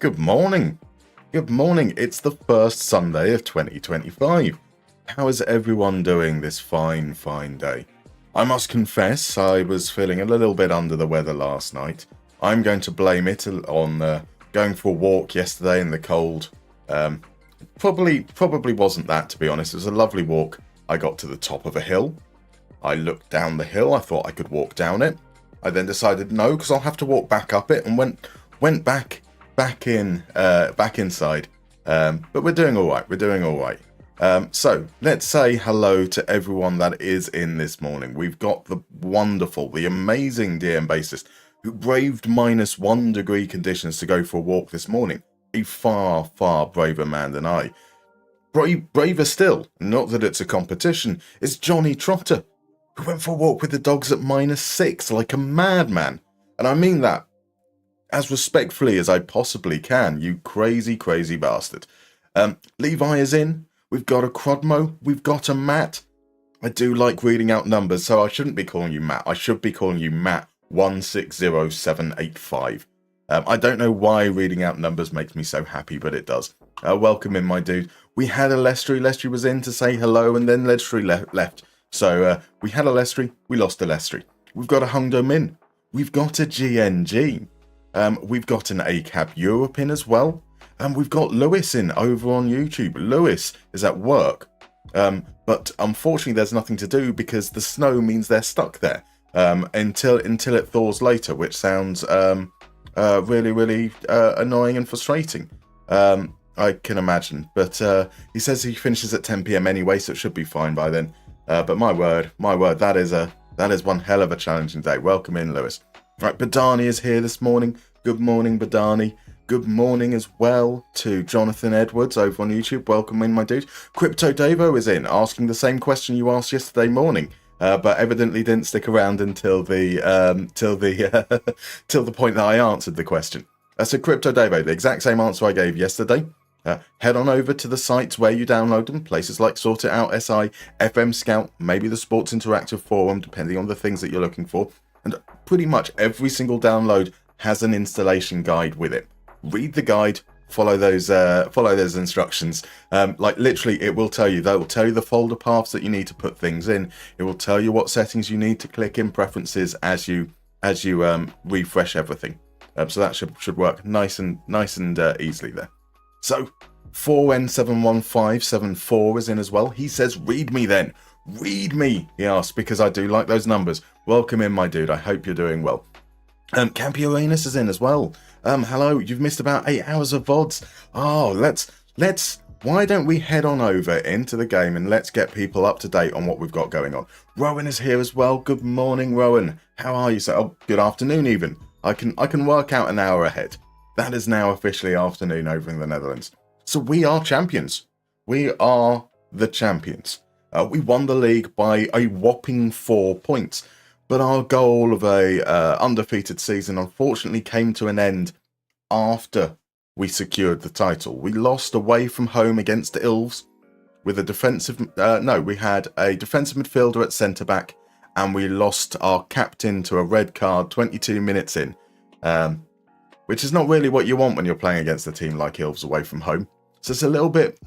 Good morning. Good morning. It's the first Sunday of 2025. How is everyone doing this fine day? I must confess I was feeling a little bit under the weather last night. I'm going to blame it on going for a walk yesterday in the cold. Probably wasn't that, to be honest. It was a lovely walk. I got to the top of a hill. I looked down the hill. I thought I could walk down it. I then decided no, because I'll have to walk back up it, and went back inside. But we're doing all right. So let's say hello to everyone that is in this morning. We've got the wonderful, the amazing DM bassist who braved -1 degree conditions to go for a walk this morning. A far braver man than I. Braver still, not that it's a competition, is Johnny Trotter, who went for a walk with the dogs at -6 like a madman. And I mean that as respectfully as I possibly can, you crazy bastard. Levi is in. We've got a Crodmo. We've got a Matt. I do like reading out numbers, so I shouldn't be calling you Matt. I should be calling you Matt160785. I don't know why reading out numbers makes me so happy, but it does. Welcome in, my dude. We had a Lestry. Lestry was in to say hello, and then Lestry left. So we had a Lestry. We lost a Lestry. We've got a Hungdo Min. We've got a GNG. We've got an ACAB Europe in as well. And we've got Lewis in over on YouTube. Lewis is at work. But unfortunately, there's nothing to do because the snow means they're stuck there until it thaws later, which sounds really annoying and frustrating. I can imagine. But he says he finishes at 10 p.m. anyway, so it should be fine by then. But my word, that is one hell of a challenging day. Welcome in, Lewis. Right, Badani is here this morning. Good morning, Badani. Good morning as well to Jonathan Edwards over on YouTube. Welcome in, my dude. Crypto Davo is in, asking the same question you asked yesterday morning, but evidently didn't stick around until the till the point that I answered the question. So Crypto Davo, the exact same answer I gave yesterday. Head on over to the sites where you download them, places like Sort It Out SI, FM Scout, maybe the Sports Interactive Forum, depending on the things that you're looking for. And pretty much every single download has an installation guide with it. Read the guide, follow those instructions. Like literally, it will tell you. That will tell you the folder paths that you need to put things in. It will tell you what settings you need to click in preferences as you refresh everything. So that should work nice and easily there. So 4N71574 is in as well. He says, "Read me then." Read me, he asks, because I do like those numbers. Welcome in, my dude. I hope you're doing well. Campioranus is in as well. Hello, you've missed about 8 hours of VODs. Oh, let's. Why don't we head on over into the game and let's get people up to date on what we've got going on. Rowan is here as well. Good morning, Rowan. How are you? Oh, good afternoon even. I can work out an hour ahead. That is now officially afternoon over in the Netherlands. So we are champions. We are the champions. We won the league by a whopping 4 points. But our goal of a undefeated season unfortunately came to an end after we secured the title. We lost away from home against the Ilves with a defensive... we had a defensive midfielder at centre-back, and we lost our captain to a red card 22 minutes in, which is not really what you want when you're playing against a team like Ilves away from home. So it's a little bit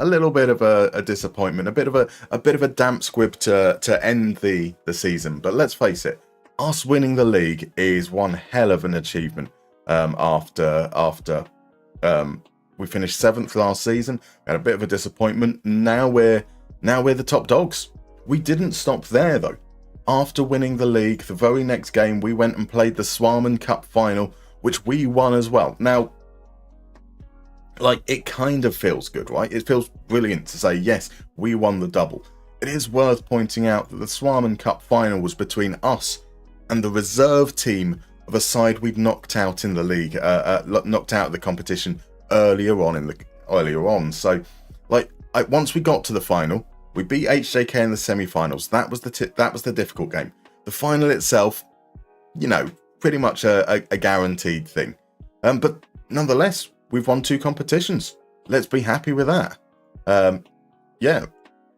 of a disappointment, a bit of a damp squib to end the season. But let's face it, us winning the league is one hell of an achievement. After we finished 7th last season, we had a bit of a disappointment. Now we're the top dogs. We didn't stop there though. After winning the league, the very next game we went and played the Swarman Cup final, which we won as well. Now, like, it kind of feels good, right? It feels brilliant to say, yes, we won the double. It is worth pointing out that the Swarman Cup final was between us and the reserve team of a side we'd knocked out in the league, knocked out of the competition earlier on. So, like, once we got to the final, we beat HJK in the semi-finals. That was the difficult game. The final itself, pretty much a guaranteed thing. But nonetheless, we've won 2 competitions. Let's be happy with that.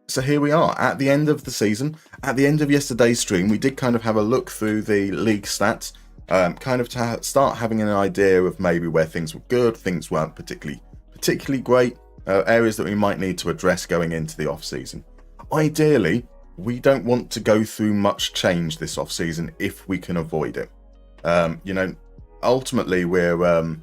So here we are at the end of the season. At the end of yesterday's stream, we did kind of have a look through the league stats. kind of to start having an idea of maybe where things were good, things weren't particularly great, areas that we might need to address going into the off season. Ideally, we don't want to go through much change this off season if we can avoid it. Ultimately we're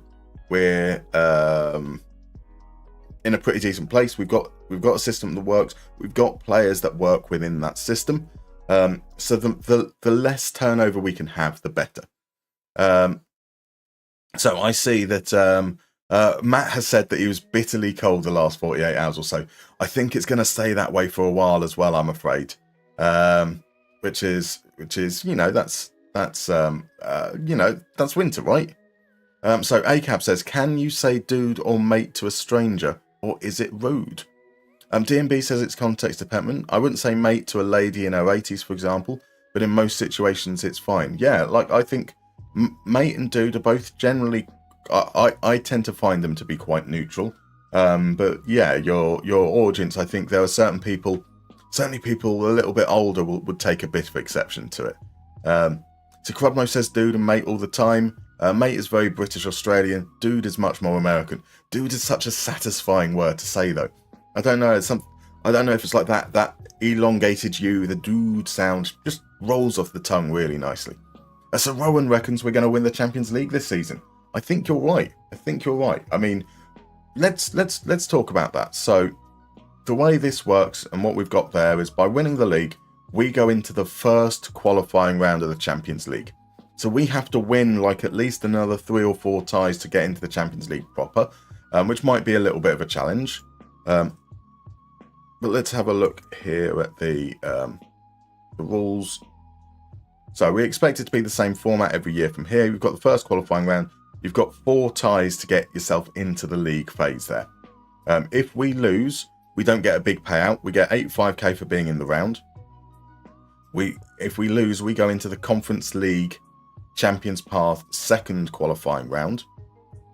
in a pretty decent place. We've got a system that works. We've got players that work within that system. So the less turnover we can have, the better. So I see that Matt has said that he was bitterly cold the last 48 hours or so. I think it's going to stay that way for a while as well, I'm afraid. Which is that's winter, right? So ACAB says, can you say dude or mate to a stranger, or is it rude? DMB says it's context dependent. I wouldn't say mate to a lady in her 80s, for example, but in most situations it's fine. Yeah, like I think mate and dude are both generally, I tend to find them to be quite neutral. But yeah, your audience, I think there are certainly people a little bit older would take a bit of exception to it. So Crudmo says dude and mate all the time. Mate is very British Australian. Dude is much more American. Dude is such a satisfying word to say, though. I don't know. I don't know if it's like that elongated U. The dude sound just rolls off the tongue really nicely. So Rowan reckons we're going to win the Champions League this season. I think you're right. I mean, let's talk about that. So the way this works and what we've got there is by winning the league, we go into the first qualifying round of the Champions League. So we have to win like at least another 3 or 4 ties to get into the Champions League proper, which might be a little bit of a challenge. But let's have a look here at the rules. So we expect it to be the same format every year from here. We've got the first qualifying round. You've got 4 ties to get yourself into the league phase there. If we lose, we don't get a big payout. We get 85k for being in the round. If we lose, we go into the Conference League Champions Path second qualifying round.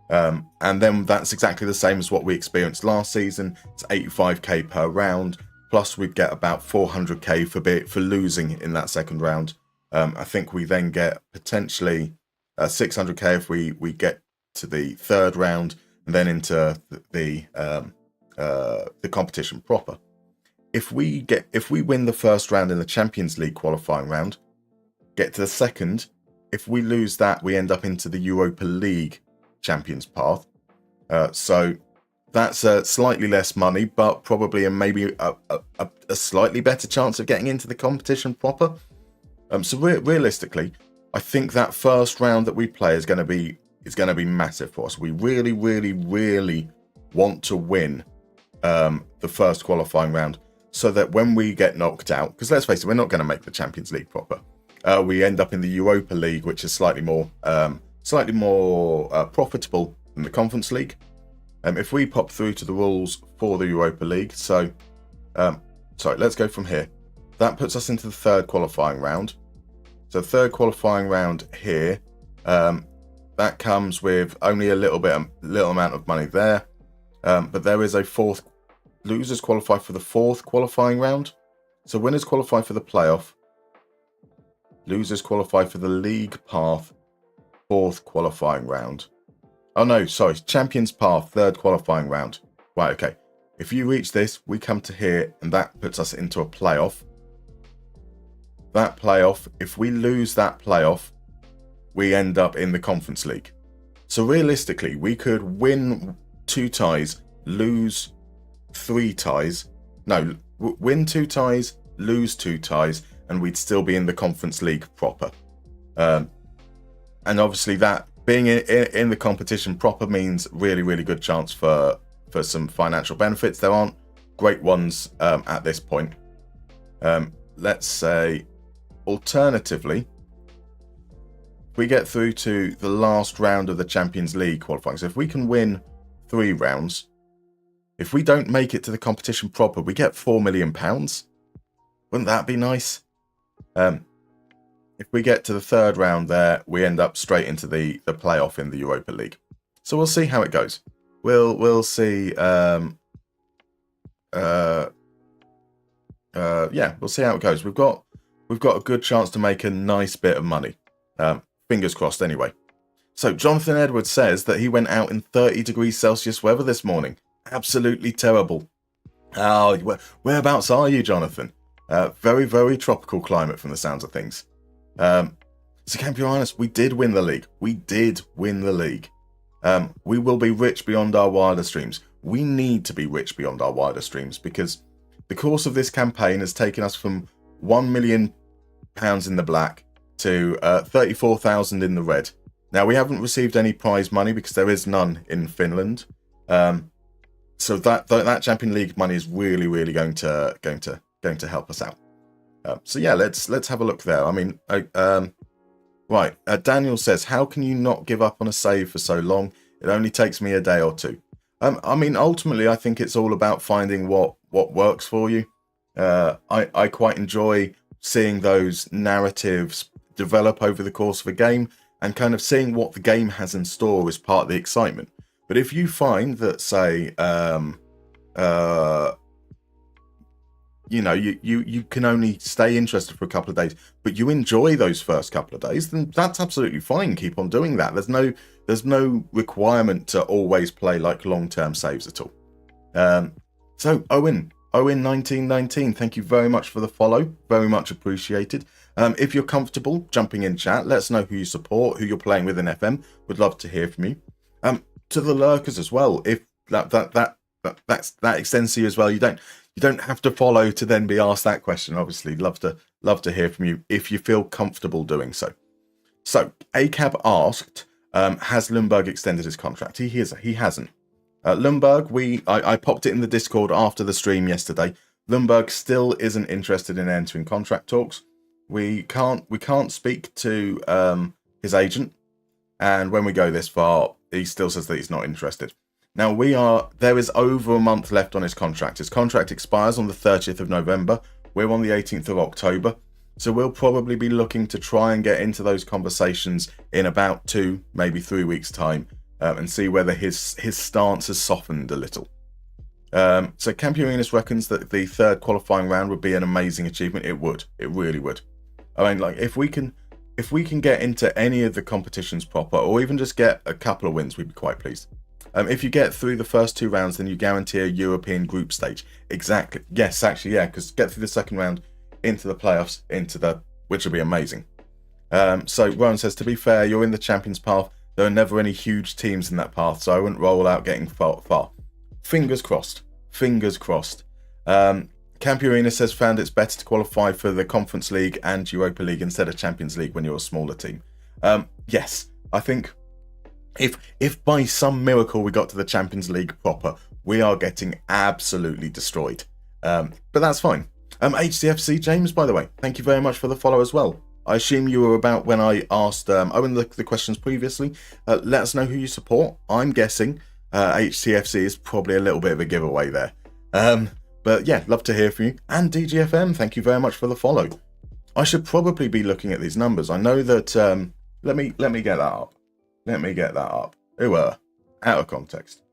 And then that's exactly the same as what we experienced last season. It's 85k per round, plus we'd get about 400k for losing in that second round. I think we then get potentially 600k if we get to the third round and then into the competition proper. If we win the first round in the Champions League qualifying round, get to the second. If we lose that, we end up into the Europa League Champions Path. So that's slightly less money, but probably maybe a slightly better chance of getting into the competition proper. So realistically, I think that first round that we play is going to be massive for us. We really, really, really want to win the first qualifying round, so that when we get knocked out, because let's face it, we're not going to make the Champions League proper. We end up in the Europa League, which is slightly more profitable than the Conference League. If we pop through to the rules for the Europa League, so let's go from here. That puts us into the third qualifying round. So third qualifying round here, that comes with only a little amount of money there, but there is a fourth. Losers qualify for the fourth qualifying round. So winners qualify for the playoff. Losers qualify for the league path, fourth qualifying round. Oh no, sorry, Champions Path, third qualifying round. Right, okay. If you reach this, we come to here, and that puts us into a playoff. That playoff, if we lose that playoff, we end up in the Conference League. So realistically, we could win 2 ties, lose 3 ties. No, win 2 ties, lose 2 ties, and we'd still be in the Conference League proper. And obviously that being in the competition proper means really, really good chance for some financial benefits. There aren't great ones at this point. Let's say, alternatively, we get through to the last round of the Champions League qualifying. So if we can win 3 rounds, if we don't make it to the competition proper, we get £4 million. Wouldn't that be nice? If we get to the third round there, we end up straight into the playoff in the Europa League. So we'll see how it goes. We'll see. We'll see how it goes. We've got a good chance to make a nice bit of money Fingers crossed anyway. So Jonathan Edwards says that he went out in 30 degrees Celsius weather this morning. Absolutely terrible. Oh, whereabouts are you, Jonathan? Very, very tropical climate from the sounds of things. So Campioranus, we did win the league. We did win the league. We will be rich beyond our wildest dreams. We need to be rich beyond our wildest dreams because the course of this campaign has taken us from £1 million in the black to 34,000 in the red. Now, we haven't received any prize money because there is none in Finland. So that Champion League money is really, really going to help us out. So yeah, let's have a look there. I mean, right. Daniel says, how can you not give up on a save for so long? It only takes me a day or two. I mean, ultimately, I think it's all about finding what works for you. I quite enjoy seeing those narratives develop over the course of a game and kind of seeing what the game has in store as part of the excitement. But if you find that, say, you can only stay interested for a couple of days, but you enjoy those first couple of days, then that's absolutely fine. Keep on doing that. There's no requirement to always play like long-term saves at all. So Owen 1919, thank you very much for the follow. Very much appreciated. If you're comfortable jumping in chat, let us know who you support, who you're playing with in FM. Would love to hear from you. To the lurkers as well, if that extends to you as well. You don't have to follow to then be asked that question. Obviously, love to hear from you if you feel comfortable doing so. So ACAB asked, has Lundberg extended his contract? He hasn't. Lundberg, I popped it in the Discord after the stream yesterday. Lundberg still isn't interested in entering contract talks. We can't speak to his agent, and when we go this far, he still says that he's not interested. Now there is over a month left on his contract. His contract expires on the 30th of November. We're on the 18th of October. So we'll probably be looking to try and get into those conversations in about 2, maybe 3 weeks' time, and see whether his stance has softened a little. So Campioranus reckons that the third qualifying round would be an amazing achievement. It would. It really would. I mean, like, if we can get into any of the competitions proper, or even just get a couple of wins, we'd be quite pleased. If you get through the first 2 rounds, then you guarantee a European group stage. Exactly. Yes, actually, yeah, because get through the second round into the playoffs, which would be amazing. So Rowan says, to be fair, you're in the Champions path. There are never any huge teams in that path, so I wouldn't roll out getting far. Fingers crossed. Fingers crossed. Campioranus says, found it's better to qualify for the Conference League and Europa League instead of Champions League when you're a smaller team. Yes, I think if by some miracle we got to the Champions League proper, we are getting absolutely destroyed. But that's fine. HCFC James, by the way, thank you very much for the follow as well. I assume you were about when I asked Owen the questions previously. Let us know who you support. I'm guessing HCFC is probably a little bit of a giveaway there. But yeah, love to hear from you. And DGFM, thank you very much for the follow. I should probably be looking at these numbers. I know that. Let me get that up. Let me get that up. Out of context.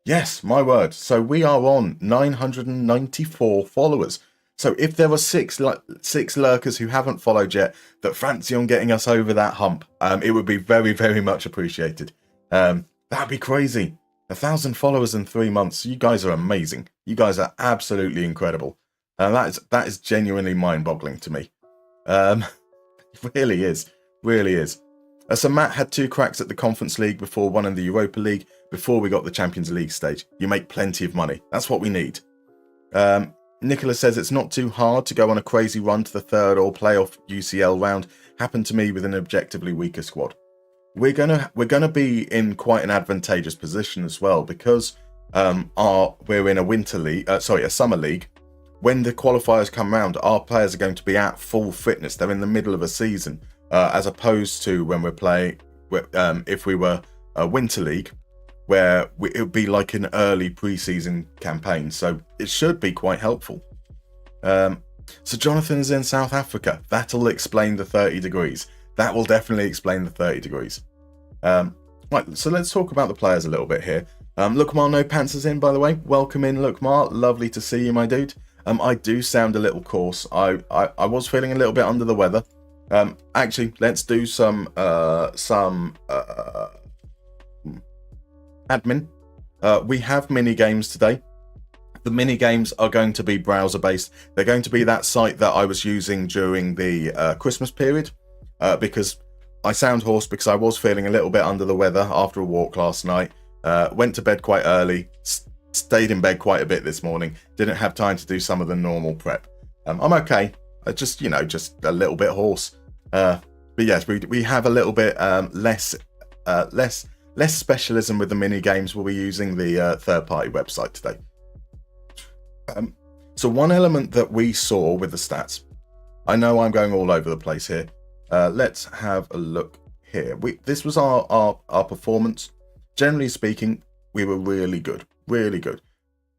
Yes, my word. So we are on 994 followers. So if there are six lurkers who haven't followed yet that fancy on getting us over that hump, it would be very, very much appreciated. That'd be crazy. 1,000 followers in 3 months. You guys are amazing. You guys are absolutely incredible. That is genuinely mind-boggling to me. It really is. Really is. So Matt had 2 cracks at the Conference League before one in the Europa League, before we got the Champions League stage. You make plenty of money. That's what we need. Nicholas says it's not too hard to go on a crazy run to the third or playoff UCL round. Happened to me with an objectively weaker squad. We're gonna be in quite an advantageous position as well because we're in a summer league. When the qualifiers come round, our players are going to be at full fitness. They're in the middle of a season, as opposed to when we're playing. If we were a winter league, where it would be like an early pre-season campaign. So it should be quite helpful. So Jonathan's in South Africa. That'll explain the 30 degrees. That will definitely explain the 30 degrees. Right, so let's talk about the players a little bit here. Lookmar No Pants is in, by the way. Welcome in, Lookmar. Lovely to see you, my dude. I do sound a little coarse. I was feeling a little bit under the weather. Actually, let's do some admin. We have mini games today. The mini games are going to be browser based. They're going to be that site that I was using during the Christmas period, because I sound hoarse because I was feeling a little bit under the weather after a walk last night. Went to bed quite early, stayed in bed quite a bit this morning. Didn't have time to do some of the normal prep. I'm okay. Just a little bit hoarse. But yes, we have a little bit less specialism with the mini games. We'll be using the third-party website today. So one element that we saw with the stats, I know I'm going all over the place here. Let's have a look here. This was our performance. Generally speaking, we were really good. Really good.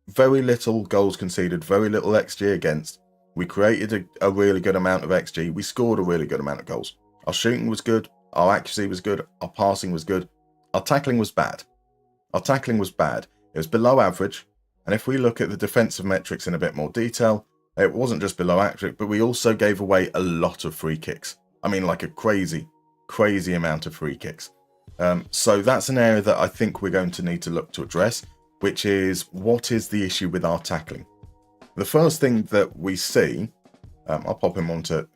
Very little goals conceded, very little XG against. We created a really good amount of XG. We scored a really good amount of goals. Our shooting was good. Our accuracy was good. Our passing was good. Our tackling was bad. It was below average. And if we look at the defensive metrics in a bit more detail, it wasn't just below average, but we also gave away a lot of free kicks. I mean, like a crazy amount of free kicks. So that's an area that I think we're going to need to look to address, which is what is the issue with our tackling? The first thing that we see, I'll pop him onto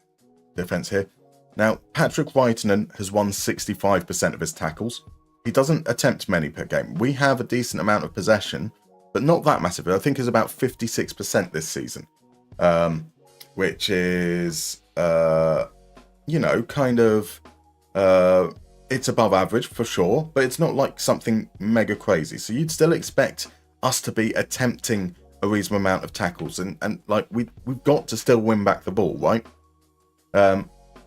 defense here. Now, Patrick Reitinen has won 65% of his tackles. He doesn't attempt many per game. We have a decent amount of possession, but not that massive. I think it's about 56% this season, which is, it's above average for sure, but it's not like something mega crazy. So you'd still expect us to be attempting a reasonable amount of tackles, and like we've got to still win back the ball, right?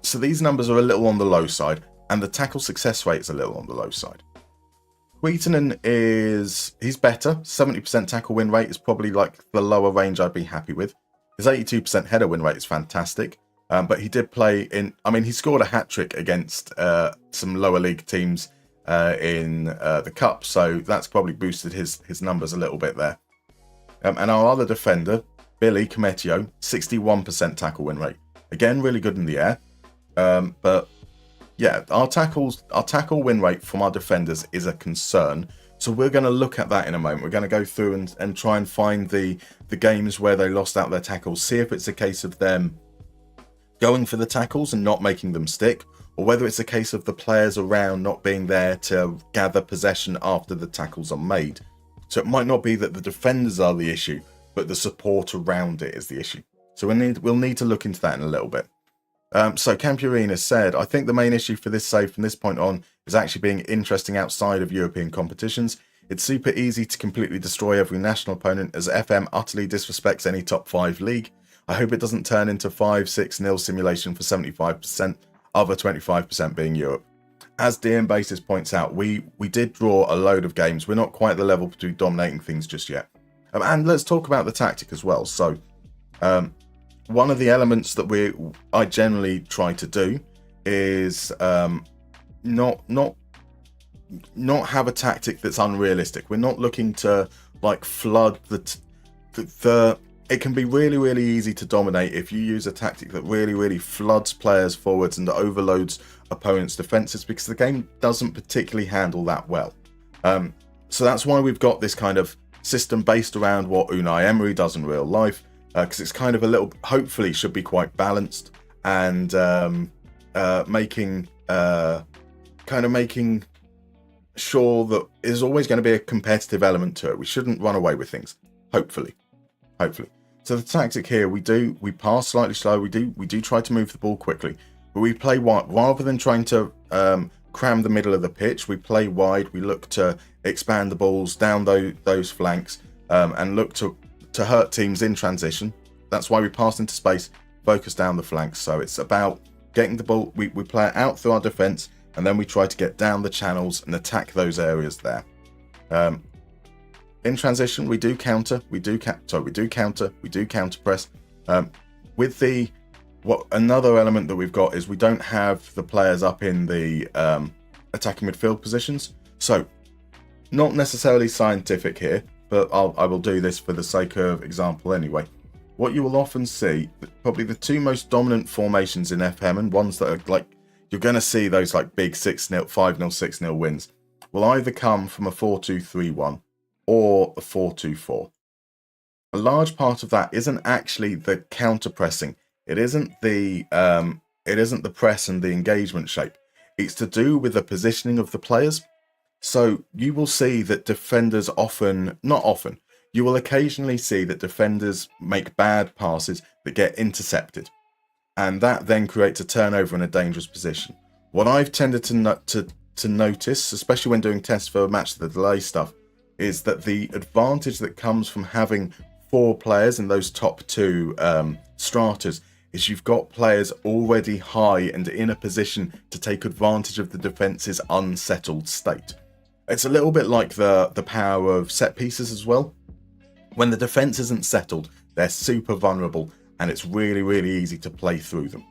So these numbers are a little on the low side, and the tackle success rate is a little on the low side. Wheatonen he's better. 70% tackle win rate is probably like the lower range I'd be happy with. His 82% header win rate is fantastic. But he did play he scored a hat-trick against some lower league teams in the Cup, so that's probably boosted his numbers a little bit there. And our other defender, Billy Cometio, 61% tackle win rate. Again, really good in the air. But yeah, our tackle win rate from our defenders is a concern. So we're going to look at that in a moment. We're going to go through and try and find the games where they lost out their tackles, see if it's a case of them going for the tackles and not making them stick, or whether it's a case of the players around not being there to gather possession after the tackles are made. So it might not be that the defenders are the issue, but the support around it is the issue. So we'll need to look into that in a little bit. So Campurina said, I think the main issue for this save from this point on is actually being interesting outside of European competitions. It's super easy to completely destroy every national opponent as FM utterly disrespects any top 5 league. I hope it doesn't turn into 5-6-0 simulation for 75%, other 25% being Europe. As DM Basis points out, we did draw a load of games. We're not quite at the level to be dominating things just yet. And let's talk about the tactic as well. So one of the elements that I generally try to do is not have a tactic that's unrealistic. We're not looking to like flood the it can be really, really easy to dominate if you use a tactic that really, really floods players forwards and overloads opponents' defenses, because the game doesn't particularly handle that well. So that's why we've got this kind of system based around what Unai Emery does in real life, because it's kind of a little, hopefully should be quite balanced, and making sure that there's always going to be a competitive element to it. We shouldn't run away with things, hopefully. So the tactic here, we pass slightly slow, we do try to move the ball quickly, but we play wide. Rather than trying to cram the middle of the pitch, we play wide. We look to expand the balls down those flanks, and look to hurt teams in transition. That's why we pass into space, focus down the flanks. So it's about getting the ball, we play it out through our defense, and then we try to get down the channels and attack those areas there. In transition, we do counter, we do counter press. Another element that we've got is we don't have the players up in the attacking midfield positions. So, not necessarily scientific here, but I will do this for the sake of example anyway. what you will often see, probably the two most dominant formations in FM, and ones that are like, you're going to see those like big 6-0, 5-0, 6-0 wins, will either come from a 4-2-3-1 or a 4-2-4. A large part of that isn't actually the counter pressing. It isn't the press and the engagement shape. It's to do with the positioning of the players. So you will see that defenders you will occasionally see that defenders make bad passes that get intercepted. And that then creates a turnover in a dangerous position. What I've tended to notice, especially when doing tests for match the delay stuff, is that the advantage that comes from having 4 players in those top 2 stratas is you've got players already high and in a position to take advantage of the defence's unsettled state. It's a little bit like the power of set pieces as well. When the defense isn't settled, they're super vulnerable, and it's really, really easy to play through them.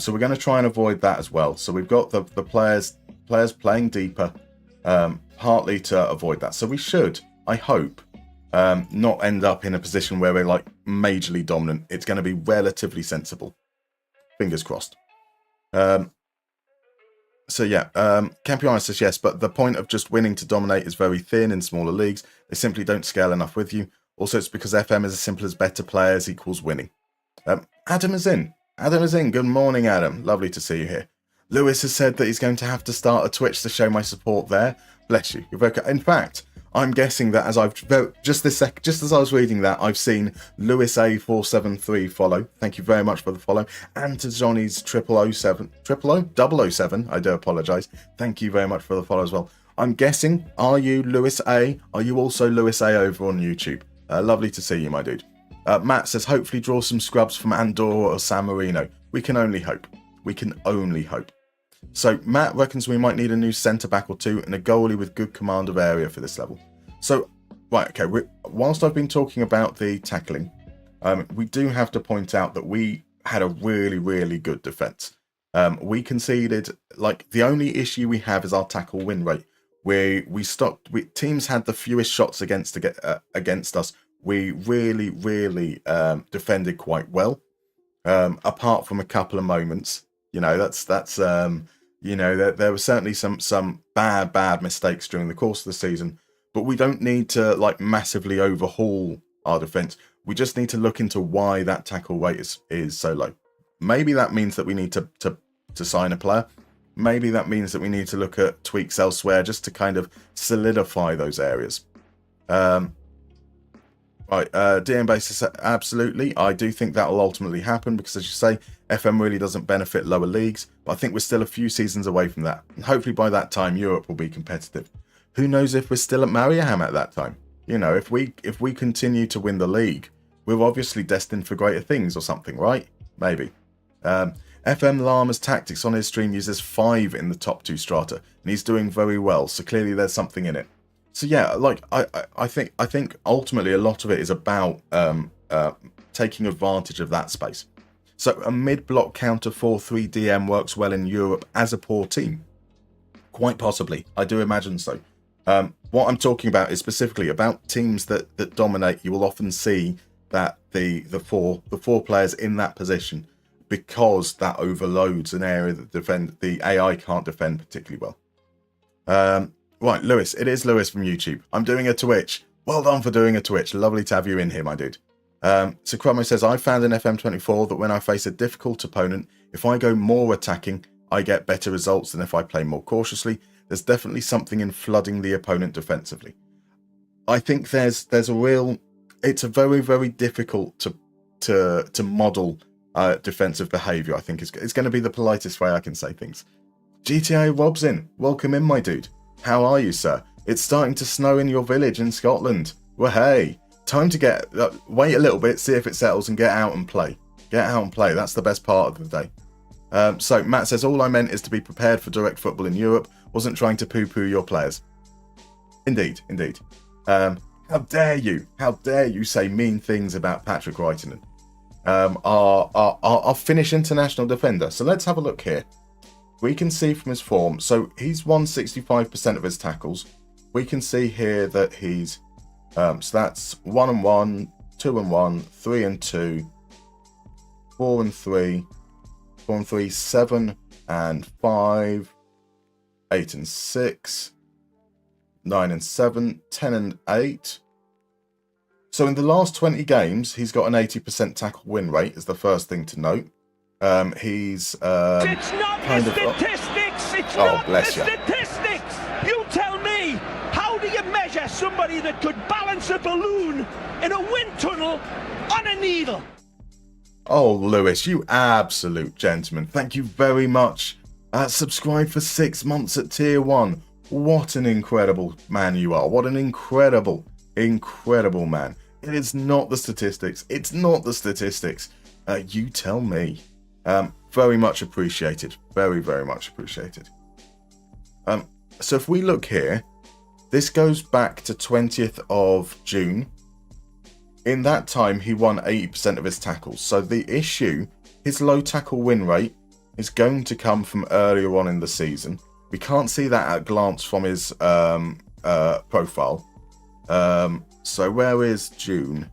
So we're going to try and avoid that as well. So we've got the players playing deeper, partly to avoid that. So we should, I hope, not end up in a position where we're like majorly dominant. It's going to be relatively sensible. Fingers crossed. So yeah, Campione says yes, but the point of just winning to dominate is very thin in smaller leagues. They simply don't scale enough with you. Also, it's because FM is as simple as better players equals winning. Adam is in. Adam is in. Good morning, Adam. Lovely to see you here. Lewis has said that he's going to have to start a Twitch to show my support there. Bless you. You're very kind. In fact, I'm guessing that as I've just as I was reading that, I've seen Lewis A473 follow. Thank you very much for the follow. And to Johnny's 007, I do apologise. Thank you very much for the follow as well. I'm guessing, are you Lewis A? Are you also Lewis A over on YouTube? Lovely to see you, my dude. Matt says, hopefully draw some scrubs from Andorra or San Marino. We can only hope. We can only hope. So Matt reckons we might need a new centre-back or 2 and a goalie with good command of area for this level. So, right, okay, whilst I've been talking about the tackling, we do have to point out that we had a really, really good defence. We conceded, like, the only issue we have is our tackle win rate. Teams had the fewest shots against us. We really, really defended quite well, apart from a couple of moments. You know, there were certainly some bad mistakes during the course of the season, but we don't need to like massively overhaul our defence. We just need to look into why that tackle rate is so low. Maybe that means that we need to sign a player. Maybe that means that we need to look at tweaks elsewhere just to kind of solidify those areas. Right, DM basis, absolutely. I do think that will ultimately happen because, as you say, FM really doesn't benefit lower leagues, but I think we're still a few seasons away from that. And hopefully by that time, Europe will be competitive. Who knows if we're still at Mariehamn at that time? You know, if we continue to win the league, we're obviously destined for greater things or something, right? Maybe. FM Llama's tactics on his stream uses 5 in the top 2 strata, and he's doing very well, so clearly there's something in it. So yeah, like I think ultimately a lot of it is about taking advantage of that space. So a mid-block counter 4-3 DM works well in Europe as a poor team. Quite possibly, I do imagine so. What I'm talking about is specifically about teams that dominate. You will often see that the four players in that position, because that overloads an area that the AI can't defend particularly well. Right, Lewis. It is Lewis from YouTube. I'm doing a Twitch. Well done for doing a Twitch. Lovely to have you in here, my dude. So Cromo says, I found in FM24 that when I face a difficult opponent, if I go more attacking, I get better results than if I play more cautiously. There's definitely something in flooding the opponent defensively. I think there's a real... It's a very, very difficult to model defensive behaviour, I think. It's going to be the politest way I can say things. GTA Rob's in. Welcome in, my dude. How are you, sir? It's starting to snow in your village in Scotland. Well, hey, time to wait a little bit, see if it settles, and get out and play. Get out and play. That's the best part of the day. So Matt says, all I meant is to be prepared for direct football in Europe. Wasn't trying to poo-poo your players. Indeed. How dare you say mean things about Patrick Reitinen, our Finnish international defender. So let's have a look here. We can see from his form, so he's won 65% of his tackles. We can see here that he's, so that's 1-1, 2 and 1, 3 and 2, 4 and 3, 4 and 3, 7 and 5, 8 and 6, 9 and 7, 10 and 8. So in the last 20 games, he's got an 80% tackle win rate, is the first thing to note. He's it's not kind the of... statistics! It's oh, not bless the you. statistics! You tell me, how do you measure somebody that could balance a balloon in a wind tunnel on a needle? Oh, Lewis, you absolute gentleman. Thank you very much. Subscribe for 6 months at tier 1. What an incredible man you are. What an incredible man. It is not the statistics. It's not the statistics. You tell me. Very much appreciated. Very, very much appreciated. So if we look here, this goes back to 20th of June. In that time, he won 80% of his tackles. So the issue, his low tackle win rate, is going to come from earlier on in the season. We can't see that at a glance from his profile. So where is June?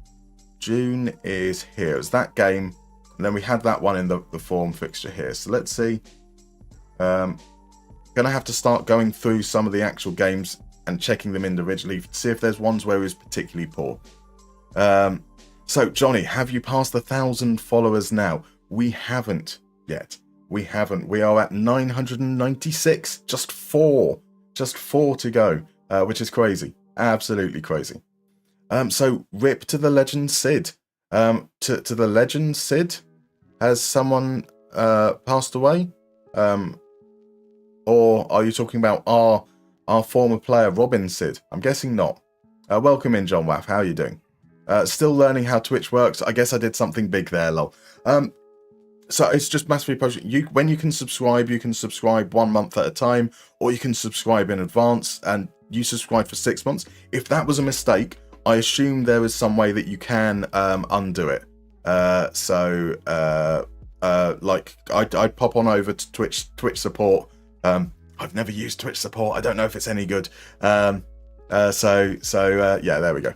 June is here. It's that game. And then we had that one in the form fixture here. So let's see. Going to have to start going through some of the actual games and checking them individually to see if there's ones where he's particularly poor. So Johnny, have you passed 1,000 followers now? We haven't yet. We haven't. We are at 996. Just four to go, which is crazy. Absolutely crazy. So rip to the legend Sid. To the legend Sid. Has someone passed away? Or are you talking about our former player Robin Sid? I'm guessing not. Welcome in, John Waff. How are you doing? Still learning how Twitch works. I guess I did something big there, lol. So it's just massively approaching. When you can subscribe 1 month at a time, or you can subscribe in advance, and you subscribe for 6 months. If that was a mistake, I assume there is some way that you can undo it. Like I'd pop on over to Twitch support. I've never used Twitch support. I don't know if it's any good. Yeah, there we go.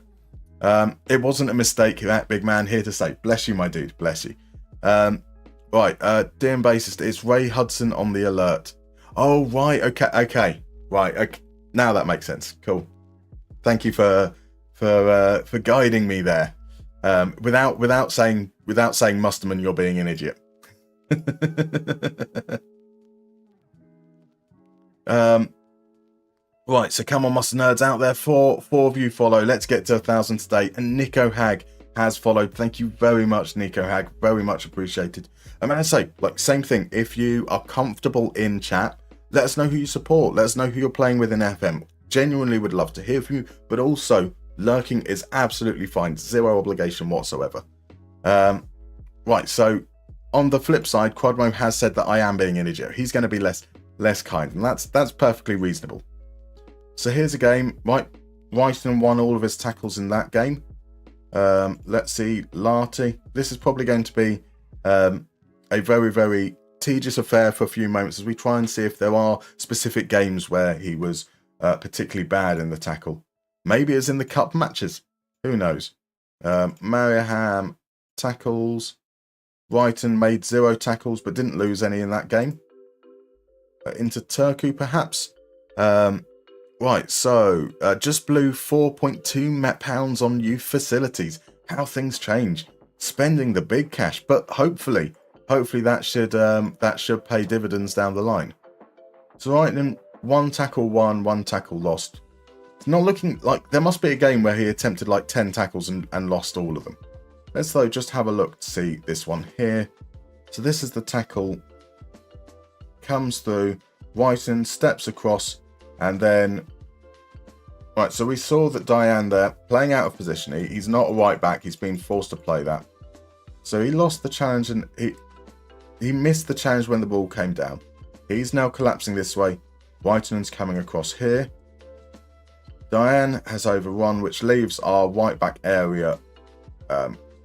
It wasn't a mistake, that big man here to say. Bless you, my dude. Bless you. Right, DM bassist, is Ray Hudson on the alert? Oh, right, okay. Right, okay. Now that makes sense. Cool. Thank you for guiding me there. Without saying Musterman, you're being an idiot. Right, so come on, Muster Nerds out there. Four of you follow. Let's get to 1,000 today. And Nico Hag has followed. Thank you very much, Nico Hag. Very much appreciated. And I say, like, same thing. If you are comfortable in chat, let us know who you support. Let us know who you're playing with in FM. Genuinely would love to hear from you. But also, lurking is absolutely fine. Zero obligation whatsoever. Right, so on the flip side, Quadmo has said that I am being an idiot. He's going to be less kind, and that's perfectly reasonable. So here's a game. Right, Whiten won all of his tackles in that game. Let's see, Larty. This is probably going to be a very, very tedious affair for a few moments as we try and see if there are specific games where he was particularly bad in the tackle. Maybe it's in the cup matches. Who knows? Mariehamn tackles. Whiten made 0 tackles but didn't lose any in that game. Into Turku, perhaps. Right, so just blew £4.2 on youth facilities. How things change. Spending the big cash, but hopefully that should pay dividends down the line. So right then, 1 tackle won, 1 tackle lost. It's not looking like there must be a game where he attempted like 10 tackles and lost all of them. Let's though just have a look to see this one here. So this is the tackle. Comes through, Whiten steps across, and then right. So we saw that Diane there playing out of position. He's not a right back. He's been forced to play that. So he lost the challenge and he missed the challenge when the ball came down. He's now collapsing this way. Whiten's coming across here. Diane has overrun, which leaves our right back area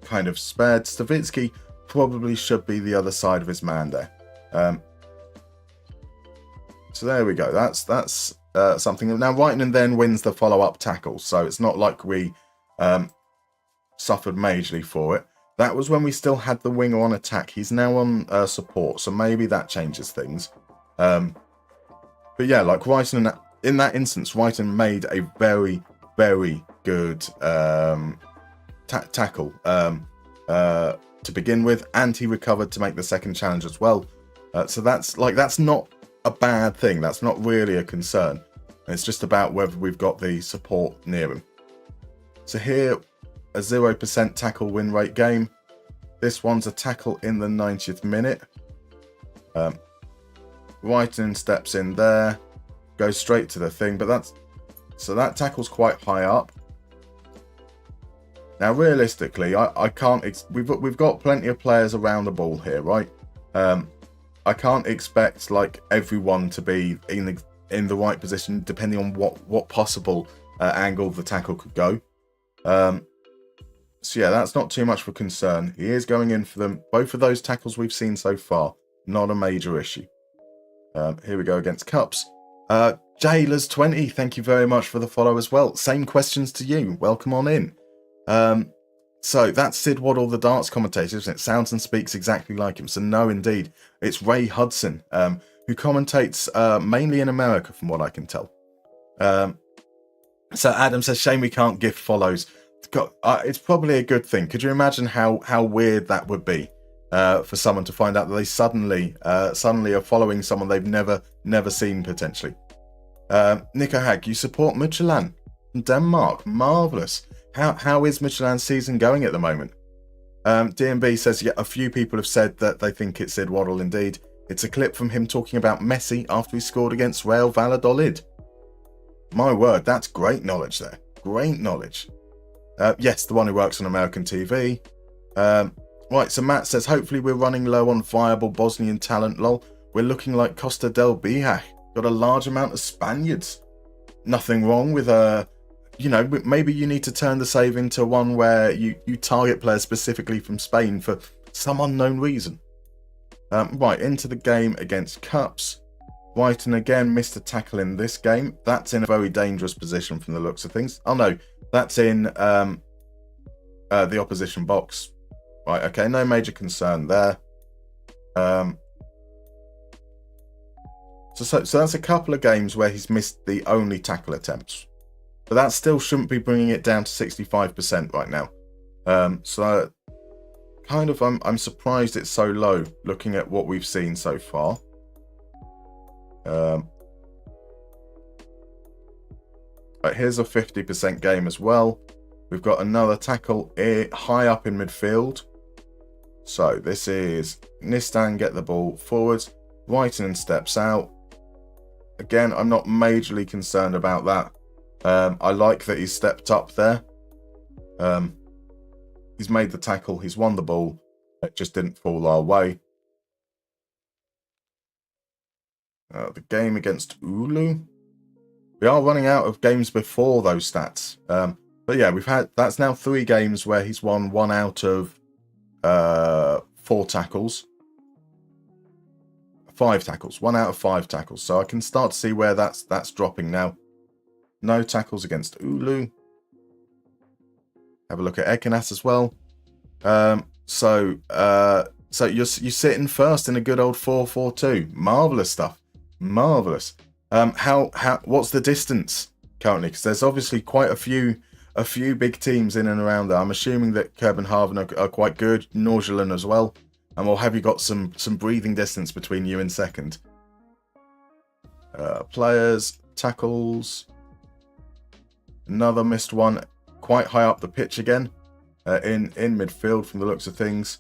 kind of spared. Stavitsky probably should be the other side of his man there. So there we go. That's something. Now Whiten then wins the follow-up tackle. So it's not like we suffered majorly for it. That was when we still had the winger on attack. He's now on support, so maybe that changes things. But yeah, like Wrighton, in that instance, Wrighton made a very, very good tackle to begin with, and he recovered to make the second challenge as well. So that's not a bad thing. That's not really a concern. It's just about whether we've got the support near him. So here, a 0% tackle win rate game. This one's a tackle in the 90th minute. Wrighton steps in there, goes straight to the thing, but that tackle's quite high up. Now, realistically, I can't. We've got plenty of players around the ball here, right? I can't expect like everyone to be in the right position, depending on what possible angle the tackle could go. So yeah, that's not too much of a concern. He is going in for them. Both of those tackles we've seen so far, not a major issue. Here we go against Cups. Jailers20, thank you very much for the follow as well. Same questions to you. Welcome on in. So that's Sid Waddle, the darts commentator, isn't it? Sounds and speaks exactly like him. So no, indeed. It's Ray Hudson, who commentates mainly in America, from what I can tell. So Adam says, shame we can't gift follows. It's probably a good thing. Could you imagine how weird that would be for someone to find out that they suddenly are following someone they've never seen potentially? Nico Hag, you support Midtjylland from Denmark. Marvellous. How is Midtjylland's season going at the moment? DMB says, yeah, a few people have said that they think it's Sid Waddle indeed. It's a clip from him talking about Messi after he scored against Real Valladolid. My word, that's great knowledge there. Great knowledge. Yes, the one who works on American TV. Right, so Matt says, hopefully we're running low on viable Bosnian talent, lol. We're looking like Costa del Bijaj. Got a large amount of Spaniards. Nothing wrong with maybe you need to turn the save into one where you target players specifically from Spain for some unknown reason. Right, into the game against Cups. Wrighton again missed a tackle in this game. That's in a very dangerous position from the looks of things. Oh no, that's in the opposition box. Right, okay, no major concern there. So that's a couple of games where he's missed the only tackle attempts. But that still shouldn't be bringing it down to 65% right now. So kind of I'm surprised it's so low looking at what we've seen so far. Right, here's a 50% game as well. We've got another tackle high up in midfield. So this is Nistan get the ball forwards. Wrighton steps out. Again, I'm not majorly concerned about that. I like that he's stepped up there. He's made the tackle. He's won the ball. It just didn't fall our way. The game against Oulu. We are running out of games before those stats. But yeah, that's now 3 games where he's won 1 out of 4 tackles. 5 tackles. 1 out of 5 tackles. So I can start to see where that's dropping now. No tackles against Oulu. Have a look at Ekenas as well. So you're sitting first in a good old 4-4-2. Marvelous stuff. Marvelous. What's the distance currently? Because there's obviously quite a few big teams in and around there. I'm assuming that Copenhagen are quite good. Nordsjælland as well. And well, have you got some breathing distance between you and second? Players, tackles. Another missed one, quite high up the pitch again, in midfield from the looks of things.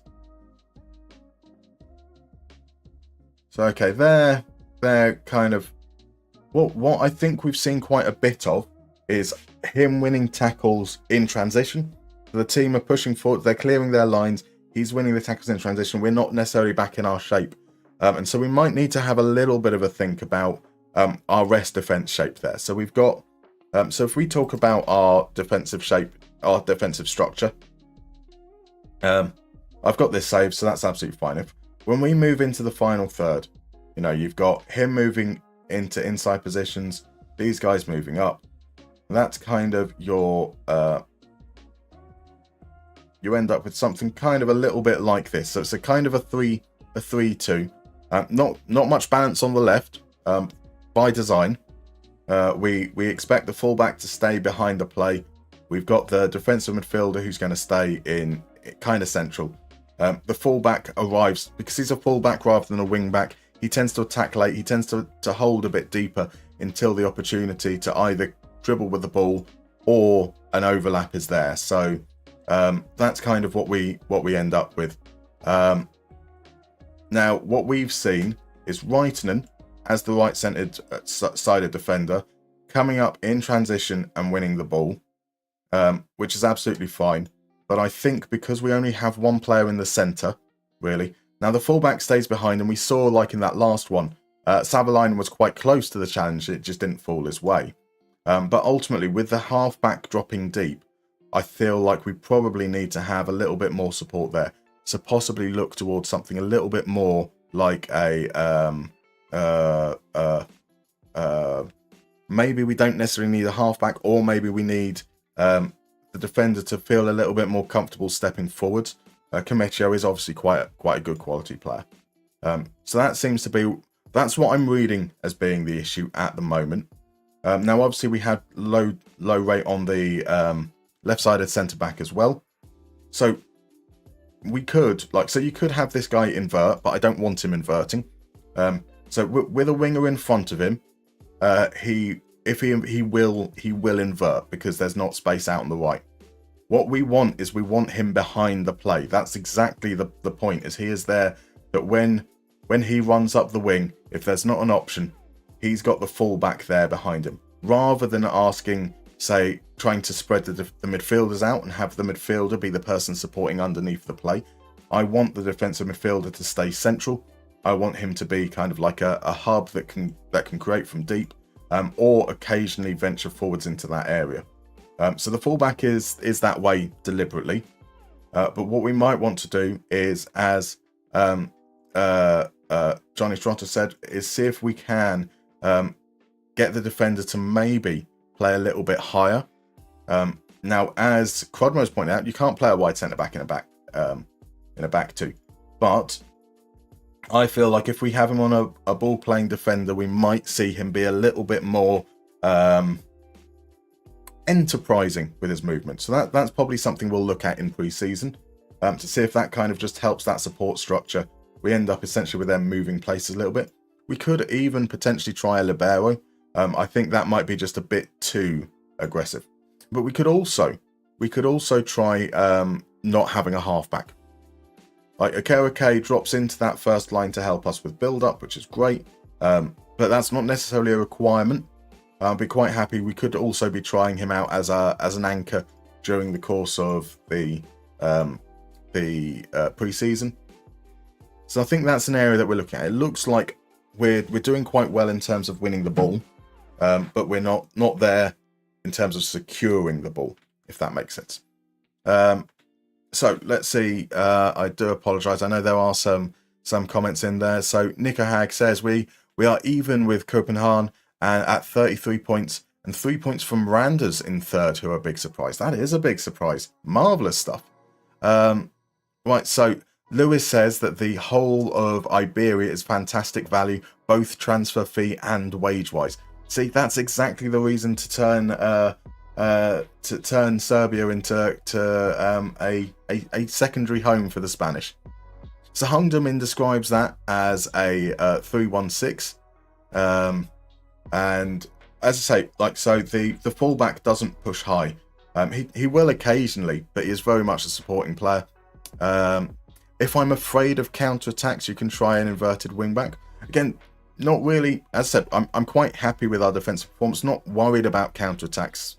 So okay, they're kind of what I think we've seen quite a bit of is him winning tackles in transition. The team are pushing forward, they're clearing their lines. He's winning the tackles in transition. We're not necessarily back in our shape, and so we might need to have a little bit of a think about our rest defense shape there. So we've got. So if we talk about our defensive shape, our defensive structure, I've got this saved, so that's absolutely fine. When we move into the final third, you've got him moving into inside positions, these guys moving up. That's kind of your you end up with something kind of a little bit like this. So it's a kind of a 3-2. Not much balance on the left by design. We expect the fullback to stay behind the play. We've got the defensive midfielder who's going to stay in kind of central. The fullback arrives because he's a fullback rather than a wingback. He tends to attack late. He tends to hold a bit deeper until the opportunity to either dribble with the ball or an overlap is there. So that's kind of what we end up with. Now, what we've seen is Reitinen as the right-sided defender coming up in transition and winning the ball, which is absolutely fine. But I think because we only have one player in the centre, really. Now, the fullback stays behind, and we saw, like in that last one, Savalainen was quite close to the challenge. It just didn't fall his way. But ultimately, with the halfback dropping deep, I feel like we probably need to have a little bit more support there. So possibly look towards something a little bit more like maybe we don't necessarily need a halfback, or maybe we need the defender to feel a little bit more comfortable stepping forwards. Comecchio is obviously quite a good quality player. So that seems to be, that's what I'm reading as being the issue at the moment. Now, obviously, we had low rate on the left-sided centre-back as well. So we could, so you could have this guy invert, but I don't want him inverting. So with a winger in front of him, he will invert because there's not space out on the right. What we want is we want him behind the play. That's exactly the point, is he is there that when he runs up the wing, if there's not an option, he's got the fullback there behind him. Rather than asking, say, trying to spread the midfielders out and have the midfielder be the person supporting underneath the play, I want the defensive midfielder to stay central. I want him to be kind of like a hub that can create from deep, or occasionally venture forwards into that area. So the fullback is that way deliberately. But what we might want to do is, as Johnny Strotter said, is see if we can get the defender to maybe play a little bit higher. Now, as Crodmo's pointed out, you can't play a wide centre back in a back two. But I feel like if we have him on a ball playing defender, we might see him be a little bit more enterprising with his movement. So that's probably something we'll look at in pre-season to see if that kind of just helps that support structure. We end up essentially with them moving places a little bit. We could even potentially try a libero. I think that might be just a bit too aggressive. But we could also try not having a halfback. Like Okereke drops into that first line to help us with build-up, which is great. But that's not necessarily a requirement. I'll be quite happy. We could also be trying him out as an anchor during the course of the pre-season. So I think that's an area that we're looking at. It looks like we're doing quite well in terms of winning the ball, but we're not there in terms of securing the ball, if that makes sense. So let's see. I do apologise. I know there are some comments in there. So Nico Hag says we are even with Copenhagen and at 33 points, and 3 points from Randers in third, who are a big surprise. That is a big surprise. Marvellous stuff. Right, so Lewis says that the whole of Iberia is fantastic value, both transfer fee and wage-wise. See, that's exactly the reason to turn Serbia into a secondary home for the Spanish. So Hungdamin describes that as a 3-1-6. And as I say, the fullback doesn't push high. He will occasionally, but he is very much a supporting player. If I'm afraid of counter-attacks, you can try an inverted wingback. Again, not really. As I said, I'm quite happy with our defensive performance. Not worried about counter-attacks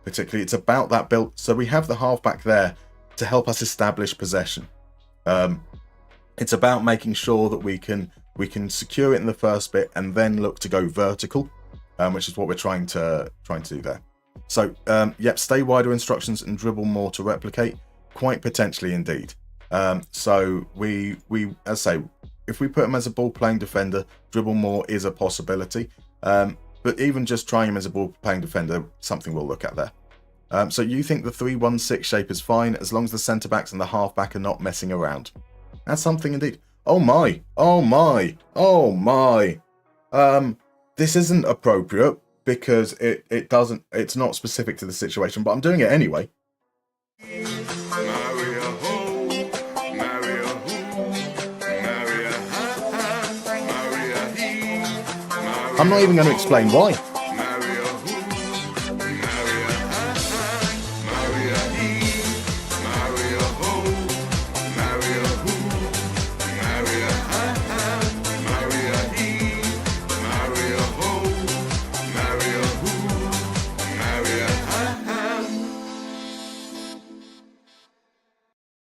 particularly. It's about that build. So we have the halfback there to help us establish possession. It's about making sure that we can secure it in the first bit and then look to go vertical, which is what we're trying to do there. So, stay wider instructions and dribble more to replicate. Quite potentially indeed. So we as I say, if we put him as a ball-playing defender, dribble more is a possibility. But even just trying him as a ball-playing defender, something we'll look at there. So you think the 3-1-6 shape is fine as long as the centre-backs and the half-back are not messing around. That's something indeed. Oh my. This isn't appropriate because it's not specific to the situation, but I'm doing it anyway. I'm not even going to explain why.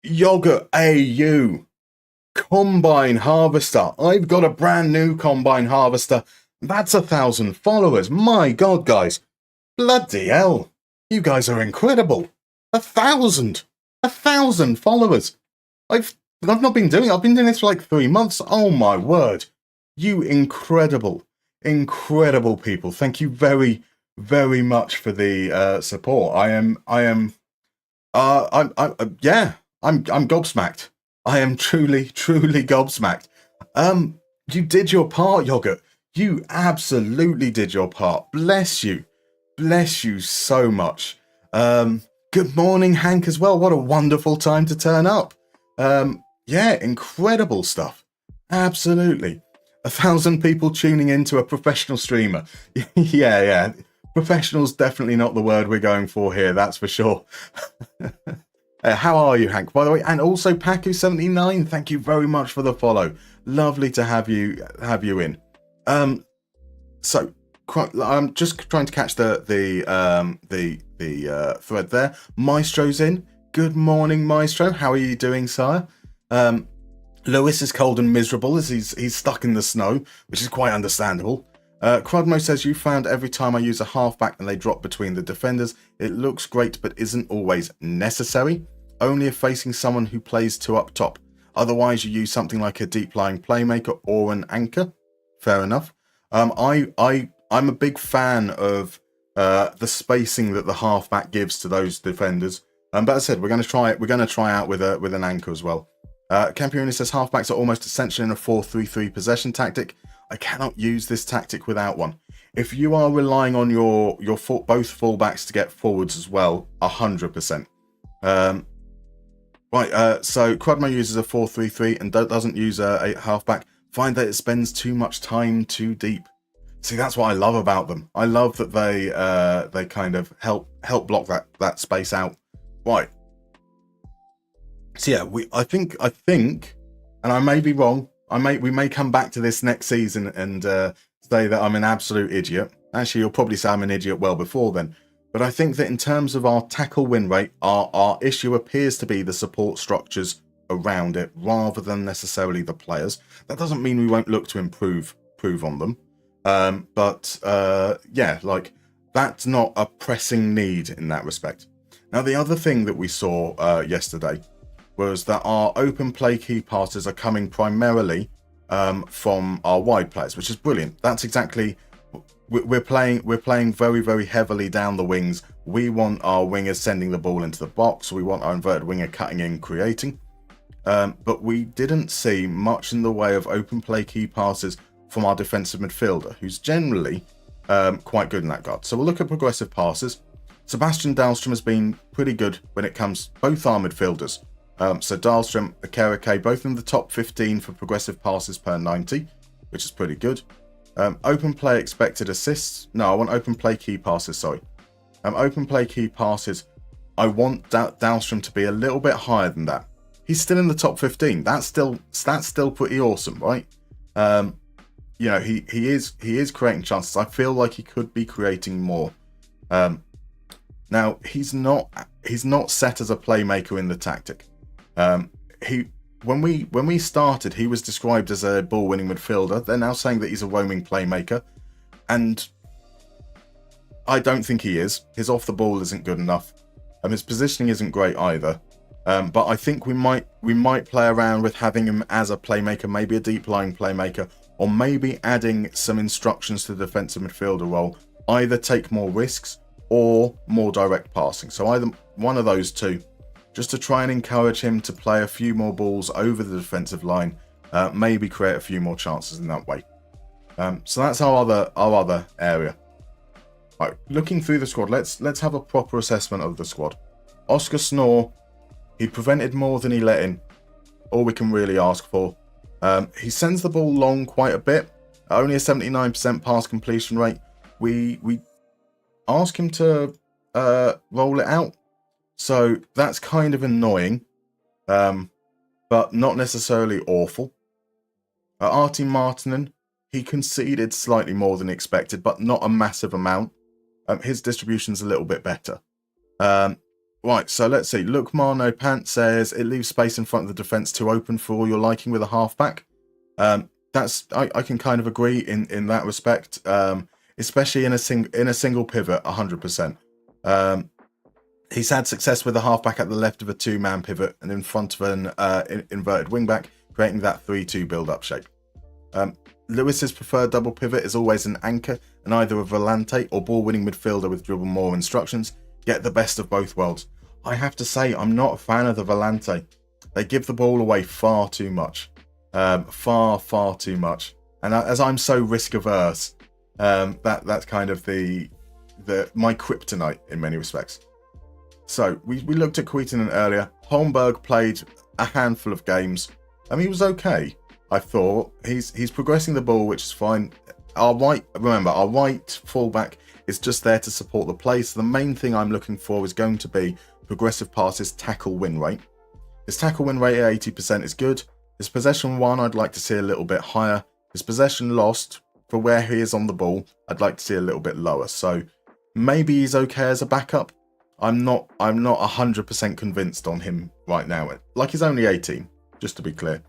Yogurt AU Combine Harvester. I've got a brand new Combine Harvester. That's 1,000 followers. My God, guys. Bloody hell. You guys are incredible. 1,000. 1,000 followers. I've not been doing it. I've been doing this for like 3 months. Oh my word. You incredible people. Thank you very, very much for the support. I'm gobsmacked. I am truly gobsmacked. You did your part, Yogurt. You absolutely did your part. Bless you so much. Good morning, Hank, as well. What a wonderful time to turn up. Incredible stuff. Absolutely. 1,000 people tuning into a professional streamer. Yeah. Professional's definitely not the word we're going for here, that's for sure. How are you, Hank, by the way? And also Paku79, thank you very much for the follow. Lovely to have you in. So I'm just trying to catch the thread there. Maestro's in. Good morning, Maestro. How are you doing, sire? Lewis is cold and miserable as he's stuck in the snow, which is quite understandable. Crudmo says, you found every time I use a halfback and they drop between the defenders, it looks great but isn't always necessary. Only if facing someone who plays two up top. Otherwise you use something like a deep lying playmaker or an anchor. Fair enough. I'm a big fan of the spacing that the halfback gives to those defenders. But as I said, we're going to try out with an anchor as well. Campione says halfbacks are almost essential in a 4-3-3 possession tactic. I cannot use this tactic without one. If you are relying on your both fullbacks to get forwards as well, 100%. So Crudmo uses a 4-3-3 and doesn't use a halfback. Find that it spends too much time too deep. See, that's what I love about them. I love that they kind of help block that space out. Right. So yeah, I think, and I may be wrong. We may come back to this next season and say that I'm an absolute idiot. Actually, you'll probably say I'm an idiot well before then. But I think that in terms of our tackle win rate, our issue appears to be the support structures around it rather than necessarily the players. That doesn't mean we won't look to improve on them. But that's not a pressing need in that respect. Now, the other thing that we saw yesterday was that our open play key passes are coming primarily from our wide players, which is brilliant. That's exactly we're playing very, very heavily down the wings. We want our wingers sending the ball into the box. We want our inverted winger cutting in, creating. But we didn't see much in the way of open play key passes from our defensive midfielder, who's generally quite good in that regard. So we'll look at progressive passes. Sebastian Dahlstrom has been pretty good when it comes both our midfielders. So Dahlstrom, Akereke, both in the top 15 for progressive passes per 90, which is pretty good. Open play expected assists. No, I want open play key passes, sorry. Open play key passes, I want Dahlstrom to be a little bit higher than that. He's still in the top 15. That's still pretty awesome, right? He is creating chances. I feel like he could be creating more. Now he's not set as a playmaker in the tactic. When we started, he was described as a ball-winning midfielder. They're now saying that he's a roaming playmaker, and I don't think he is. His off the ball isn't good enough, and his positioning isn't great either. But I think we might play around with having him as a playmaker, maybe a deep-lying playmaker, or maybe adding some instructions to the defensive midfielder role. Either take more risks or more direct passing. So either one of those two, just to try and encourage him to play a few more balls over the defensive line, maybe create a few more chances in that way. So that's our other area. Right, looking through the squad, let's have a proper assessment of the squad. Oscar Snore, he prevented more than he let in. All we can really ask for. He sends the ball long quite a bit. Only a 79% pass completion rate. We ask him to roll it out. So that's kind of annoying. But not necessarily awful. Artie Martinen, he conceded slightly more than expected, but not a massive amount. His distribution's a little bit better. Right, so let's see. Look, Marno Pant says it leaves space in front of the defence too open for all your liking with a halfback. I can kind of agree in that respect, especially in a single pivot, 100%. He's had success with a halfback at the left of a two-man pivot and in front of an inverted wingback, creating that 3-2 build-up shape. Lewis's preferred double pivot is always an anchor and either a volante or ball-winning midfielder with dribble more instructions. Get the best of both worlds. I have to say, I'm not a fan of the volante. They give the ball away far too much. Far too much. And as I'm so risk averse, that's kind of my kryptonite in many respects. So we looked at Queetonen earlier. Holmberg played a handful of games. He was okay, I thought. He's progressing the ball, which is fine. Our right fullback is just there to support the play. So the main thing I'm looking for is going to be progressive passes, tackle win rate. His tackle win rate at 80% is good. His possession won, I'd like to see a little bit higher. His possession lost, for where he is on the ball, I'd like to see a little bit lower. So maybe he's okay as a backup. I'm not 100% convinced on him right now. Like, he's only 18, just to be clear.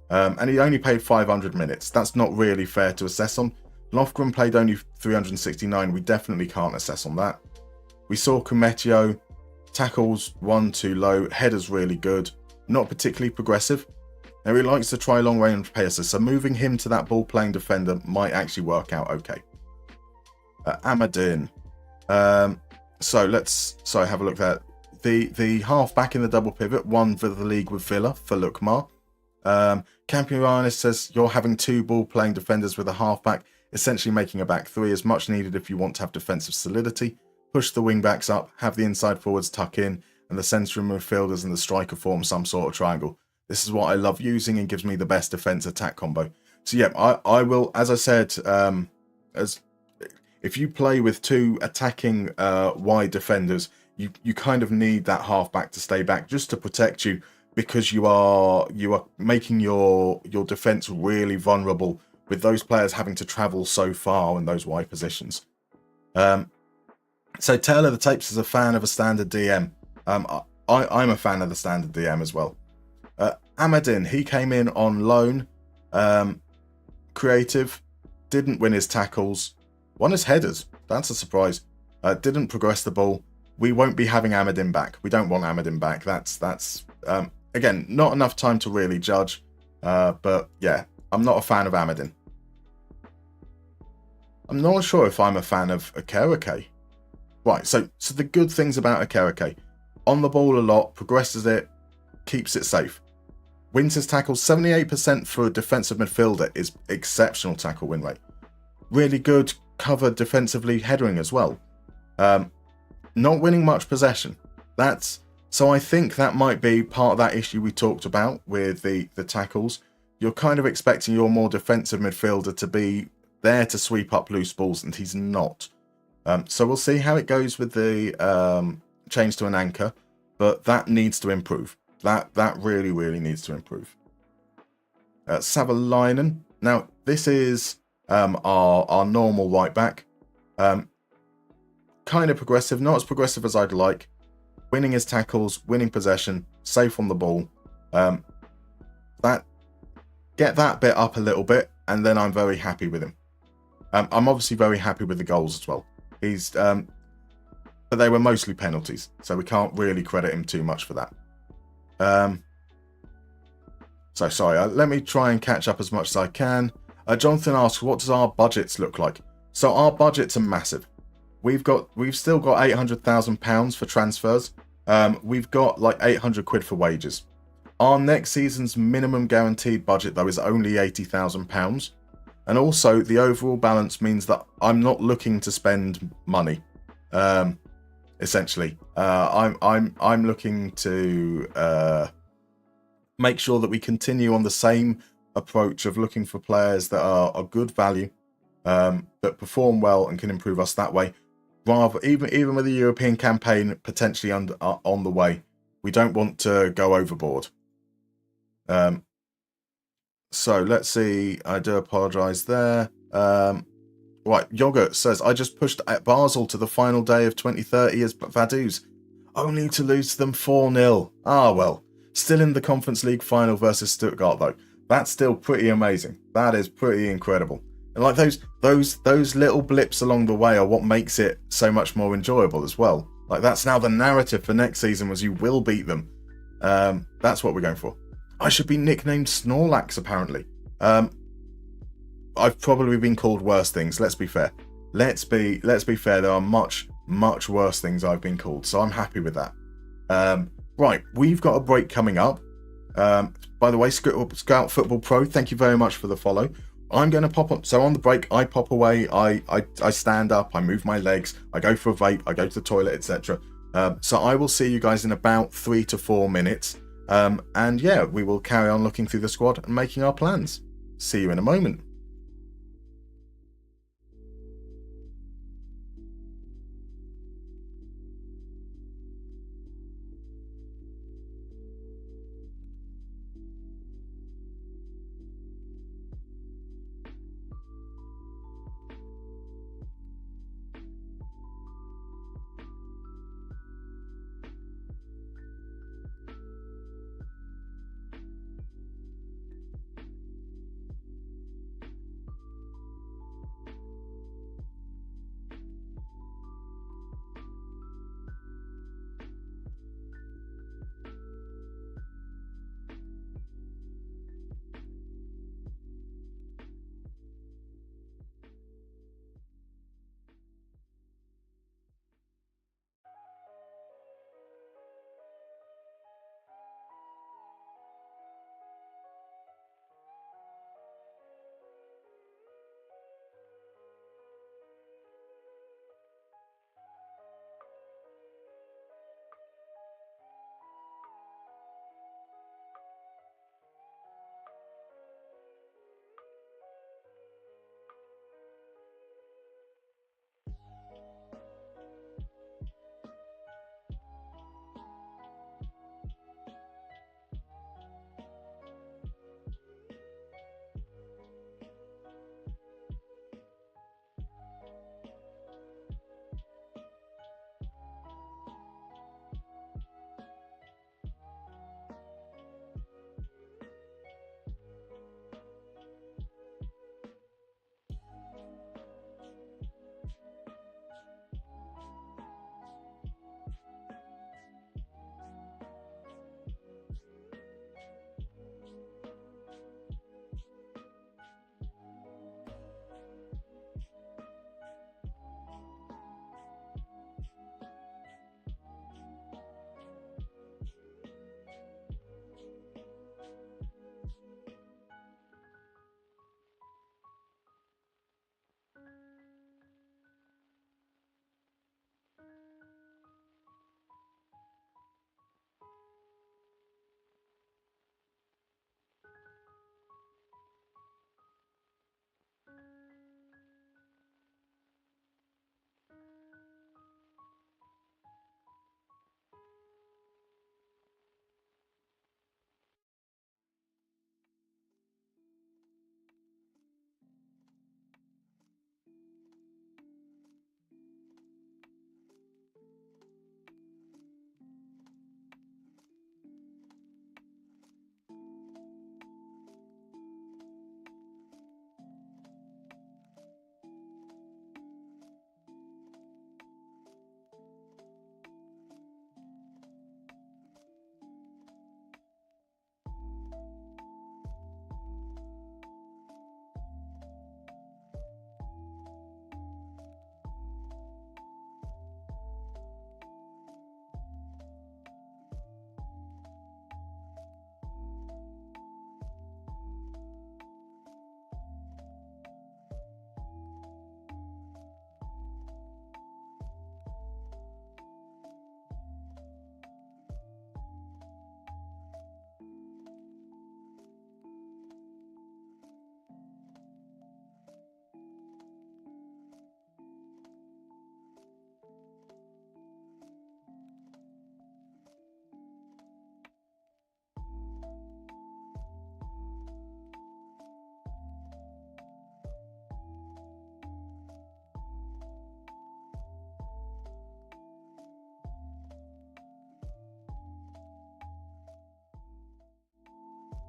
And he only played 500 minutes. That's not really fair to assess on. Lofgren played only 369. We definitely can't assess on that. We saw Cometio. Tackles 1 too low. Headers really good. Not particularly progressive. Now, he likes to try long range passes, so moving him to that ball playing defender might actually work out okay. Amadin. So have a look there. The half back in the double pivot won for the league with Villa for Lukmar. Campianis says you're having two ball playing defenders with a halfback, essentially making a back three is much needed if you want to have defensive solidity. Push the wing backs up, have the inside forwards tuck in, and the centre midfielders and the striker form some sort of triangle. This is what I love using and gives me the best defence attack combo. So yeah, I will, as I said, if you play with two attacking wide defenders, you kind of need that halfback to stay back just to protect you, because you are making your defence really vulnerable with those players having to travel so far in those wide positions. So Taylor the Tapes is a fan of a standard DM. I'm a fan of the standard DM as well. Amadin, he came in on loan. Creative, didn't win his tackles, won his headers. That's a surprise. Didn't progress the ball. We won't be having Amadin back. We don't want Amadin back. That's again, not enough time to really judge. But yeah, I'm not a fan of Amadin. I'm not sure if I'm a fan of Akereke. Right, so the good things about Akereke: on the ball a lot, progresses it, keeps it safe. Wins his tackles. 78% for a defensive midfielder is exceptional tackle win rate. Really good cover defensively, headering as well. Not winning much possession. So I think that might be part of that issue we talked about with the tackles. You're kind of expecting your more defensive midfielder to be there to sweep up loose balls, and he's not. So we'll see how it goes with the change to an anchor, but that needs to improve. That really, really needs to improve. Savalainen. Now, this is our normal right back. Kind of progressive, not as progressive as I'd like. Winning his tackles, winning possession, safe on the ball. Get that bit up a little bit, and then I'm very happy with him. I'm obviously very happy with the goals as well. But they were mostly penalties, so we can't really credit him too much for that. So sorry, let me try and catch up as much as I can. Jonathan asks, what does our budgets look like? So our budgets are massive. we've still got £800,000 for transfers. We've got like 800 quid for wages. Our next season's minimum guaranteed budget, though, is only £80,000. And also, the overall balance means that I'm not looking to spend money. Essentially, I'm looking to make sure that we continue on the same approach of looking for players that are good value, that perform well and can improve us that way. Rather, even with the European campaign potentially on the way, we don't want to go overboard. So let's see. I do apologise there. Right, Yogurt says, I just pushed at Basel to the final day of 2030 as Vaduz, only to lose to them 4-0. Ah, well. Still in the Conference League final versus Stuttgart, though. That's still pretty amazing. That is pretty incredible. And like those little blips along the way are what makes it so much more enjoyable as well. Like that's now the narrative for next season, was you will beat them. That's what we're going for. I should be nicknamed Snorlax, apparently. I've probably been called worse things. Let's be fair. Let's be fair. There are much worse things I've been called, so I'm happy with that. Right, we've got a break coming up. By the way, Scout Football Pro, thank you very much for the follow. I'm going to pop up. So on the break, I pop away. I stand up. I move my legs. I go for a vape. I go to the toilet, etc. So I will see you guys in about 3 to 4 minutes. And yeah, we will carry on looking through the squad and making our plans. See you in a moment.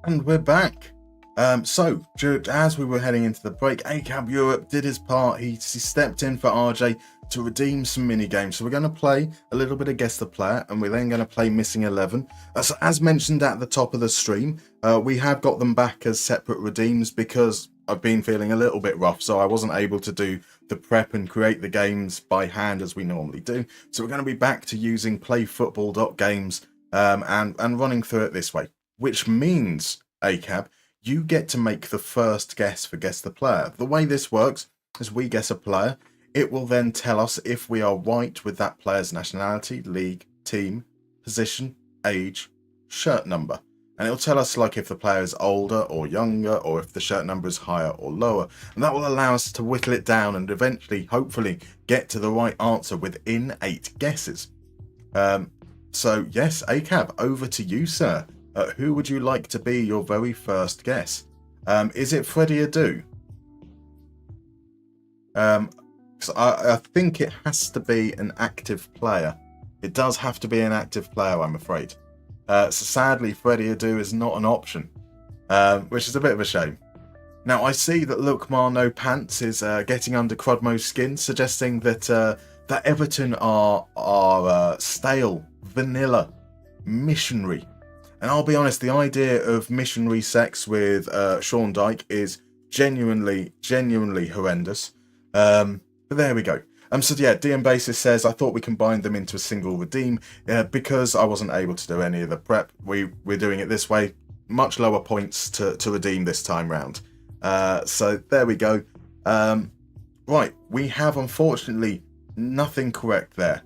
And we're back. So, as we were heading into the break, ACAB Europe did his part. He stepped in for RJ to redeem some mini games. So we're going to play a little bit of Guess the Player, and we're then going to play Missing 11. So as mentioned at the top of the stream, we have got them back as separate redeems because I've been feeling a little bit rough, so I wasn't able to do the prep and create the games by hand as we normally do. So we're going to be back to using playfootball.games and running through it this way. Which means, ACAB, you get to make the first guess for Guess the Player. The way this works is we guess a player. It will then tell us if we are right with that player's nationality, league, team, position, age, shirt number. And it'll tell us like if the player is older or younger, or if the shirt number is higher or lower. And that will allow us to whittle it down and eventually, hopefully, get to the right answer within 8 guesses. So yes, ACAB, over to you, sir. Who would you like to be your very first guess? Is it Freddie Adu? I think it has to be an active player. It does have to be an active player, I'm afraid. So sadly, Freddie Adu is not an option, which is a bit of a shame. Now, I see that Lukmar No Pants is getting under Crodmo's skin, suggesting that that Everton are stale, vanilla, missionary. And I'll be honest, the idea of missionary sex with Sean Dyche is genuinely horrendous. But there we go. So yeah, DM Basis says, I thought we combined them into a single redeem because I wasn't able to do any of the prep. We're doing it this way. Much lower points to redeem this time round. So there we go. Right, we have unfortunately nothing correct there.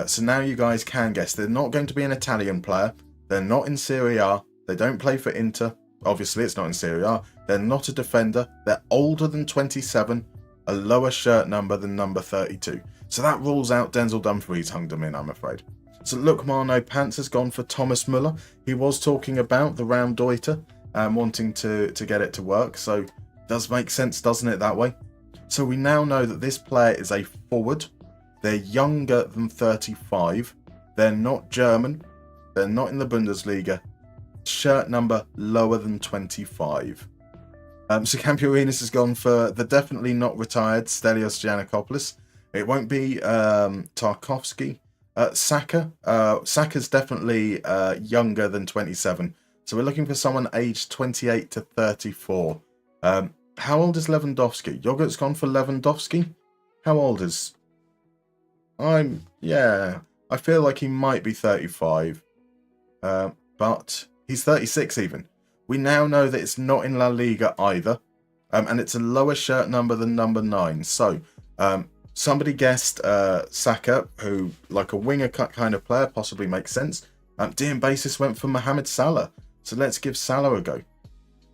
So now you guys can guess. They're not going to be an Italian player. They're not in Serie A. They don't play for Inter. Obviously, it's not in Serie A. They're not a defender. They're older than 27. A lower shirt number than number 32. So that rules out Denzel Dumfries hung them in, I'm afraid. So Lukmar No Pants has gone for Thomas Müller. He was talking about the Round Deuter and wanting to get it to work. So does make sense, doesn't it, that way? So we now know that this player is a forward. They're younger than 35. They're not German. They're not in the Bundesliga. Shirt number lower than 25. So Campiorinus has gone for the definitely not retired Stelios Giannakopoulos. It won't be Tarkovsky. Saka. Saka's definitely younger than 27. So we're looking for someone aged 28 to 34. How old is Lewandowski? Yogurt's gone for Lewandowski. How old is... I feel like he might be 35. But he's 36 even. We now know that it's not in La Liga either. And it's a lower shirt number than number 9. So somebody guessed Saka, who like a winger cut kind of player, possibly makes sense. DM Basis went for Mohamed Salah. So let's give Salah a go.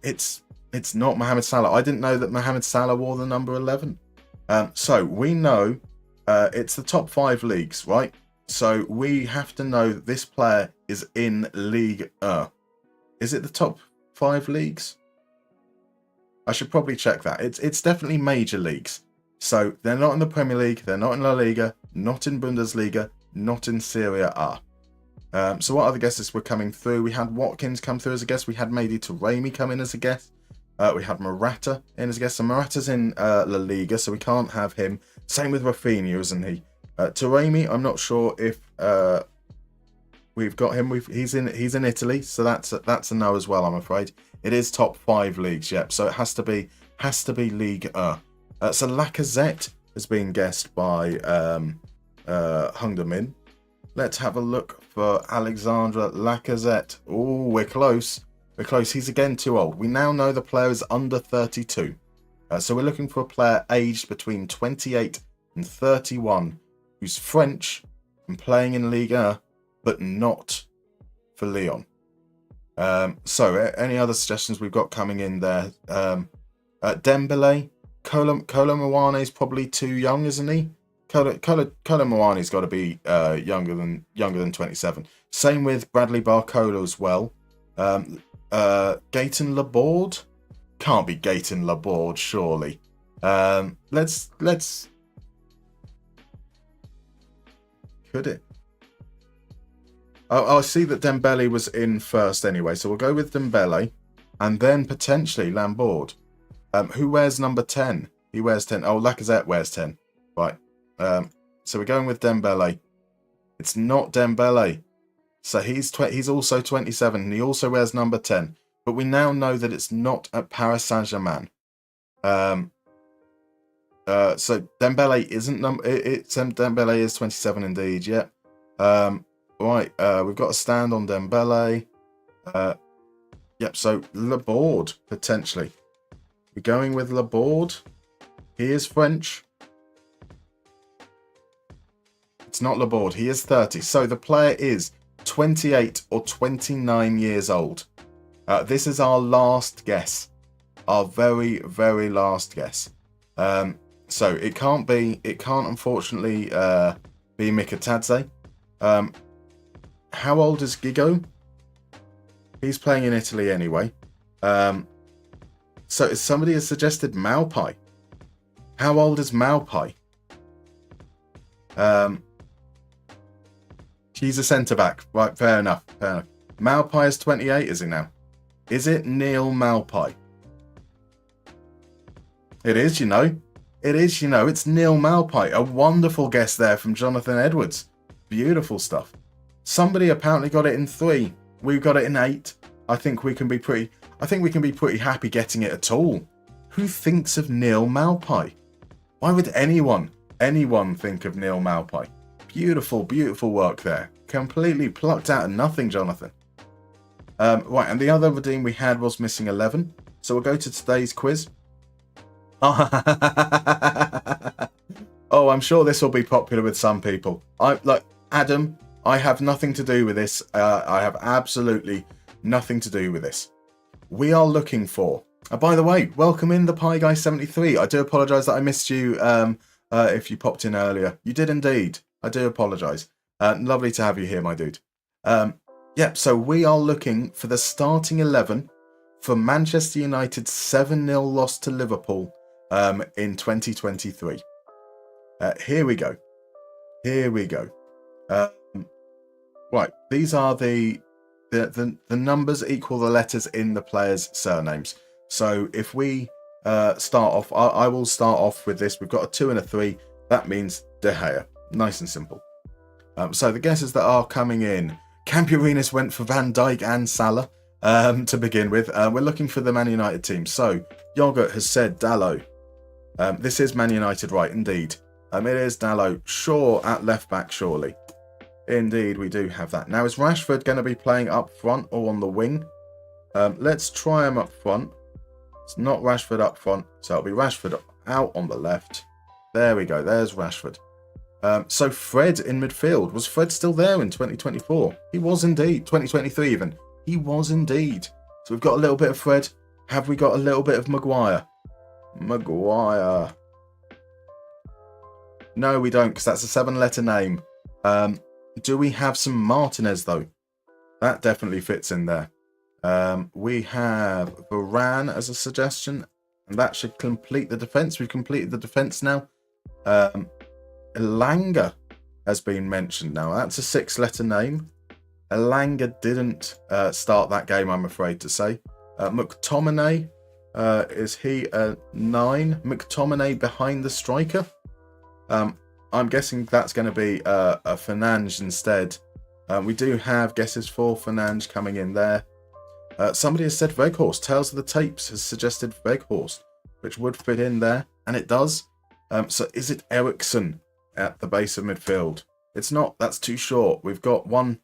It's not Mohamed Salah. I didn't know that Mohamed Salah wore the number 11. So we know it's the top 5 leagues, right? So we have to know that this player is in Ligue 1. Is it the top 5 leagues? I should probably check that. It's definitely major leagues. So they're not in the Premier League, they're not in La Liga, not in Bundesliga, not in Serie A. So what other guesses were coming through? We had Watkins come through as a guest. We had Mehdi Taremi come in as a guest. We had Morata in as a guest. So Morata's in La Liga, so we can't have him. Same with Rafinha, isn't he? Taremi, I'm not sure if we've got him. He's in Italy, so that's a no as well, I'm afraid. It is top 5 leagues, yep. So it has to be Ligue 1. So Lacazette has been guessed by Hung Dem In. Let's have a look for Alexandre Lacazette. Oh, we're close. We're close. He's again too old. We now know the player is under 32. So we're looking for a player aged between 28 and 31 who's French and playing in Ligue 1, but not for Lyon. So any other suggestions we've got coming in there? Dembele. Kolo Muani is probably too young, isn't he? Kolo Muani's got to be younger than 27. Same with Bradley Barcola as well. Gaëtan Laborde? Can't be Gaëtan Laborde, surely. Let's. Could it? I see that Dembele was in first anyway, so we'll go with Dembele. and then potentially Lambord. Who wears number 10? He wears 10. Oh, Lacazette wears 10. Right. So we're going with Dembele. It's not Dembele. So he's also 27, and he also wears number 10. But we now know that it's not at Paris Saint-Germain. So Dembele isn't Dembele is 27 indeed. Yeah. Right. We've got a stand on Dembele. Yep. So Laborde potentially. We're going with Laborde. He is French. It's not Laborde. He is 30. So the player is 28 or 29 years old. This is our last guess. Our very, very last guess. So it can't unfortunately be Mikatadze. How old is Gigo? He's playing in Italy anyway. So somebody has suggested Maupai. How old is Maupai? He's a centre-back. Right, fair enough. Maupai is 28, is he now? Is it Neil Maupai? It is, you know. It's Neil Maupai. A wonderful guess there from Jonathan Edwards. Beautiful stuff. Somebody apparently got it in 3. We got it in 8. I think we can be pretty happy getting it at all. Who thinks of Neil Maupai? Why would anyone think of Neil Maupai? Beautiful, beautiful work there. Completely plucked out of nothing, Jonathan. Right, and the other redeem we had was missing 11. So we'll go to today's quiz. Oh, I'm sure this will be popular with some people. Adam, I have nothing to do with this. I have absolutely nothing to do with this. We are looking for... by the way, welcome in the Pie Guy 73. I do apologise that I missed you if you popped in earlier. You did indeed. I do apologise. Lovely to have you here, my dude. So we are looking for the starting 11 for Manchester United's 7-0 loss to Liverpool in 2023. Here we go. Right, these are the numbers equal the letters in the players' surnames. So if we start off, I will start off with this. We've got a 2 and a 3. That means De Gea. Nice and simple. So the guesses that are coming in. Campurinis went for Van Dijk and Salah to begin with. We're looking for the Man United team. So Yogurt has said Dalot. This is Man United, right? Indeed. It is Dalot. Shaw at left back, surely. Indeed, we do have that. Now, is Rashford going to be playing up front or on the wing? Let's try him up front. It's not Rashford up front, so it'll be Rashford out on the left. There we go. There's Rashford. So Fred in midfield. Was Fred still there in 2024? He was indeed. 2023 even. He was indeed. So we've got a little bit of Fred. Have we got a little bit of Maguire? Maguire. No, we don't, because that's a 7-letter name. Do we have some Martinez, though? That definitely fits in there. We have Varane as a suggestion, and that should complete the defence. We've completed the defence now. Elanga has been mentioned now. That's a 6-letter name. Elanga didn't start that game, I'm afraid to say. McTominay, is he a 9? McTominay behind the striker? I'm guessing that's going to be a Fernandes instead. We do have guesses for Fernandes coming in there. Somebody has said Weghorst. Tales of the Tapes has suggested Weghorst, which would fit in there, and it does. So is it Ericsson at the base of midfield? It's not. That's too short. We've got one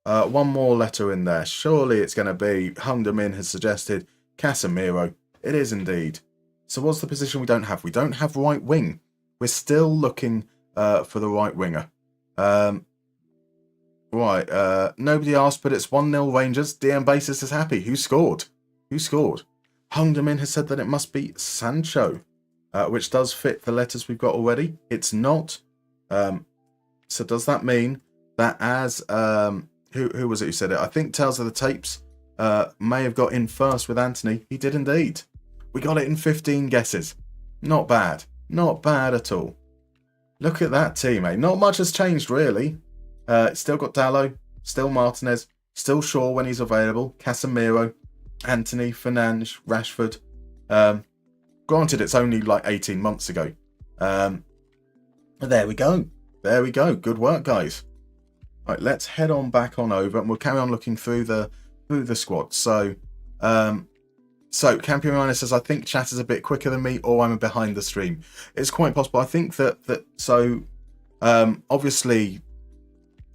more letter in there. Surely it's going to be Hung Min has suggested Casemiro. It is indeed. So what's the position we don't have? We don't have right wing. We're still looking for the right winger. Nobody asked, but it's 1-0 Rangers. DM Basis is happy. Who scored? Hung Min has said that it must be Sancho, which does fit the letters we've got already. It's not. So does that mean that as... who was it who said it? I think Tales of the Tapes may have got in first with Anthony. He did indeed. We got it in 15 guesses. Not bad. Not bad at all. Look at that team, eh? Not much has changed, really. Still got Dalot, still Martinez, still Shaw when he's available, Casemiro. Anthony, Fernandes, Rashford. Granted, it's only like 18 months ago. But there we go. There we go. Good work, guys. Right, let's head on back on over, and we'll carry on looking through the squad. So Campione says, I think chat is a bit quicker than me, or I'm behind the stream. It's quite possible. I think that obviously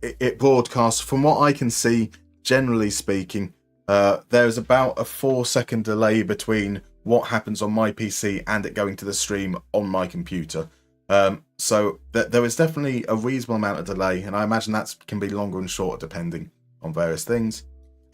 it broadcasts, from what I can see, generally speaking, there's about a 4-second delay between what happens on my PC and it going to the stream on my computer. So there is definitely a reasonable amount of delay, and I imagine that can be longer and shorter depending on various things.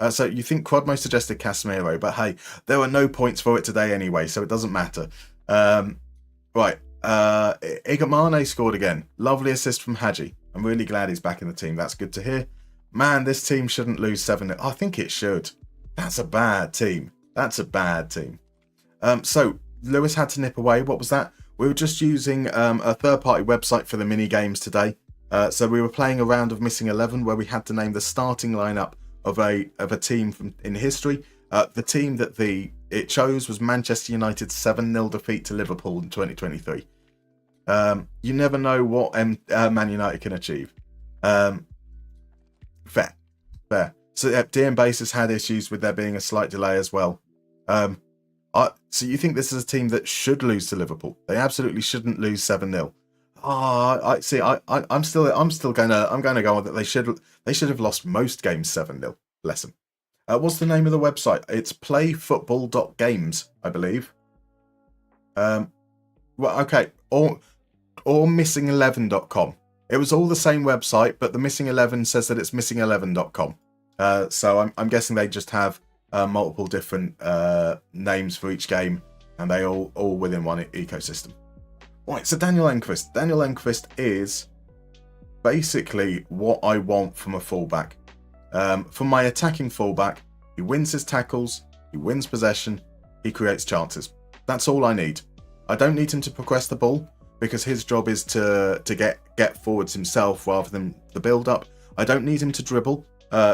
So you think Quadmo suggested Casemiro, but hey, there were no points for it today anyway, so it doesn't matter. Right, Igamane scored again. Lovely assist from Hadji. I'm really glad he's back in the team. That's good to hear. Man, this team shouldn't lose 7-0. I think it should. That's a bad team. That's a bad team. So Lewis had to nip away. What was that? We were just using a third-party website for the mini games today. So we were playing a round of Missing 11 where we had to name the starting lineup of a team in history. The team that it chose was Manchester United's 7-0 defeat to Liverpool in 2023. You never know what Man United can achieve. Fair. So DM Base has had issues with there being a slight delay as well. So you think this is a team that should lose to Liverpool? They absolutely shouldn't lose 7-0. I see. I'm going to go on that they should have lost most games 7-0. Bless them. What's the name of the website? It's playfootball.games, I believe. Well, okay, or missing11.com. It was all the same website, but the Missing 11 says that it's missing11.com. So I'm guessing they just have multiple different names for each game, and they all within one ecosystem. Right, so Daniel Enquist. Daniel Enquist is basically what I want from a fullback. From my attacking fullback, he wins his tackles, he wins possession, he creates chances. That's all I need. I don't need him to progress the ball, because his job is to get forwards himself rather than the build-up. I don't need him to dribble,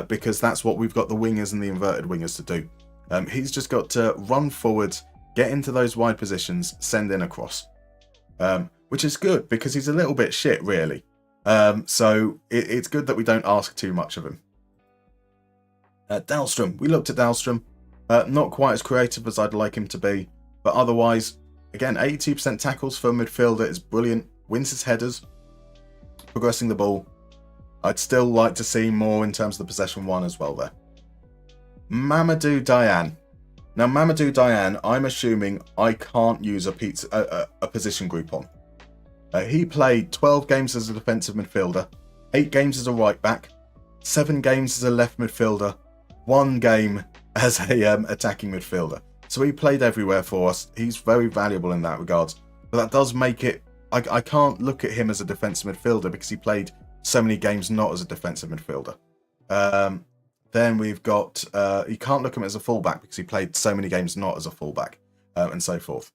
because that's what we've got the wingers and the inverted wingers to do. He's just got to run forwards, get into those wide positions, send in a cross. Which is good, because he's a little bit shit, really. So it's good that we don't ask too much of him. Dahlstrom. We looked at Dahlstrom. Not quite as creative as I'd like him to be, but otherwise, again, 82% tackles for a midfielder is brilliant. Wins his headers, progressing the ball. I'd still like to see more in terms of the possession one as well there. Mamadou Diane. Now, Mamadou Diane, I'm assuming I can't use a position group on. He played 12 games as a defensive midfielder, 8 games as a right back, 7 games as a left midfielder, 1 game as a attacking midfielder. So he played everywhere for us. He's very valuable in that regard. But that does make it... I can't look at him as a defensive midfielder because he played so many games not as a defensive midfielder. Then we've got... you can't look at him as a fullback because he played so many games not as a fullback, and so forth.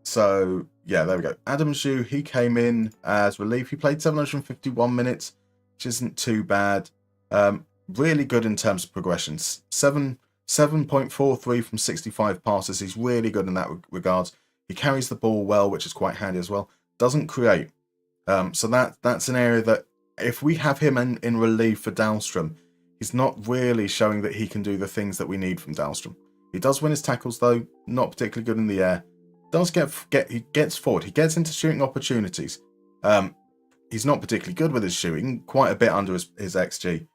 So, yeah, there we go. Adam Zhu, he came in as relief. He played 751 minutes, which isn't too bad. Really good in terms of progressions. 7.43 from 65 passes. He's really good in that regard. He carries the ball well, which is quite handy as well. Doesn't create. So that's an area that if we have him in relief for Dahlstrom, he's not really showing that he can do the things that we need from Dahlstrom. He does win his tackles though, not particularly good in the air. He gets forward. He gets into shooting opportunities. He's not particularly good with his shooting, quite a bit under his XG.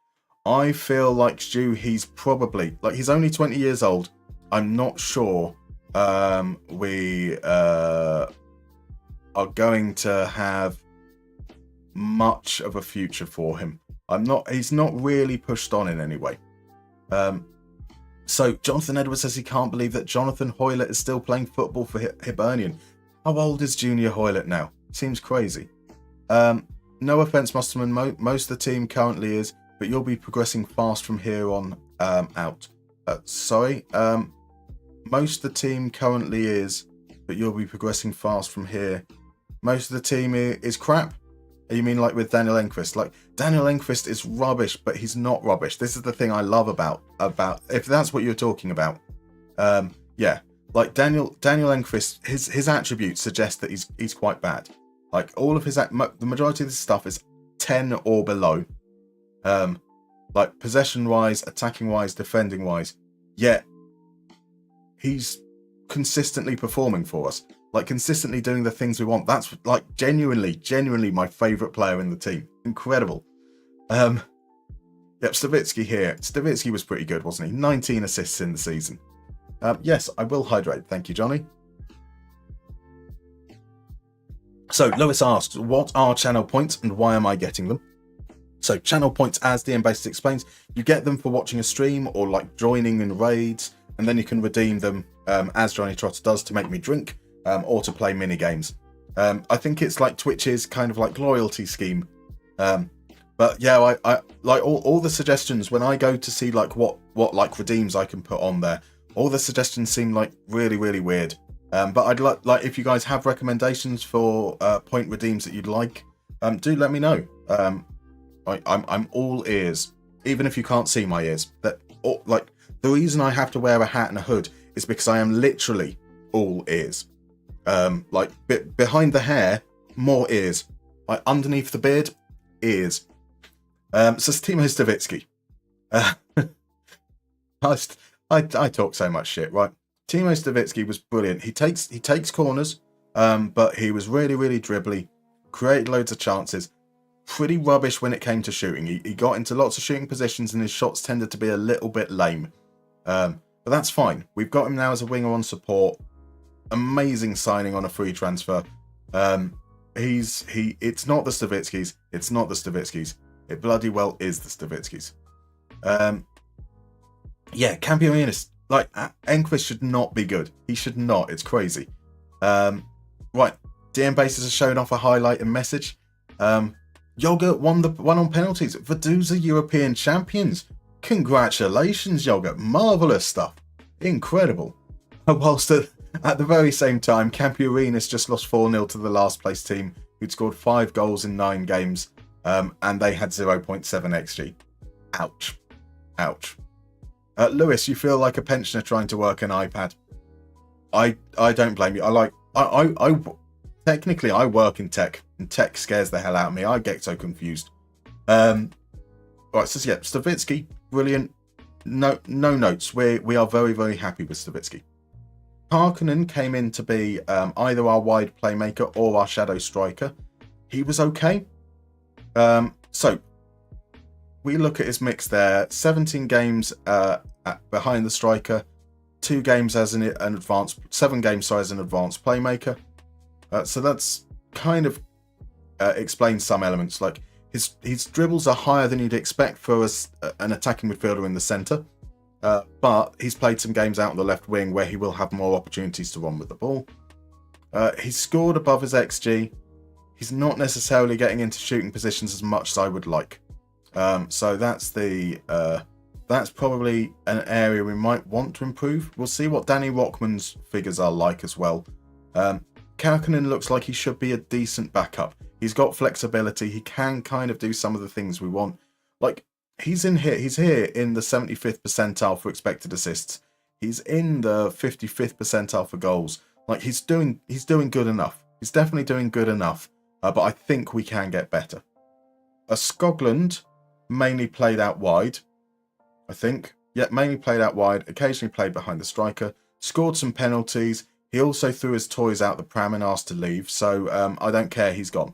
I feel like Stu, he's probably, he's only 20 years old. I'm not sure we are going to have much of a future for him. He's not really pushed on in any way. So Jonathan Edwards says he can't believe that Jonathan Hoylett is still playing football for Hibernian. How old is Junior Hoylett now? Seems crazy. No offense, Musterman. Most of the team currently is, but you'll be progressing fast from here on out. Most of the team currently is, but you'll be progressing fast from here. Most of the team is crap. You mean like with Daniel Enquist? Like, Daniel Enquist is rubbish, but he's not rubbish. This is the thing I love about if that's what you're talking about. Yeah, like Daniel Enquist, his attributes suggest that he's quite bad. Like, all of the majority of this stuff is 10 or below. Like, possession-wise, attacking-wise, defending-wise. Yet, he's consistently performing for us. Like, consistently doing the things we want. That's, like, genuinely my favourite player in the team. Incredible. Yep, Stavitsky here. Stavitsky was pretty good, wasn't he? 19 assists in the season. Yes, I will hydrate. Thank you, Johnny. So, Lewis asks, what are channel points and why am I getting them? So, channel points, as DM Basis explains, you get them for watching a stream or like joining in raids, and then you can redeem them, as Johnny Trotter does, to make me drink, or to play mini games. I think it's like Twitch's kind of like loyalty scheme. But yeah, I like all the suggestions when I go to see like what like redeems I can put on there. All the suggestions seem like really weird. But I'd like if you guys have recommendations for point redeems that you'd like, do let me know. I'm all ears, even if you can't see my ears. Like, the reason I have to wear a hat and a hood is because I am literally all ears. Like, behind the hair, more ears. Like, underneath the beard, ears. So Timo Stavitsky. I talk so much shit, right? Timo Stavitsky was brilliant. He takes corners, but he was really dribbly, created loads of chances. Pretty rubbish when it came to shooting. He got into lots of shooting positions and his shots tended to be a little bit lame. But that's fine. We've got him now as a winger on support. Amazing signing on a free transfer. It's not the Stavitzkis. It's not the Stavitzkis. It bloody well is the Stavitzkis. Yeah, Campionis. Like, Enquist should not be good. He should not. It's crazy. Right. DM Bases has shown off a highlight and message. Yogurt won the one on penalties. Vaduz are European champions. Congratulations, Yogurt. Marvellous stuff. Incredible. Whilst at the very same time, Campiorinus just lost 4-0 to the last place team, who'd scored 5 goals in 9 games, and they had 0.7 XG. Ouch. Ouch. Lewis, you feel like a pensioner trying to work an iPad. I don't blame you. I technically I work in tech, and tech scares the hell out of me. I get so confused. Right, so yeah, Stavitsky, brilliant. No notes. We are very happy with Stavitsky. Parkinen came in to be either our wide playmaker or our shadow striker. He was okay. So we look at his mix there. 17 games behind the striker, 2 games as an advanced, 7 games as an advanced playmaker. So that's kind of explains some elements. Like his dribbles are higher than you'd expect for an attacking midfielder in the centre. But he's played some games out on the left wing where he will have more opportunities to run with the ball. He's scored above his XG. He's not necessarily getting into shooting positions as much as I would like. So that's probably an area we might want to improve. We'll see what Danny Rockman's figures are like as well. Karkinen looks like he should be a decent backup. He's got flexibility. He can kind of do some of the things we want. Like, he's here in the 75th percentile for expected assists. He's in the 55th percentile for goals. Like, he's doing good enough. He's definitely doing good enough. But I think we can get better. Skoglund mainly played out wide, I think. Yeah, mainly played out wide, occasionally played behind the striker, scored some penalties. He also threw his toys out the pram and asked to leave, so I don't care, he's gone.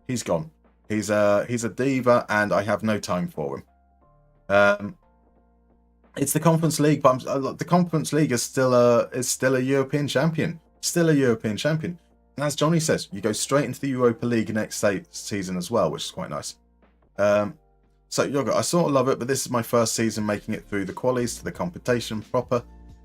He's gone. He's a diva and I have no time for him. It's the Conference League, but the Conference League is still a European champion. Still a European champion. And as Johnny says, you go straight into the Europa League next season as well, which is quite nice. So, Yoga, I sort of love it, but this is my first season making it through the qualies to the competition proper.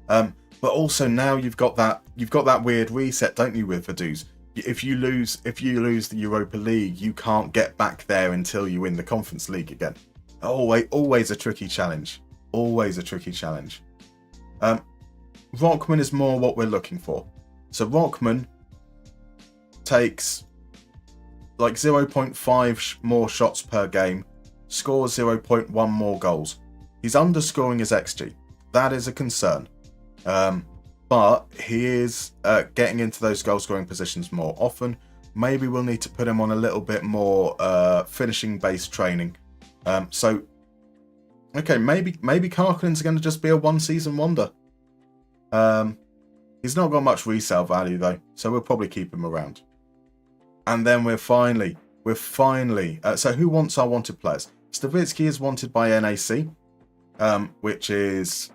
But also now you've got that weird reset, don't you, with Vaduz? If you lose the Europa League, you can't get back there until you win the Conference League again. Always a tricky challenge. Always a tricky challenge. Rockman is more what we're looking for. So Rockman takes like 0.5 more shots per game, scores 0.1 more goals. He's underscoring his XG. That is a concern. But he is getting into those goal scoring positions more often. Maybe we'll need to put him on a little bit more finishing based training. Okay, maybe Karkinen's going to just be a one season wonder. He's not got much resale value though, so we'll probably keep him around. And then we're finally. So who wants our wanted players? Stavitsky is wanted by NAC, which is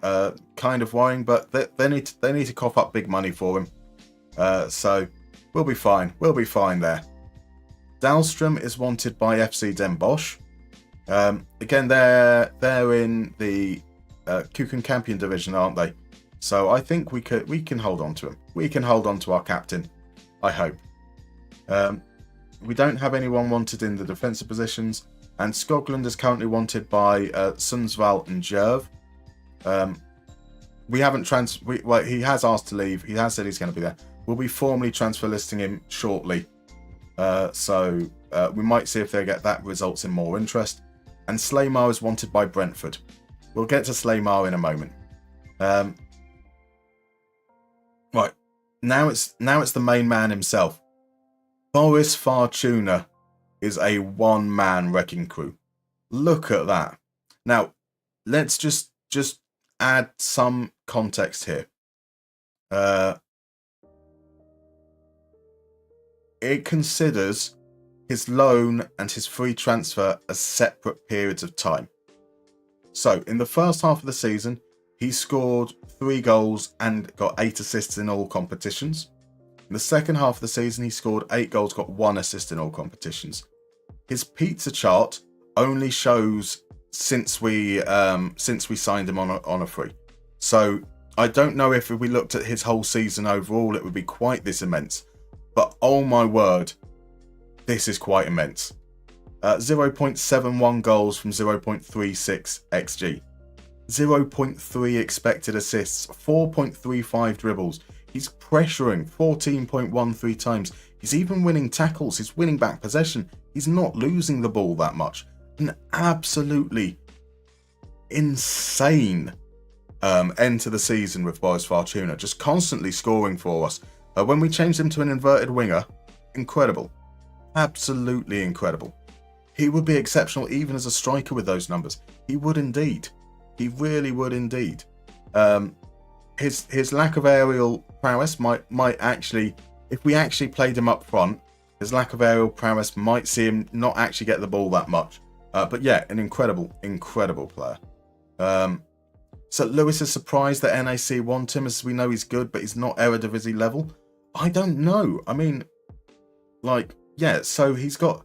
kind of worrying, but they need to cough up big money for him. So we'll be fine. We'll be fine there. Dahlstrom is wanted by FC Den Bosch. Again, they're in the Kuchen Campion division, aren't they? So I think we can hold on to him. We can hold on to our captain, I hope. We don't have anyone wanted in the defensive positions, and Skoglund is currently wanted by Sundsvall and Jerv. We haven't he has asked to leave. He has said he's going to be there. We'll be formally transfer listing him shortly. So we might see if that results in more interest. And Slaymar is wanted by Brentford. We'll get to Slaymar in a moment. Right, now it's the main man himself. Boris Fortuna is a one-man wrecking crew. Look at that. Now, let's just add some context here. It considers his loan and his free transfer as separate periods of time. So, in the first half of the season, he scored 3 goals and got 8 assists in all competitions. In the second half of the season, he scored 8 goals, got 1 assist in all competitions. His pizza chart only shows since we signed him on a free. So I don't know if we looked at his whole season overall, it would be quite this immense. But oh my word, this is quite immense. 0.71 goals from 0.36 XG. 0.3 expected assists, 4.35 dribbles. He's pressuring 14.13 times. He's even winning tackles. He's winning back possession. He's not losing the ball that much. An absolutely insane end to the season with Boris Fortuna. Just constantly scoring for us. When we changed him to an inverted winger, incredible. Absolutely incredible. He would be exceptional even as a striker with those numbers. He would indeed. He really would indeed. His lack of aerial prowess might actually, if we actually played him up front, his lack of aerial prowess might see him not actually get the ball that much. But yeah, an incredible player. So Lewis is surprised that NAC want him, as we know he's good, but he's not Eredivisie level. I don't know. I mean, like, yeah. So he's got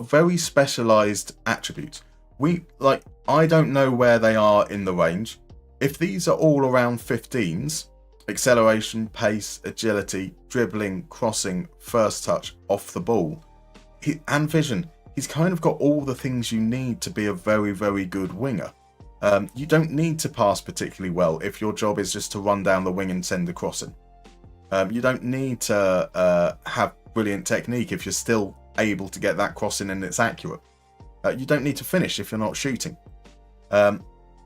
very specialised attributes. I don't know where they are in the range. If these are all around 15s, acceleration, pace, agility, dribbling, crossing, first touch, off the ball, and vision, he's kind of got all the things you need to be a very, very good winger. You don't need to pass particularly well if your job is just to run down the wing and send a crossing. You don't need to have brilliant technique if you're still able to get that crossing and it's accurate. You don't need to finish if you're not shooting.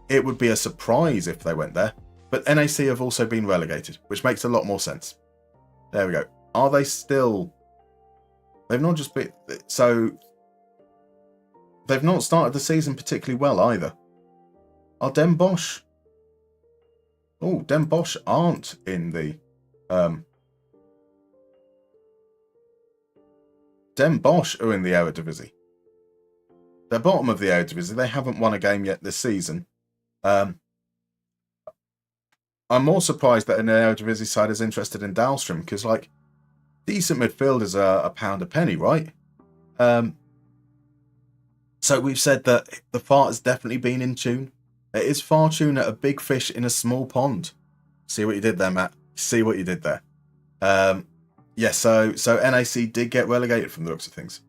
It would be a surprise if they went there, but NAC have also been relegated, which makes a lot more sense. There we go. Are they still... They've not just been... So... They've not started the season particularly well either. Are Den Bosch... Oh, Den Bosch aren't in the... Den Bosch are in the Eredivisie. They're bottom of the Eredivisie. They haven't won a game yet this season. I'm more surprised that an Eredivisie side is interested in Dahlstrom, because, like, decent midfielders are a pound a penny, right? So we've said that the fart has definitely been in tune. It is Fortuna, a big fish in a small pond. See what you did there, Matt? See what you did there. Yeah, so NAC did get relegated from the looks of things.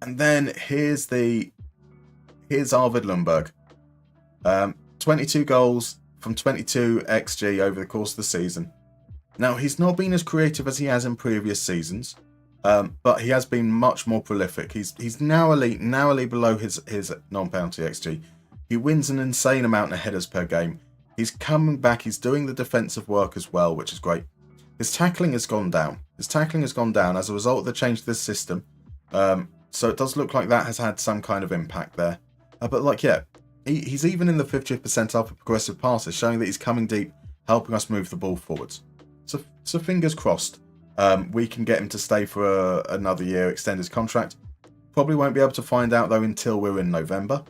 And then here's Arvid Lundberg. 22 goals from 22 XG over the course of the season. Now, he's not been as creative as he has in previous seasons. But he has been much more prolific. He's narrowly below his non-penalty XG. He wins an insane amount of headers per game. He's coming back. He's doing the defensive work as well, which is great. His tackling has gone down. As a result of the change to this system. So it does look like that has had some kind of impact there. He's even in the 50th percentile for progressive passes, showing that he's coming deep, helping us move the ball forwards. So fingers crossed, we can get him to stay for another year, extend his contract. Probably won't be able to find out though until we're in November.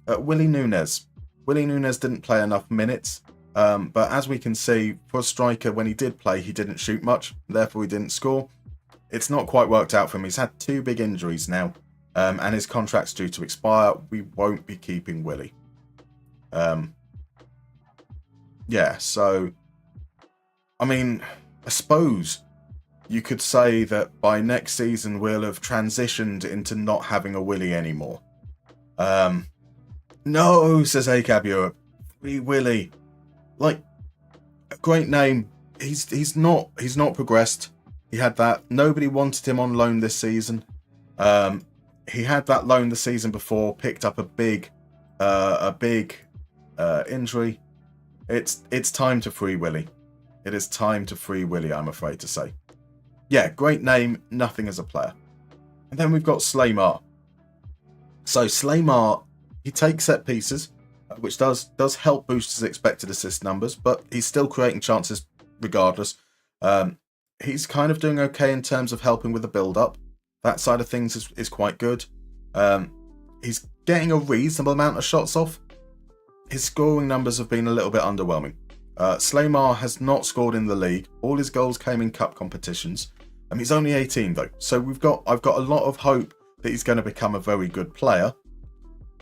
Willie Núñez didn't play enough minutes, but as we can see, for a striker, when he did play, he didn't shoot much, therefore he didn't score. It's not quite worked out for him. He's had 2 big injuries now, and his contract's due to expire. We won't be keeping Willie. So, I mean, I suppose you could say that by next season we'll have transitioned into not having a Willie anymore. No, says ACAB Europe. Free Willie. Like, a great name. He's not progressed. He had that. Nobody wanted him on loan this season. He had that loan the season before, picked up a big injury. It's time to free Willie. It is time to free Willie, I'm afraid to say. Yeah, great name, nothing as a player. And then we've got Slaymar. So Slaymar, he takes set pieces, which does help boost his expected assist numbers, but he's still creating chances regardless. He's kind of doing okay in terms of helping with the build-up. That side of things is quite good. He's getting a reasonable amount of shots off. His scoring numbers have been a little bit underwhelming. Slaymar has not scored in the league. All his goals came in cup competitions. He's only 18 though, so I've got a lot of hope that he's going to become a very good player.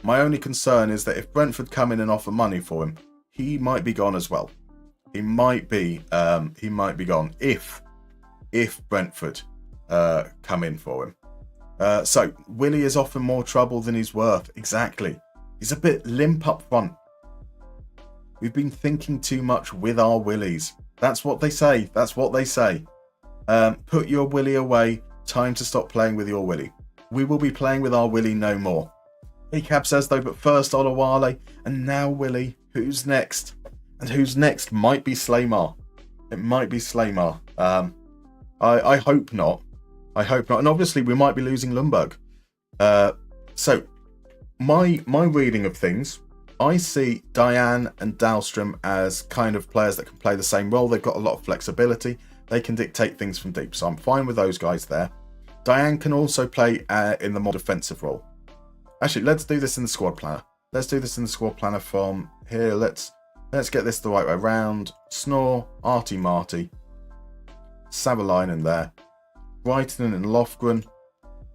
My only concern is that if Brentford come in and offer money for him, he might be gone as well. He might be gone if Brentford come in for him. So Willie is often more trouble than he's worth. Exactly. He's a bit limp up front. We've been thinking too much with our Willies. That's what they say. Put your Willie away. Time to stop playing with your Willie. We will be playing with our Willie no more. Acab says though, but first Olawale and now Willie. Who's next? And who's next might be Slaymar. It might be Slaymar. I hope not. And obviously we might be losing Lundberg. So my reading of things, I see Diane and Dahlstrom as kind of players that can play the same role. They've got a lot of flexibility. They can dictate things from deep. So I'm fine with those guys there. Diane can also play in the more defensive role. Actually, let's do this in the squad planner. From here. Let's get this the right way around. Snore, Artie Marty, Savalainen there. Brighton and Lofgren,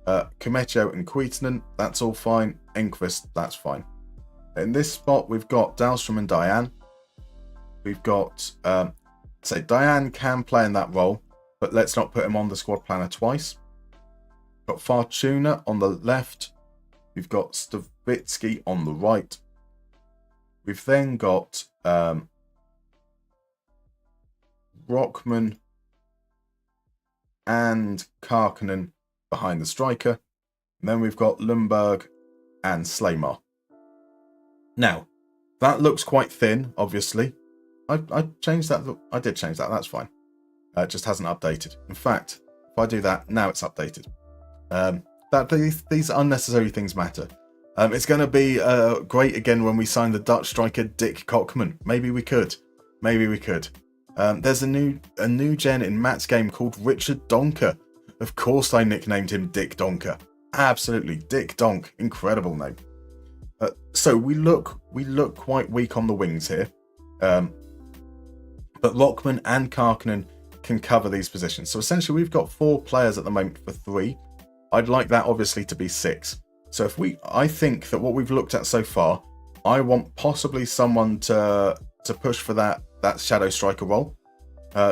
Komecho and Kuitanen, that's all fine. Enquist, that's fine. In this spot, we've got Dahlstrom and Diane. We've got, Diane can play in that role, but let's not put him on the squad planner twice. Got Fortuna on the left. We've got Stavitsky on the right. We've then got Rockman and Karkinen behind the striker. And then we've got Lundberg and Slaymar. Now, that looks quite thin, obviously. I changed that. I did change that. That's fine. It just hasn't updated. In fact, if I do that, now it's updated. These unnecessary things matter. It's going to be great again when we sign the Dutch striker Dick Kochman. Maybe we could. There's a new gen in Matt's game called Richard Donker. Of course I nicknamed him Dick Donker. Absolutely, Dick Donk. Incredible name. So we look quite weak on the wings here. But Rockman and Karkinen can cover these positions. So essentially we've got 4 players at the moment for 3. I'd like that obviously to be 6. So I think that what we've looked at so far, I want possibly someone to push for that shadow striker role.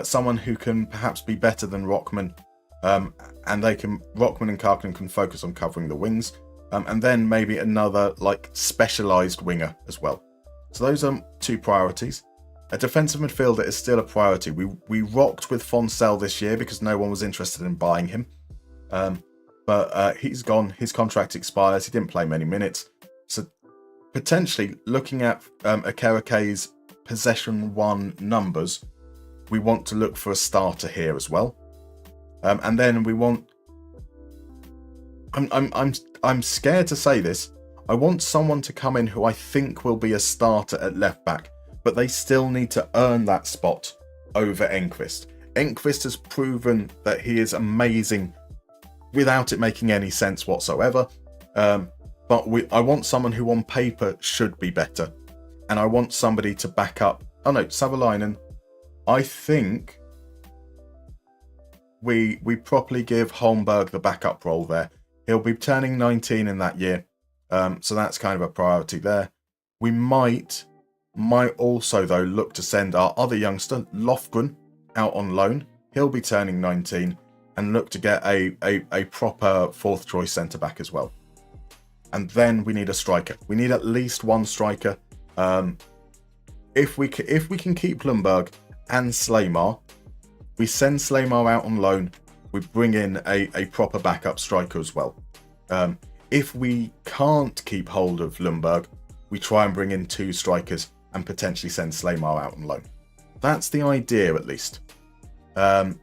Someone who can perhaps be better than Rockman. And Rockman and Karkinen can focus on covering the wings. And then maybe another specialised winger as well. So those are 2 priorities. A defensive midfielder is still a priority. We rocked with Fonsell this year because no one was interested in buying him. But he's gone. His contract expires. He didn't play many minutes. So potentially looking at Akereke's possession 1 numbers, we want to look for a starter here as well. And then we want... I'm scared to say this. I want someone to come in who I think will be a starter at left back, but they still need to earn that spot over Enquist. Enquist has proven that he is amazing without it making any sense whatsoever. But I want someone who on paper should be better. And I want somebody to back up. Oh no, Savalainen. I think we properly give Holmberg the backup role there. He'll be turning 19 in that year. So that's kind of a priority there. We might also, though, look to send our other youngster, Lofgren, out on loan. He'll be turning 19 and look to get a proper fourth choice centre-back as well. And then we need a striker. We need at least one striker. If we can keep Lundberg and Slaymar, we send Slaymar out on loan. We bring in a proper backup striker as well. If we can't keep hold of Lundberg, we try and bring in 2 strikers and potentially send Slaymar out on loan. That's the idea, at least. Do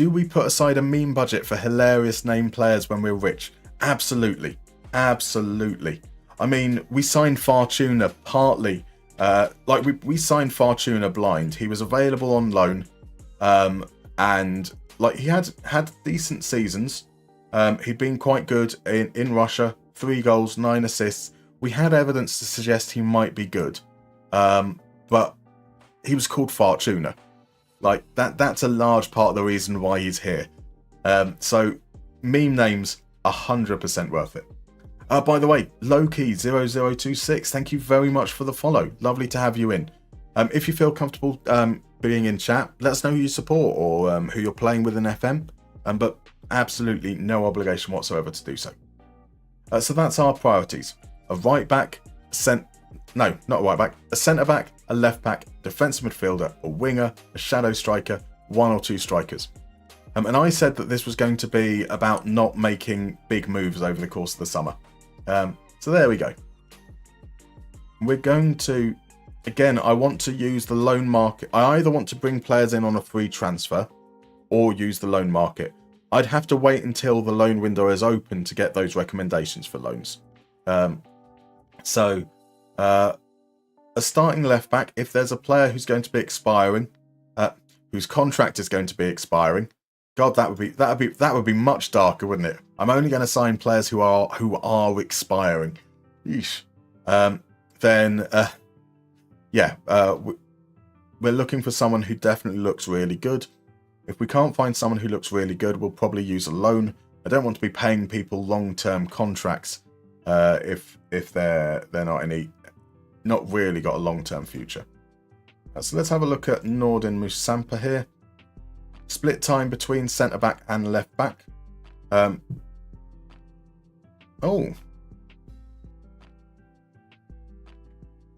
we put aside a meme budget for hilarious name players when we're rich? Absolutely. Absolutely. I mean, we signed Fortuna partly. We signed Fortuna blind. He was available on loan. And he had decent seasons. He'd been quite good in Russia. 3 goals, 9 assists. We had evidence to suggest he might be good. But he was called Fortuna. That's a large part of the reason why he's here. So meme names, 100% worth it. By the way, Loki0026, thank you very much for the follow. Lovely to have you in. If you feel comfortable being in chat, let us know who you support or who you're playing with in FM. But absolutely no obligation whatsoever to do so. So that's our priorities. A right back, a centre back, a left back, defensive midfielder, a winger, a shadow striker, 1 or 2 strikers. And I said that this was going to be about not making big moves over the course of the summer. So there we go. We're going to, again, I want to use the loan market. I either want to bring players in on a free transfer or use the loan market. I'd have to wait until the loan window is open to get those recommendations for loans. A starting left back, if there's a player who's going to be expiring, whose contract is going to be expiring, God, that would be much darker, wouldn't it? I'm only going to sign players who are expiring. Yeesh. We're looking for someone who definitely looks really good. If we can't find someone who looks really good, we'll probably use a loan. I don't want to be paying people long-term contracts if they're not really got a long-term future. So let's have a look at Nordin Musampa here. Split time between centre-back and left-back.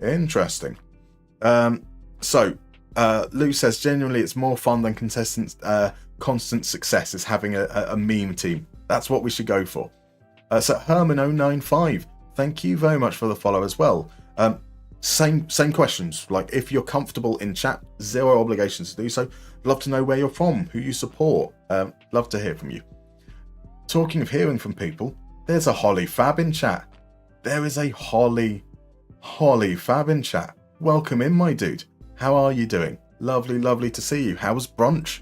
Interesting. Lou says, genuinely, it's more fun than constant success is having a meme team. That's what we should go for. So Herman095, thank you very much for the follow as well. Same questions. Like, if you're comfortable in chat, 0 obligations to do so. Love to know where you're from, who you support. Love to hear from you. Talking of hearing from people, there's a Holly Fab in chat. There is a Holly Fab in chat. Welcome in, my dude. How are you doing? Lovely to see you. How was brunch?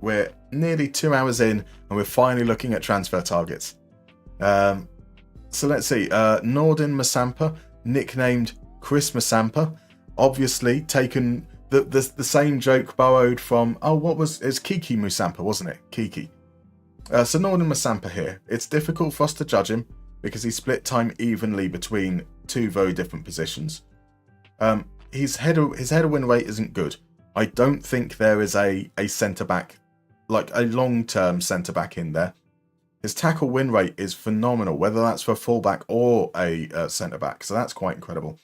We're nearly 2 hours in, and we're finally looking at transfer targets. So let's see. Nordin Musampa, nicknamed Chris Musampa, obviously taken the same joke borrowed from it's Kiki Musampa, wasn't it? Kiki. So Nordin Musampa here. It's difficult for us to judge him because he split time evenly between 2 very different positions. His header win rate isn't good. I don't think there is a centre back, like a long-term centre back in there. His tackle win rate is phenomenal, whether that's for a fullback or a centre-back. So that's quite incredible.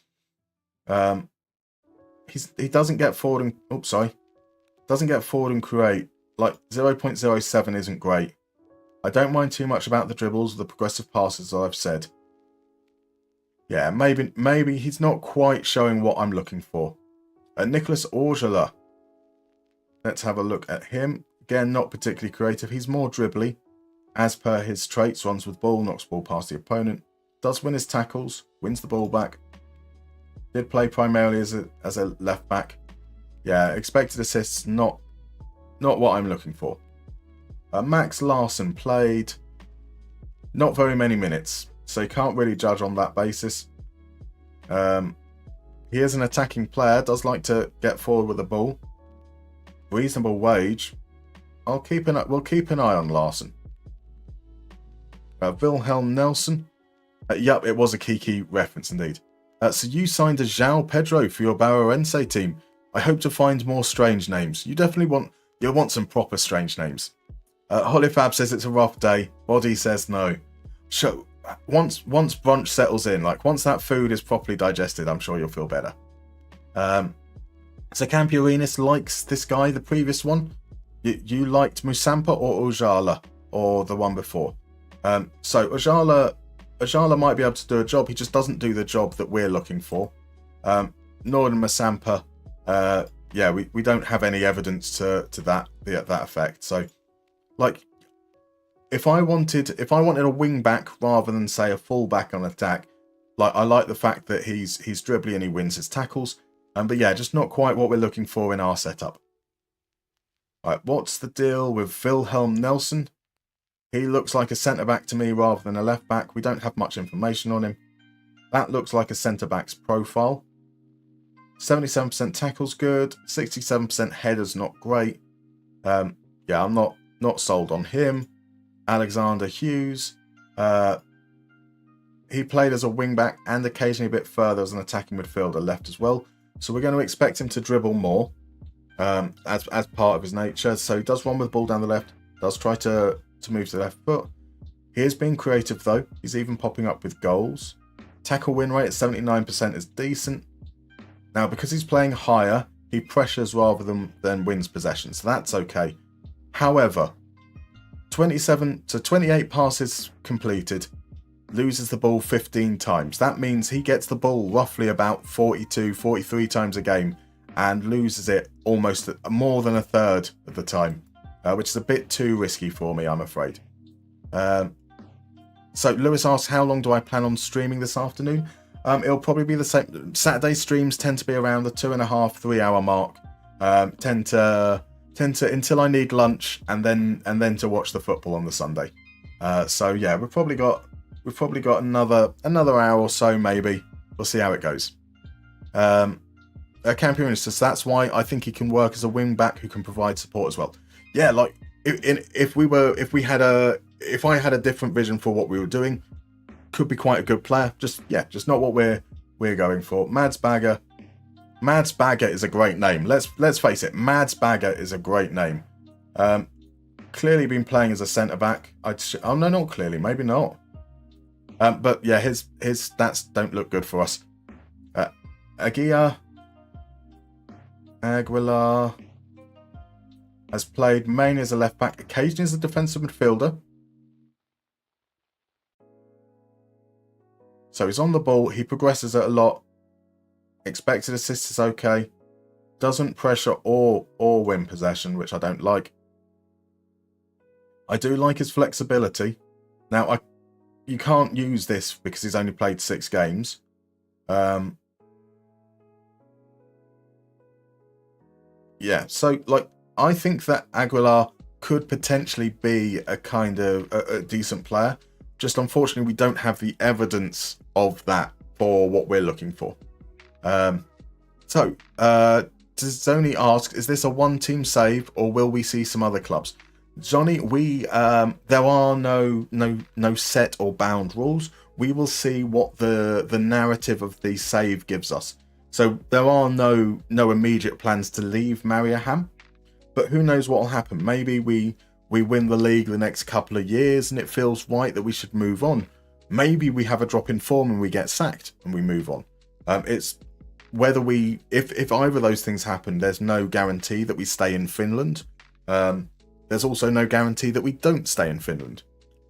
He doesn't get forward and... Doesn't get forward and create. Like, 0.07 isn't great. I don't mind too much about the dribbles, the progressive passes, as I've said. Yeah, maybe he's not quite showing what I'm looking for. Nicholas Orgeler. Let's have a look at him. Again, not particularly creative. He's more dribbly. As per his traits, runs with ball, knocks ball past the opponent. Does win his tackles, wins the ball back. Did play primarily as a left back. Yeah, expected assists, not what I'm looking for. Max Larson played not very many minutes, so you can't really judge on that basis. He is an attacking player, does like to get forward with the ball. Reasonable wage. We'll keep an eye on Larson. Wilhelm Nelson. Yup, it was a Kiki reference indeed. So you signed a João Pedro for your Barreirense team. I hope to find more strange names. You definitely want some proper strange names. Hollyfab says it's a rough day. Body says no. So once brunch settles in, like once that food is properly digested, I'm sure you'll feel better. So Campiorinus likes this guy, the previous one. You liked Musampa or Ojala or the one before. So Ojala might be able to do a job. He just doesn't do the job that we're looking for. Nor than Musampa. Yeah, we don't have any evidence to that effect. So, like, if I wanted a wing back rather than say a full back on attack, like I like the fact that he's dribbly and he wins his tackles. But yeah, just not quite what we're looking for in our setup. Right, what's the deal with Wilhelm Nelson? He looks like a centre back to me rather than a left back. We don't have much information on him. That looks like a centre back's profile. 77% tackles good, 67% headers not great. Yeah, I'm not sold on him. Alexander Hughes. He played as a wing-back and occasionally a bit further as an attacking midfielder left as well. So we're going to expect him to dribble more as part of his nature. So he does run with the ball down the left, does try to move to the left foot. He is being creative though. He's even popping up with goals. Tackle win rate at 79% is decent. Now, because he's playing higher, he pressures rather than wins possession, so that's okay. However, 27 to 28 passes completed, loses the ball 15 times. That means he gets the ball roughly about 42, 43 times a game and loses it almost more than a third of the time, which is a bit too risky for me, I'm afraid. So Lewis asks, how long do I plan on streaming this afternoon? It'll probably be the same. Saturday streams tend to be around the 2.5, 3 hour mark. Tend to until I need lunch and then to watch the football on the Sunday. So yeah, we've probably got another hour or so maybe. We'll see how it goes. Campion says that's why I think he can work as a wing back who can provide support as well. Yeah, like if I had a different vision for what we were doing, could be quite a good player. Just not what we're going for. Mads Bagger is a great name. Let's face it, Mads Bagger is a great name. Clearly been playing as a centre back. No, not clearly, maybe not. But yeah, his stats don't look good for us. Aguilar has played mainly as a left back, occasionally as a defensive midfielder. So he's on the ball, he progresses it a lot. Expected assist is okay. Doesn't pressure or win possession, which I don't like. I do like his flexibility. Now, you can't use this because he's only played 6 games. Yeah, so like I think that Aguilar could potentially be a kind of a decent player. Just unfortunately, we don't have the evidence of that for what we're looking for. So Zoni asks, is this a one-team save or will we see some other clubs? Johnny, there are no set or bound rules. We will see what the narrative of the save gives us. So there are no immediate plans to leave Mariehamn, but who knows what will happen. Maybe we we win the league the next couple of years and it feels right that we should move on. Maybe we have a drop in form and we get sacked and we move on. It's whether if either of those things happen, there's no guarantee that we stay in Finland. There's also no guarantee that we don't stay in Finland.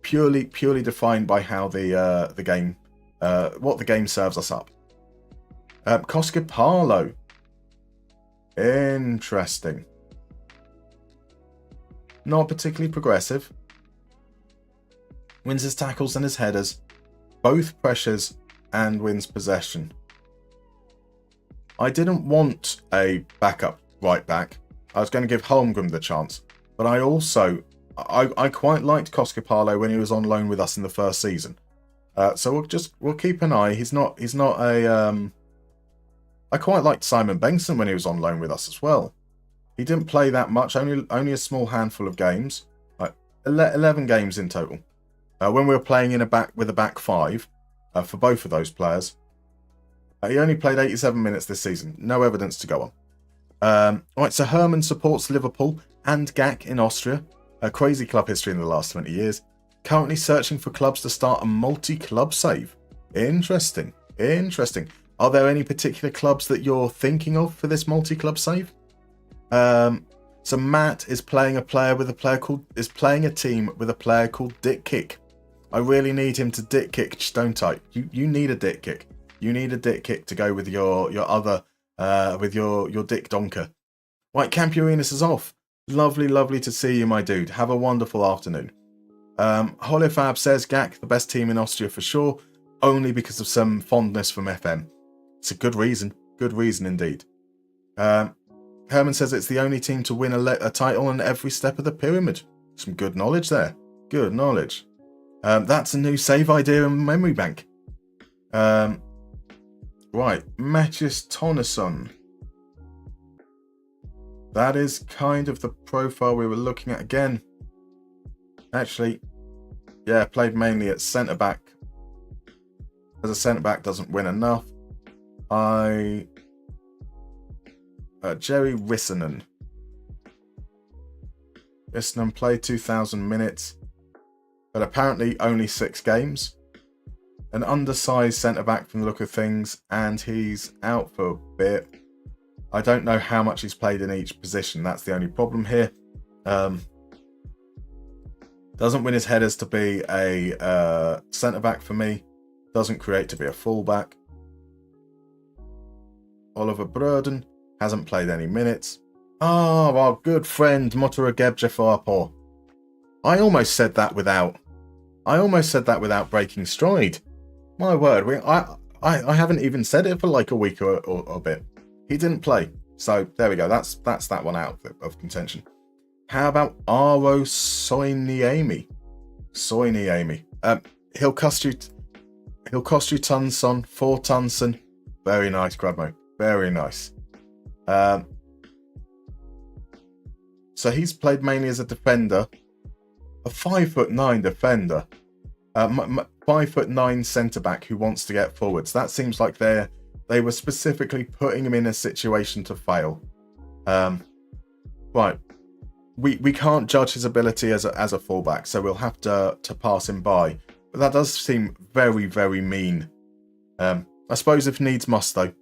Purely defined by how the game, what the game serves us up. Koskipalo. Interesting. Not particularly progressive. Wins his tackles and his headers. Both pressures and wins possession. I didn't want a backup right back. I was going to give Holmgren the chance. But I quite liked Koskipalo when he was on loan with us in the first season. So we'll keep an eye. He's not a I quite liked Simon Bengtsson when he was on loan with us as well. He didn't play that much, only a small handful of games, 11 games in total. When we were playing with a back five for both of those players, he only played 87 minutes this season. No evidence to go on. Right, so Herman supports Liverpool and GAK in Austria. A crazy club history in the last 20 years. Currently searching for clubs to start a multi-club save. Interesting. Are there any particular clubs that you're thinking of for this multi-club save? So Matt is playing a team with a player called Dick Kick. I really need him to Dick Kick, don't I? You need a Dick Kick. You need a Dick Kick to go with your other with your Dick Donker. Right, Campurinus is off. Lovely to see you, my dude. Have a wonderful afternoon. Holifab says GAK the best team in Austria for sure, only because of some fondness from FM. It's a good reason indeed. Herman says it's the only team to win a title on every step of the pyramid. Some good knowledge there. Good knowledge. That's a new save idea in memory bank. Right, Matches Tonneson. That is kind of the profile we were looking at again. Actually, yeah, played mainly at centre-back. As a centre-back, doesn't win enough. Jerry Rissanen. Rissanen played 2,000 minutes, but apparently only 6 games. An undersized centre-back from the look of things, and he's out for a bit. I don't know how much he's played in each position. That's the only problem here. Doesn't win his headers to be a centre-back for me. Doesn't create to be a full-back. Oliver Burden hasn't played any minutes. Oh, our good friend Motora Gebjefarpo. I almost said that without breaking stride. My word, I haven't even said it for like a week or a bit. He didn't play. So there we go. That's that one out of contention. How about Aro Soiniemi? He'll cost you Tunson, 4 Tunson. Very nice, Grubmo. Very nice. So he's played mainly as a defender. A 5'9" defender. 5'9" centre-back who wants to get forwards. That seems like they were specifically putting him in a situation to fail. Right. We can't judge his ability as a fullback, so we'll have to pass him by. But that does seem very, very mean. I suppose if needs must, though.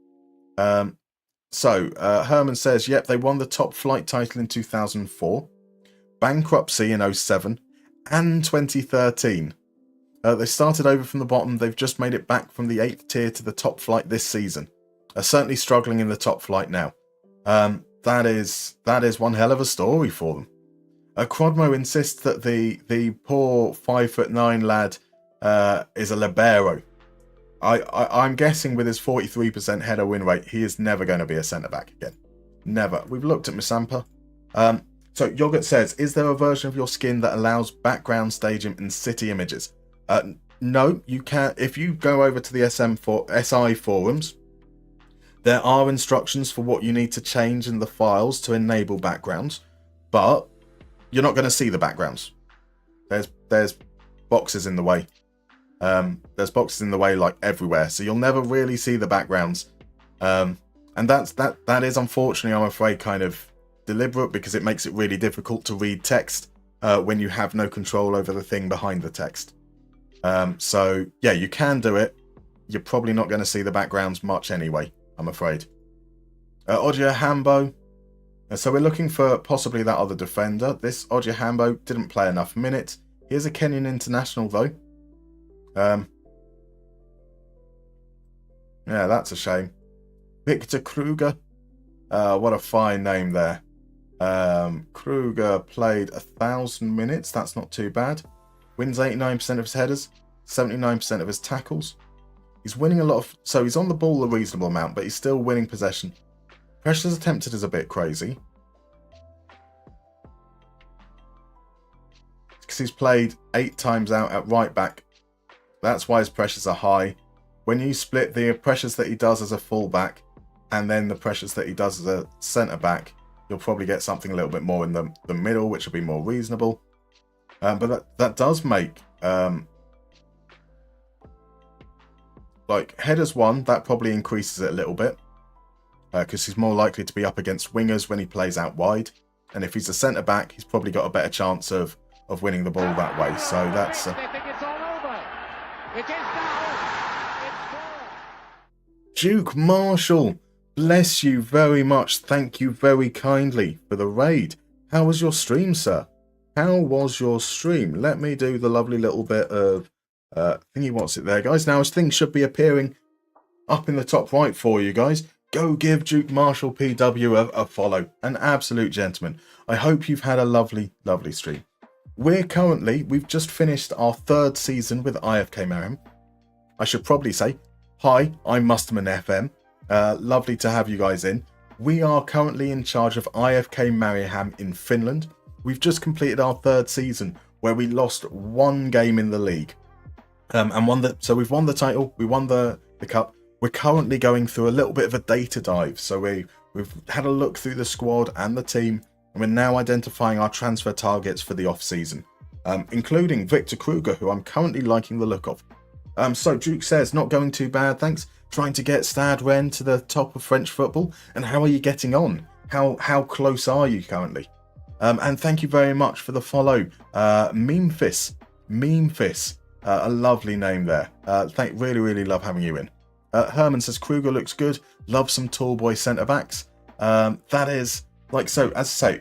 Herman says, yep, they won the top flight title in 2004, bankruptcy in 2007, and 2013. They started over from the bottom. They've just made it back from the 8th tier to the top flight this season. Certainly struggling in the top flight now. That is one hell of a story for them. Crodmo insists that the poor 5'9" lad is a libero. I'm guessing with his 43% header win rate, he is never going to be a centre-back again. Never. We've looked at Misampa. So Yogurt says, is there a version of your skin that allows background staging and city images? No, you can't. If you go over to the SI forums, there are instructions for what you need to change in the files to enable backgrounds, but you're not going to see the backgrounds. There's boxes in the way. There's boxes in the way like everywhere, so you'll never really see the backgrounds. And that is unfortunately, I'm afraid, kind of deliberate because it makes it really difficult to read text when you have no control over the thing behind the text. So yeah, you can do it. You're probably not going to see the backgrounds much anyway, I'm afraid. Odja Hambo. So we're looking for possibly that other defender. This Odja Hambo didn't play enough minutes. He is a Kenyan international though. Yeah, that's a shame. Victor Kruger. What a fine name there. Kruger played 1,000 minutes. That's not too bad. Wins 89% of his headers, 79% of his tackles. He's winning a lot of... So he's on the ball a reasonable amount, but he's still winning possession. Pressures attempted is a bit crazy. Because he's played 8 times out at right back. That's why his pressures are high. When you split the pressures that he does as a full back and then the pressures that he does as a centre back, you'll probably get something a little bit more in the middle, which will be more reasonable. But that does make... like headers 1, that probably increases it a little bit. Because he's more likely to be up against wingers when he plays out wide. And if he's a centre back, he's probably got a better chance of winning the ball that way. So that's... Duke Marshall, bless you very much. Thank you very kindly for the raid. How was your stream, sir? How was your stream? Let me do the lovely little bit of thingy. What's it there, guys? Now, his thing should be appearing up in the top right for you guys. Go give Duke Marshall PW a follow. An absolute gentleman. I hope you've had a lovely, lovely stream. We've just finished our 3rd season with IFK Mariehamn. I should probably say, hi, I'm MustermannFM. Lovely to have you guys in. We are currently in charge of IFK Mariehamn in Finland. We've just completed our 3rd season where we lost 1 game in the league. So we've won the title, we won the cup. We're currently going through a little bit of a data dive. So we've had a look through the squad and the team, and we're now identifying our transfer targets for the off-season, including Victor Kruger, who I'm currently liking the look of. So Duke says, not going too bad, thanks. Trying to get Stade Rennes to the top of French football. And how are you getting on? How close are you currently? And thank you very much for the follow. Memefis, a lovely name there. Really love having you in. Herman says, Kruger looks good. Love some tall boy centre backs. That is, so as I say,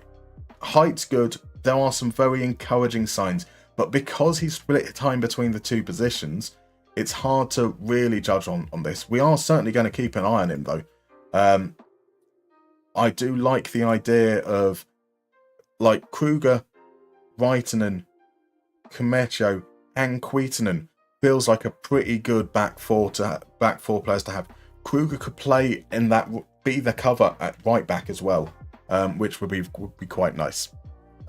height's good. There are some very encouraging signs. But because he's split time between the 2 positions, it's hard to really judge on this. We are certainly going to keep an eye on him, though. I do like the idea of, Kruger, Raitanen, Komecho, and Kuitanen feels like a pretty good back four players to have. Kruger could play in that, be the cover at right back as well, which would be quite nice.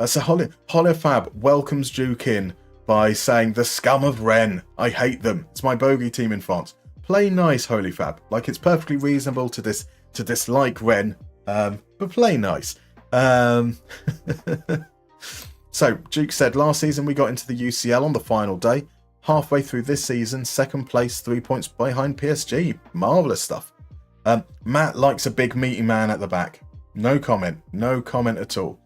So Holifab welcomes Duke in by saying, the scum of Rennes, I hate them. It's my bogey team in France. Play nice, Holifab. It's perfectly reasonable to dislike Rennes, but play nice. So Duke said, last season we got into the UCL on the final day. Halfway through this season, 2nd place, 3 points behind PSG. Marvellous stuff. Matt likes a big meaty man at the back. No comment at all.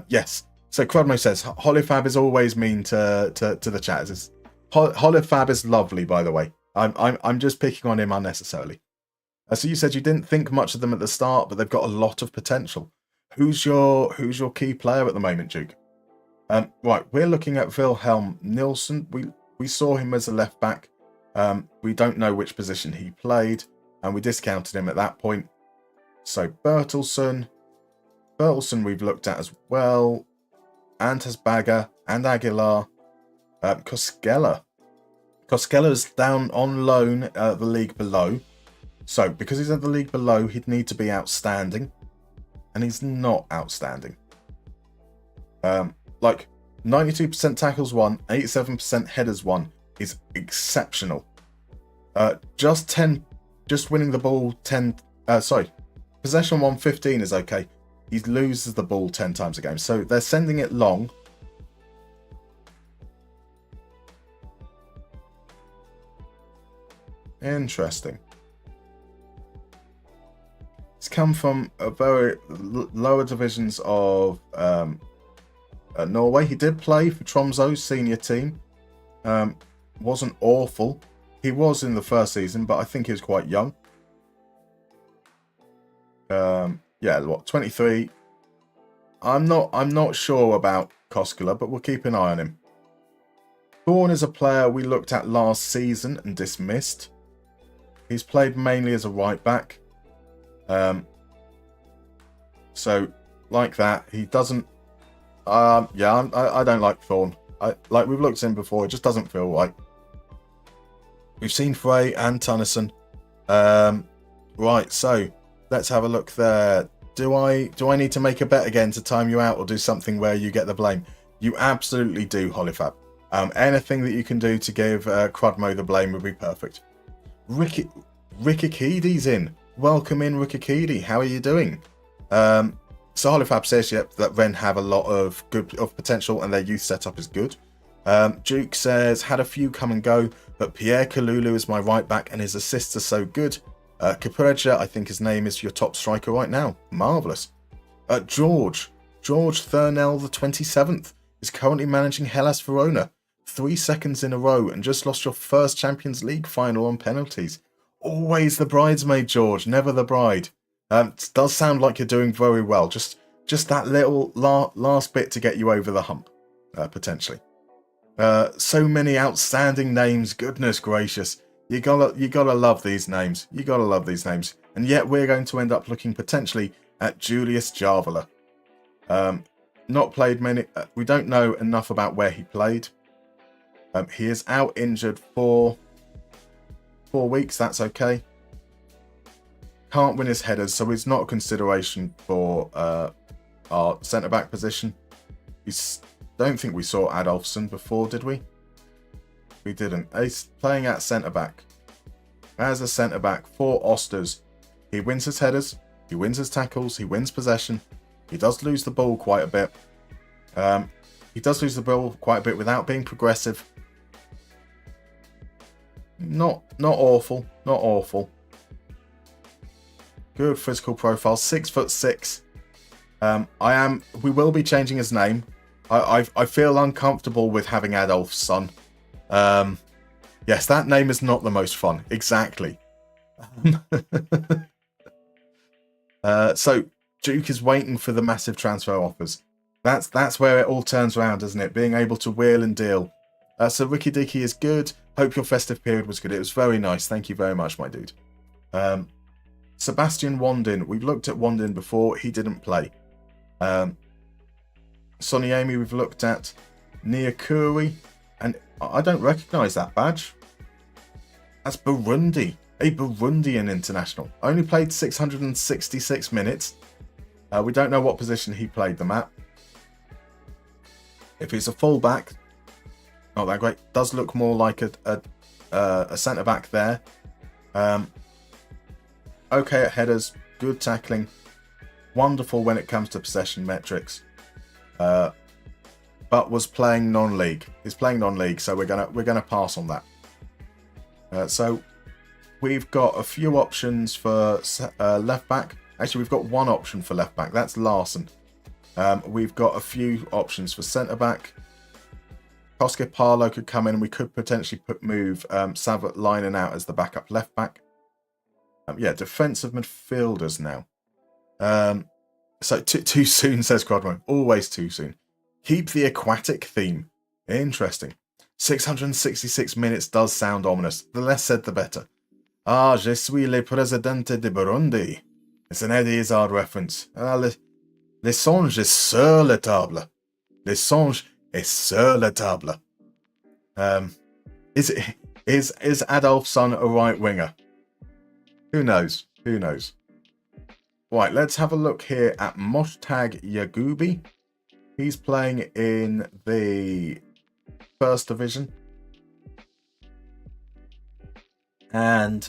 Yes. So Crudmo says, Holifab is always mean to the chatters. Holifab is lovely, by the way. I'm just picking on him unnecessarily. So you said you didn't think much of them at the start, but they've got a lot of potential. Who's your key player at the moment, Duke? Right, we're looking at Wilhelm Nielsen. We saw him as a left back. We don't know which position he played, and we discounted him at that point. So Bertelsen we've looked at as well. Antasbaga and Aguilar. Koskela is down on loan at the league below. So because he's at the league below, he'd need to be outstanding. And he's not outstanding. 92% tackles won, 87% headers won is exceptional. Just winning the ball 10. Possession 115 is okay. He loses the ball 10 times a game. So they're sending it long. Interesting. It's come from a very lower divisions of Norway. He did play for Tromso's senior team. Wasn't awful. He was in the first season, but I think he was quite young. Yeah, what, 23. I'm not sure about Koskela, but we'll keep an eye on him. Thorne is a player we looked at last season and dismissed. He's played mainly as a right back. So, like that, he doesn't... yeah, I don't like Thorne. Like we've looked at him before, it just doesn't feel right. We've seen Frey and Tunnison. Right, so let's have a look there. Do I need to make a bet again to time you out, or do something where you get the blame? You absolutely do, Hollyfab. Anything that you can do to give Crudmo the blame would be perfect. Rickakidi's in. Welcome in, Rickakidi. How are you doing? So Hollyfab says, yep, that Ren have a lot of potential and their youth setup is good. Duke says, had a few come and go, but Pierre Kalulu is my right back and his assists are so good. Capreja, I think his name, is your top striker right now. Marvellous. George Thurnell, the 27th, is currently managing Hellas Verona. 3 seconds in a row and just lost your first Champions League final on penalties. Always the bridesmaid, George, never the bride. It does sound like you're doing very well. Just that little last bit to get you over the hump, potentially. So many outstanding names. Goodness gracious. You gotta love these names. You gotta love these names. And yet we're going to end up looking potentially at Julius Jarvala. Not played many. We don't know enough about where he played. He is out injured for 4 weeks. That's okay. Can't win his headers, so he's not a consideration for our centre-back position. Don't think we saw Adolfsson before, did we? We didn't. He's playing at centre-back. As a centre-back for Osters, he wins his headers, he wins his tackles, he wins possession. He does lose the ball quite a bit. He does lose the ball quite a bit without being progressive. Not awful. Not awful. Good physical profile. 6'6". We will be changing his name. I feel uncomfortable with having Adolf's son. Yes, that name is not the most fun. Exactly. So Duke is waiting for the massive transfer offers. That's where it all turns around, isn't it? Being able to wheel and deal. So Ricky Dicky is good. Hope your festive period was good. It was very nice. Thank you very much, my dude. Sebastian Wandin. We've looked at Wandin before. He didn't play. Soniemi we've looked at. Nyakuri. And I don't recognise that badge. That's Burundi. A Burundian international. Only played 666 minutes. We don't know what position he played them at. If he's a full-back, not that great. Does look more like a centre-back there. Okay at headers. Good tackling. Wonderful when it comes to possession metrics. But was playing non-league. He's playing non-league, so we're gonna pass on that. So we've got a few options for left back. Actually, we've got one option for left back. That's Larson. We've got a few options for centre back. Koske Parlo could come in, and we could potentially move Savat Linen out as the backup left back. Yeah, defensive midfielders now. So too soon, says Crodmo. Always too soon. Keep the aquatic theme. Interesting. 666 minutes does sound ominous. The less said, the better. Ah, je suis le presidente de Burundi. It's an Eddie Izzard reference. Le songe est sur la table. Le songe est sur la table. Is Adolf's son a right winger? Who knows? Who knows? Right, let's have a look here at Moshtag Yagubi. He's playing in the first division. And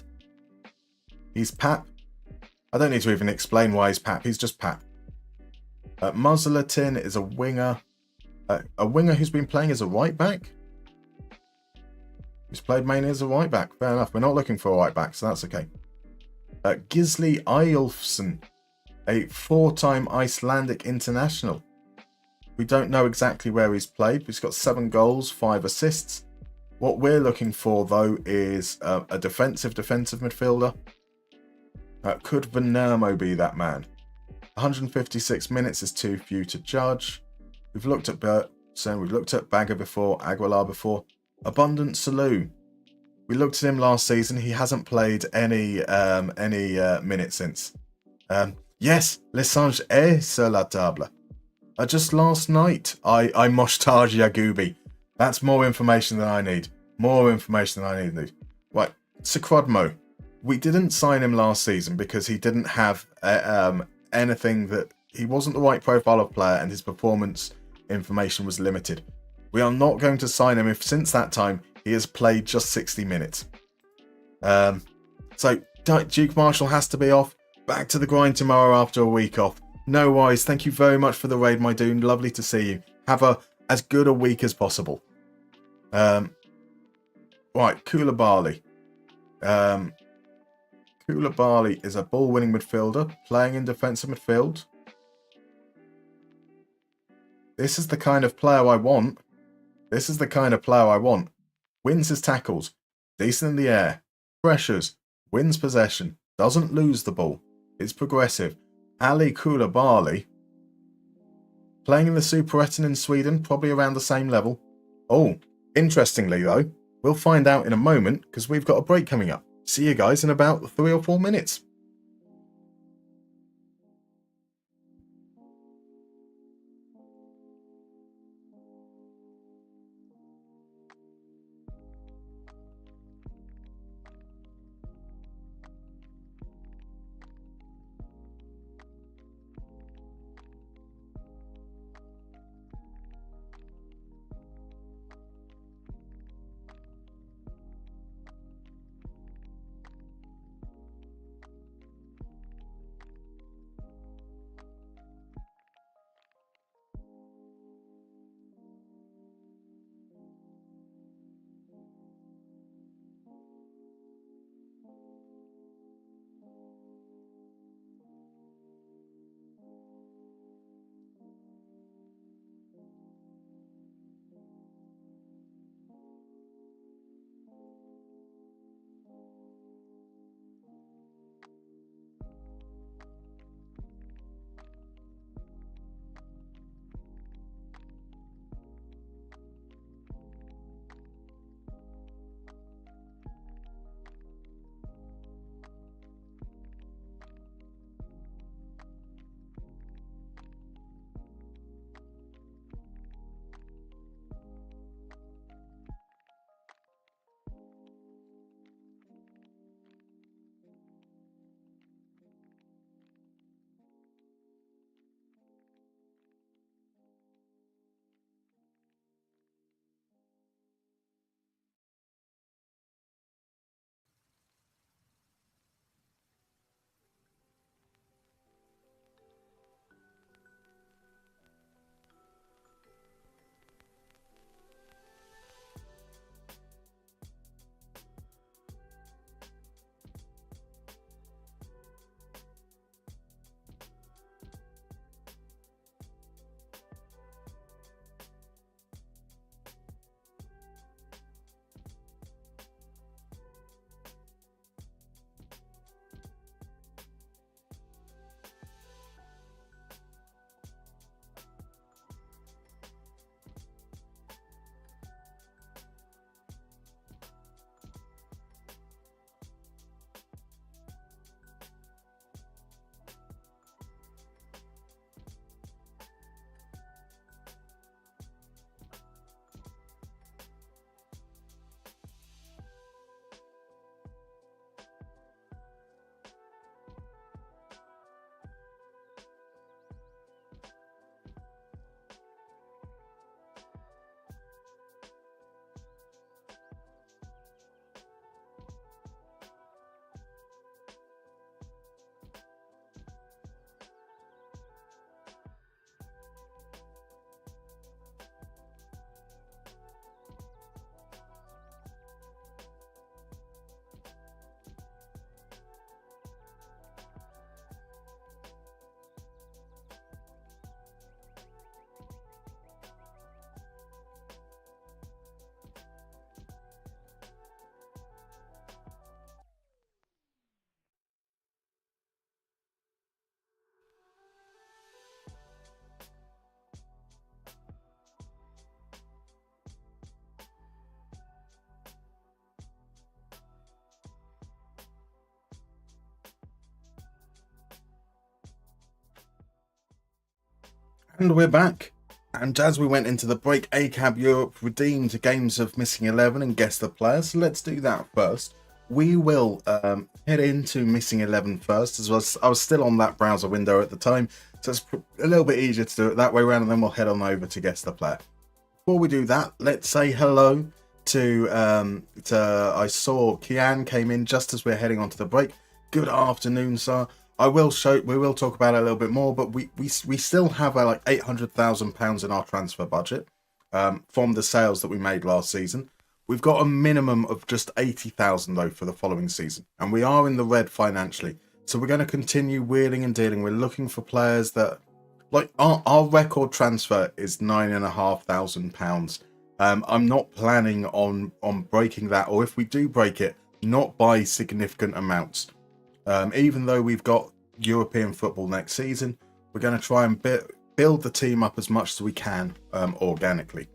he's Pap. I don't need to even explain why he's Pap. He's just Pap. Muzzleton is a winger. A winger who's been playing as a right back. He's played mainly as a right back. Fair enough. We're not looking for a right back, so that's okay. Gisli Eyjolfsson, a 4-time Icelandic international. We don't know exactly where he's played. He's got 7 goals, 5 assists. What we're looking for, though, is a defensive midfielder. Could Vanermo be that man? 156 minutes is too few to judge. We've looked at Bertson, we've looked at Bagger before, Aguilar before. Abundant Salou. We looked at him last season. He hasn't played any minutes since. Yes, Lessange est sur la table. Just last night, I moshed Yagoubi. That's more information than I need. More information than I need. Right, Sakrodmo. We didn't sign him last season because he didn't have anything that... He wasn't the right profile of player and his performance information was limited. We are not going to sign him if since that time he has played just 60 minutes. So Duke Marshall has to be off. Back to the grind tomorrow after a week off. No worries. Thank you very much for the raid, my dude. Lovely to see you. Have as good a week as possible. Right, Koulibaly. Koulibaly is a ball-winning midfielder playing in defensive midfield. This is the kind of player I want. Wins his tackles. Decent in the air. Pressures. Wins possession. Doesn't lose the ball. It's progressive. Ali Koulibaly. Playing in the Superettan in Sweden. Probably around the same level. Oh, interestingly though. We'll find out in a moment because we've got a break coming up. See you guys in about 3 or 4 minutes. And we're back. And as we went into the break, ACAB Europe redeemed games of Missing 11 and guess the players. So let's do that first. We will head into Missing 11 first, as I was still on that browser window at the time. So it's a little bit easier to do it that way around, and then we'll head on over to guess the player. Before we do that, let's say hello to I saw Kian came in just as we're heading on to the break. Good afternoon, sir. We will talk about it a little bit more, but we still have like £800,000 in our transfer budget from the sales that we made last season. We've got a minimum of just 80,000 though for the following season, and we are in the red financially. So we're going to continue wheeling and dealing. We're looking for players that, like our record transfer is £9,500. I'm not planning on breaking that, or if we do break it, not by significant amounts. Even though we've got European football next season, we're going to try and build the team up as much as we can organically.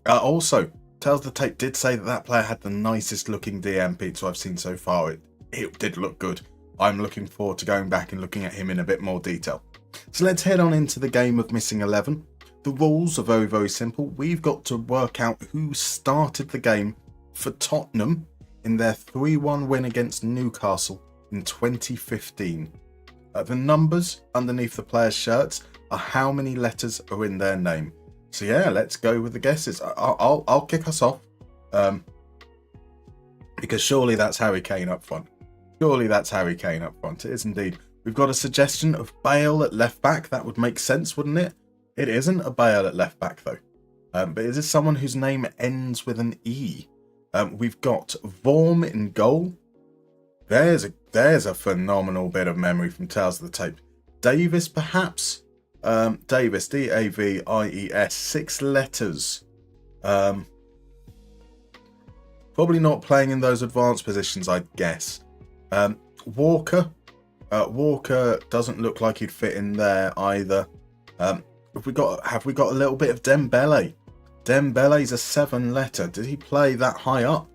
Also, Tells the Tape did say that player had the nicest looking DMP I've seen so far. It did look good. I'm looking forward to going back and looking at him in a bit more detail. So let's head on into the game of Missing 11. The rules are very, very simple. We've got to work out who started the game for Tottenham in their 3-1 win against Newcastle in 2015. The numbers underneath the players' shirts are how many letters are in their name. So yeah, let's go with the guesses. I'll kick us off, because surely that's Harry Kane up front. Surely that's Harry Kane up front. It is indeed. We've got a suggestion of Bale at left back. That would make sense, wouldn't it? It isn't a Bale at left back though. But is this someone whose name ends with an E? We've got Vorm in goal. There's a phenomenal bit of memory from Tales of the Tape. Davis, perhaps? Davis, Davies, 6 letters. Probably not playing in those advanced positions, I'd guess. Walker. Walker doesn't look like he'd fit in there either. Have we got a little bit of Dembele? Dembele's a 7-letter. Did he play that high up?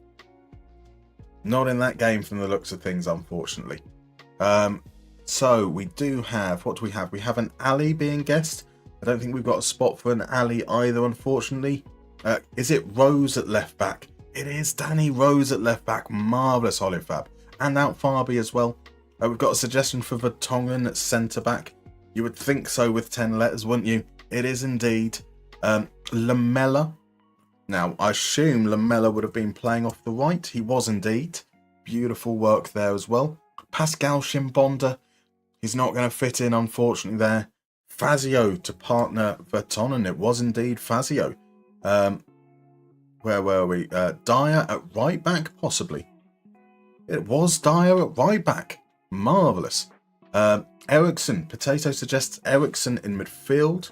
Not in that game from the looks of things, unfortunately. So we do have, what do we have? We have an Ali being guessed. I don't think we've got a spot for an Ali either, unfortunately. Is it Rose at left back? It is Danny Rose at left back. Marvellous, Olifab. And out Farby as well. We've got a suggestion for Vertonghen at centre back. You would think so with 10 letters, wouldn't you? It is indeed. Lamella. Now, I assume Lamella would have been playing off the right. He was indeed. Beautiful work there as well. Pascal Chimbonda. He's not going to fit in, unfortunately, there. Fazio to partner Vertonghen. It was indeed Fazio. Where were we? Dyer at right back, possibly. It was Dyer at right back. Marvellous. Ericsson. Potato suggests Ericsson in midfield.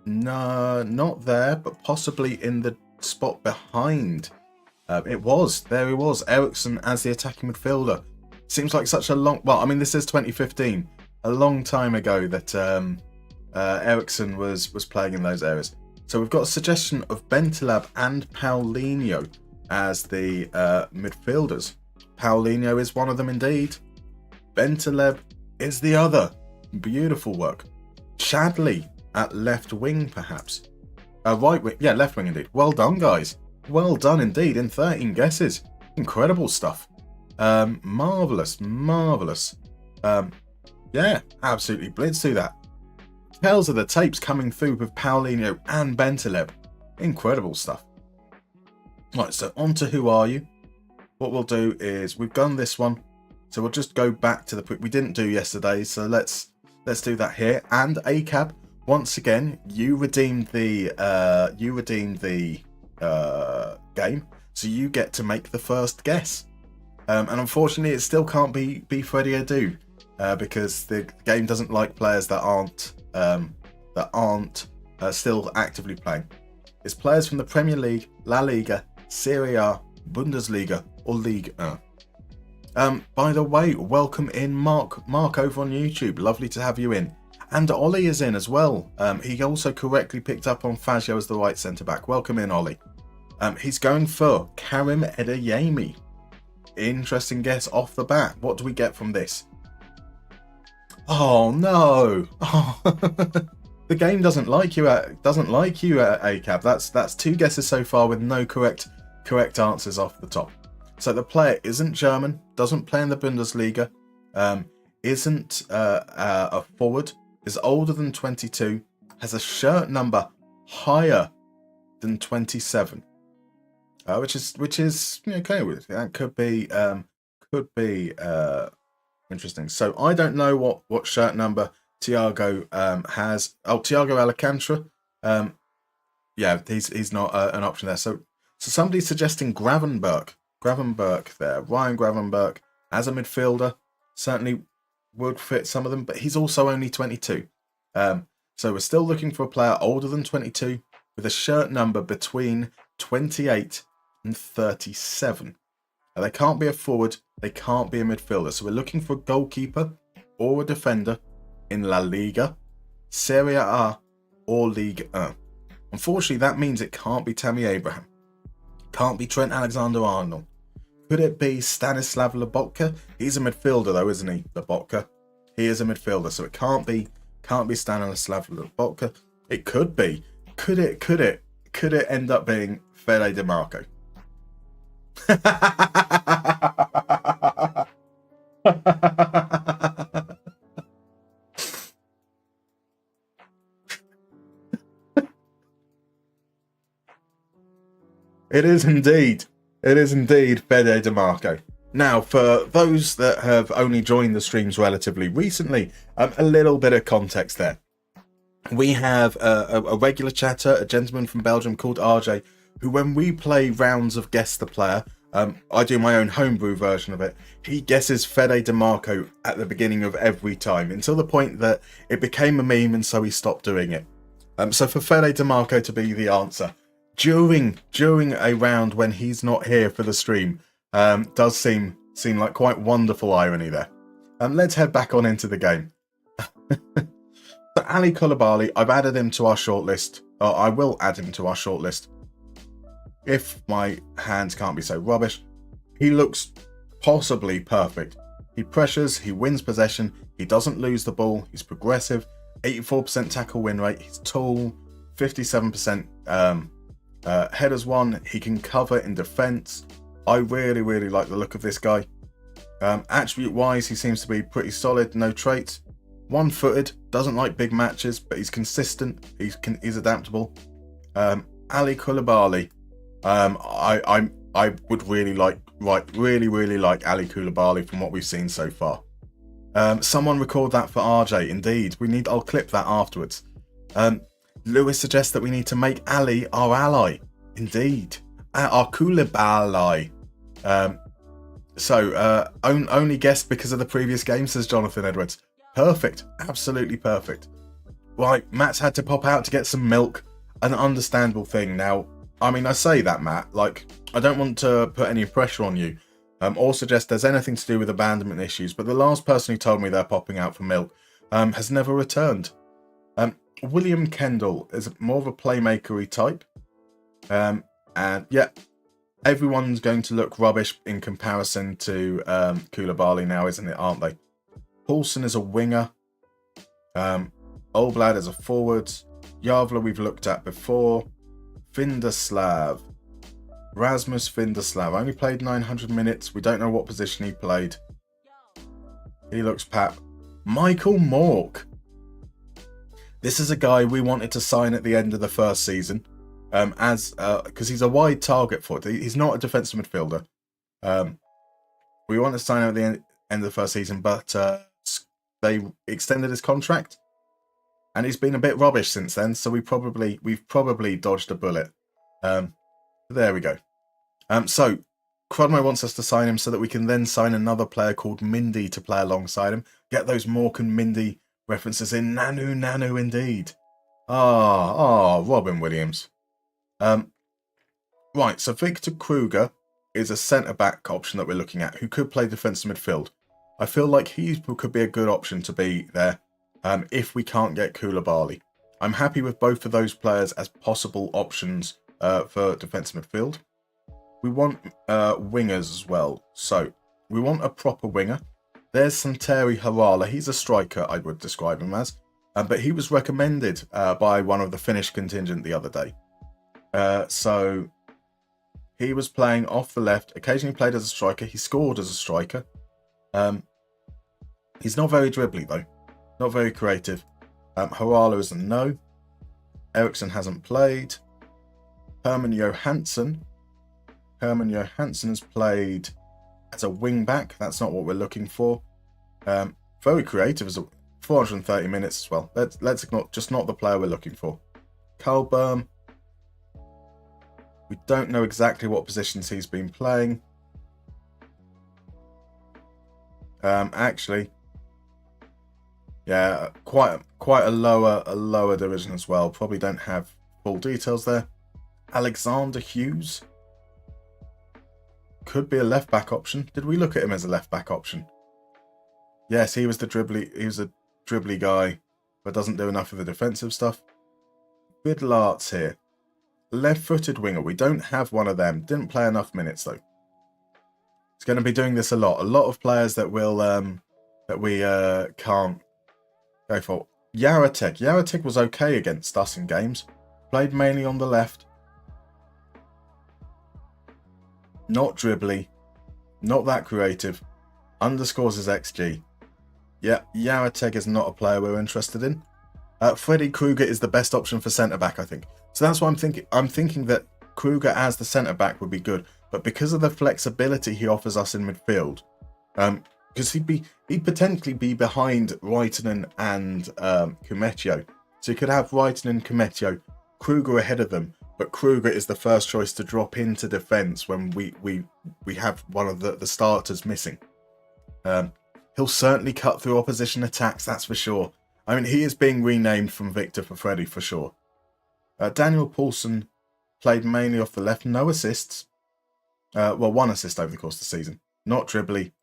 No, not there, but possibly in the spot behind. It was. There he was. Ericsson as the attacking midfielder. Seems like such a long... Well, I mean, this is 2015. A long time ago that Ericsson was playing in those areas. So we've got a suggestion of Bentaleb and Paulinho as the midfielders. Paulinho is one of them indeed. Bentaleb is the other. Beautiful work. Chadley at left wing, perhaps. Right wing. Yeah, left wing indeed. Well done, guys. Well done indeed in 13 guesses. Incredible stuff. Marvellous. Yeah, absolutely blitz through that. Tales of the Tapes coming through with Paulinho and Bentaleb. Incredible stuff. Right, so on to Who Are You? What we'll do is, we've done this one, so we'll just go back to the we didn't do yesterday, so let's do that here. And ACAB, once again, you redeemed the game, so you get to make the first guess. And unfortunately, it still can't be Freddie Adu, because the game doesn't like players that aren't still actively playing. It's players from the Premier League, La Liga, Serie A, Bundesliga, or Ligue 1. By the way, welcome in Mark over on YouTube. Lovely to have you in. And Ollie is in as well. He also correctly picked up on Fazio as the right centre back. Welcome in, Ollie. He's going for Karim Edeyemi. Interesting guess off the bat. What do we get from this? Oh no! Oh. The game doesn't like you at ACAB. That's 2 guesses so far with no correct answers off the top. So the player isn't German, doesn't play in the Bundesliga, isn't a forward, is older than 22, has a shirt number higher than 27, which is okay with that. Could be interesting. So I don't know what shirt number Thiago has. Oh, Thiago Alcantara. Yeah, he's not an option there. So somebody's suggesting Gravenberch there. Ryan Gravenberch as a midfielder certainly would fit some of them, but he's also only 22. So we're still looking for a player older than 22 with a shirt number between 28 and 37. Now, they can't be a forward, they can't be a midfielder. So we're looking for a goalkeeper or a defender in La Liga, Serie A, or Ligue 1. Unfortunately, that means it can't be Tammy Abraham. Can't be Trent Alexander-Arnold. Could it be Stanislav Lobotka? He's a midfielder though, isn't he? Lobotka. He is a midfielder, so it can't be Stanislav Lobotka. It could be. Could it end up being Fede DeMarco? It is indeed Fede DeMarco. Now, for those that have only joined the streams relatively recently, a little bit of context there. We have a regular chatter, a gentleman from Belgium called RJ, who when we play rounds of Guess the Player, I do my own homebrew version of it, he guesses Fede DeMarco at the beginning of every time, until the point that it became a meme and so he stopped doing it. So for Fede DeMarco to be the answer, during a round when he's not here for the stream, does seem like quite wonderful irony there. Let's head back on into the game. So Ali Koulibaly, I've added him to our shortlist. Or I will add him to our shortlist if my hands can't be so rubbish. He looks possibly perfect. He pressures, he wins possession, he doesn't lose the ball, he's progressive, 84% tackle win rate, he's tall, 57% headers won, he can cover in defence. I really like the look of this guy. Attribute wise, he seems to be pretty solid, no traits. One-footed, doesn't like big matches, but he's consistent, he's adaptable. Ali Koulibaly, I would really like Ali Koulibaly from what we've seen so far. Someone record that for RJ. Indeed, I'll clip that afterwards. Lewis suggests that we need to make Ali our ally. Indeed, our Koulibaly. Only guessed because of the previous game, says Jonathan Edwards. Perfect, absolutely perfect. Right, Matt's had to pop out to get some milk. An understandable thing. Now, I mean, I say that, Matt, like, I don't want to put any pressure on you, or suggest there's anything to do with abandonment issues, but the last person who told me they're popping out for milk has never returned. William Kendall is more of a playmaker-y type, and yeah, everyone's going to look rubbish in comparison to Koulibaly now, isn't it, aren't they? Paulson is a winger, Oblad is a forward, Javla we've looked at before, Vindaslav, Rasmus Vindaslav, only played 900 minutes, we don't know what position he played. He looks pap. Michael Mork. This is a guy we wanted to sign at the end of the first season, because he's a wide target for it. He's not a defensive midfielder. We wanted to sign him at the end of the first season, but they extended his contract, and he's been a bit rubbish since then. So we've probably dodged a bullet. There we go. So Crodmo wants us to sign him so that we can then sign another player called Mindy to play alongside him. Get those Mork and Mindy references in. Nanu, indeed. Robin Williams. Right, so Victor Kruger is a centre-back option that we're looking at, who could play defensive midfield. I feel like he could be a good option to be there if we can't get Koulibaly. I'm happy with both of those players as possible options for defensive midfield. We want wingers as well. So we want a proper winger. There's Santeri Harala. He's a striker, I would describe him as. But he was recommended by one of the Finnish contingent the other day. So he was playing off the left, occasionally played as a striker. He scored as a striker. He's not very dribbly, though. Not very creative. Harala is a no. Eriksson hasn't played. Herman Johansson. Herman Johansson has played as a wing-back. That's not what we're looking for. Very creative as a 430 minutes as well. Let's ignore, just not the player we're looking for. Carl Berm. We don't know exactly what positions he's been playing. Actually, yeah, quite a lower division as well. Probably don't have full details there. Alexander Hughes could be a left back option. Did we look at him as a left back option? Yes, he was the dribbly. He was a dribbly guy, but doesn't do enough of the defensive stuff. Vidlarts here, left-footed winger. We don't have one of them. Didn't play enough minutes though. It's going to be doing this a lot. A lot of players that will that we can't go for. Yaratek. Yaratek was okay against us in games. Played mainly on the left. Not dribbly. Not that creative. Underscores his XG. Yeah, Yaratek is not a player we're interested in. Freddy Kruger is the best option for centre-back, I think. So that's what I'm thinking. I'm thinking that Kruger as the centre-back would be good. But because of the flexibility he offers us in midfield, because he'd potentially be behind Raitanen and Kumetio. So you could have Raitanen and Kumetio, Kruger ahead of them, but Kruger is the first choice to drop into defence when we have one of the starters missing. He'll certainly cut through opposition attacks, that's for sure. I mean, he is being renamed from Victor for Freddy for sure. Daniel Paulson played mainly off the left, no assists. Well, one assist over the course of the season. Not dribbly.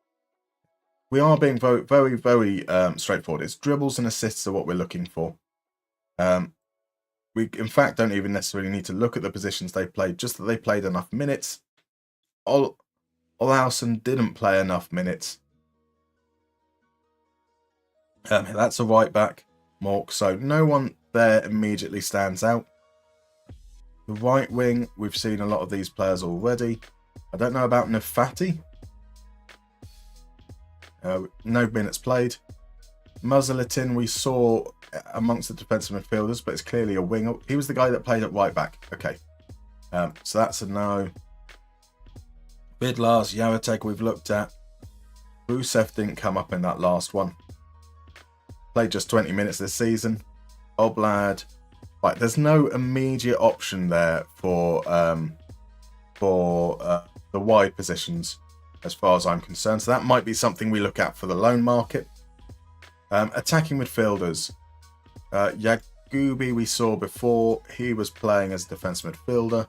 We are being very straightforward. It's dribbles and assists are what we're looking for. We, in fact, don't even necessarily need to look at the positions they played, just that they played enough minutes. Olausen didn't play enough minutes. That's a right back, Mork, so no one there immediately stands out. The right wing, we've seen a lot of these players already. I don't know about Nafati. No minutes played. Muzzleton we saw amongst the defensive midfielders, but it's clearly a winger. He was the guy that played at right back. Okay. So that's a no. Vidlars, Yaratek we've looked at. Rusev didn't come up in that last one. Played just 20 minutes this season. Oblad. Right, there's no immediate option there for the wide positions as far as I'm concerned. So that might be something we look at for the loan market. Attacking midfielders. Yagubi we saw before. He was playing as a defensive midfielder.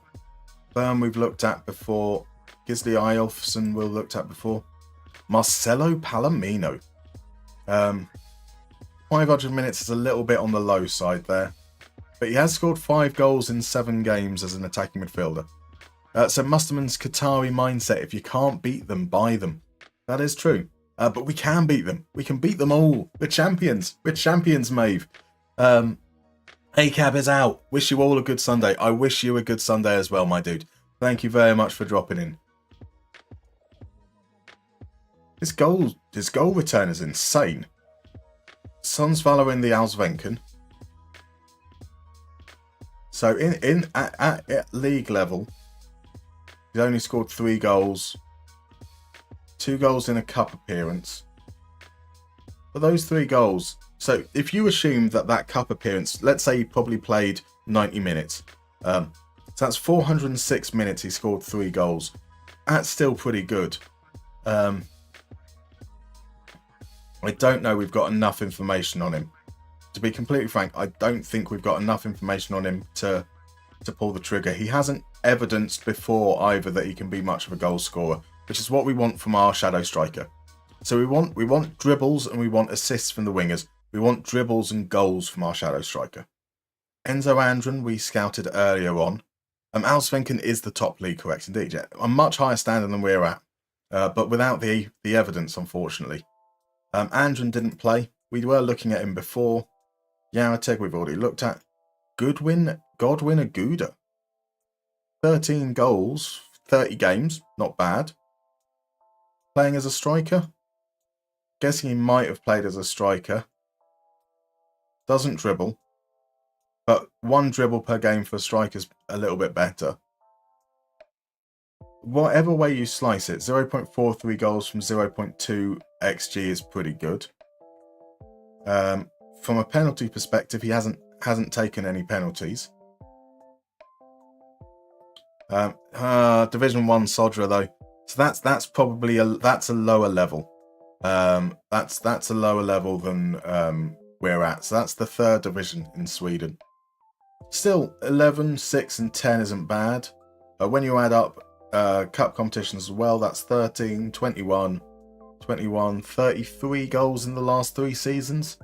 Berm we've looked at before. Gisli Eyolfsson we've looked at before. Marcelo Palomino. 500 minutes is a little bit on the low side there. But he has scored 5 goals in 7 games as an attacking midfielder. So Mustermann's Qatari mindset, if you can't beat them, buy them. That is true. But we can beat them. We can beat them all. We're champions. We're champions, Maeve. ACAB is out. Wish you all a good Sunday. I wish you a good Sunday as well, my dude. Thank you very much for dropping in. His goal return is insane. Sundsvall in the Allsvenskan. So at league level, he's only scored 3 goals, 2 goals in a cup appearance. But those 3 goals, so if you assume that cup appearance, let's say he probably played 90 minutes, so that's 406 minutes he scored 3 goals. That's still pretty good. I don't know we've got enough information on him. To be completely frank, I don't think we've got enough information on him to pull the trigger. He hasn't evidenced before either that he can be much of a goal scorer, which is what we want from our shadow striker. So we want dribbles and we want assists from the wingers. We want dribbles and goals from our shadow striker. Enzo Andren we scouted earlier on. Allsvenskan is the top league, correct indeed. Yeah, a much higher standard than we're at, but without the evidence, unfortunately. Andren didn't play. We were looking at him before. Yarateg we've already looked at. Godwin Aguda. 13 goals, 30 games, not bad. Playing as a striker. Guessing he might have played as a striker. Doesn't dribble. But 1 dribble per game for a striker's a little bit better. Whatever way you slice it, 0.43 goals from 0.2 XG is pretty good. From a penalty perspective, he hasn't taken any penalties. Division 1 Sodra though, so that's probably a lower level. That's a lower level than we're at. So that's the 3rd division in Sweden. Still, 11, 6, and 10 isn't bad. When you add up cup competitions as well, that's 13, 21, 33 goals in the last 3 seasons.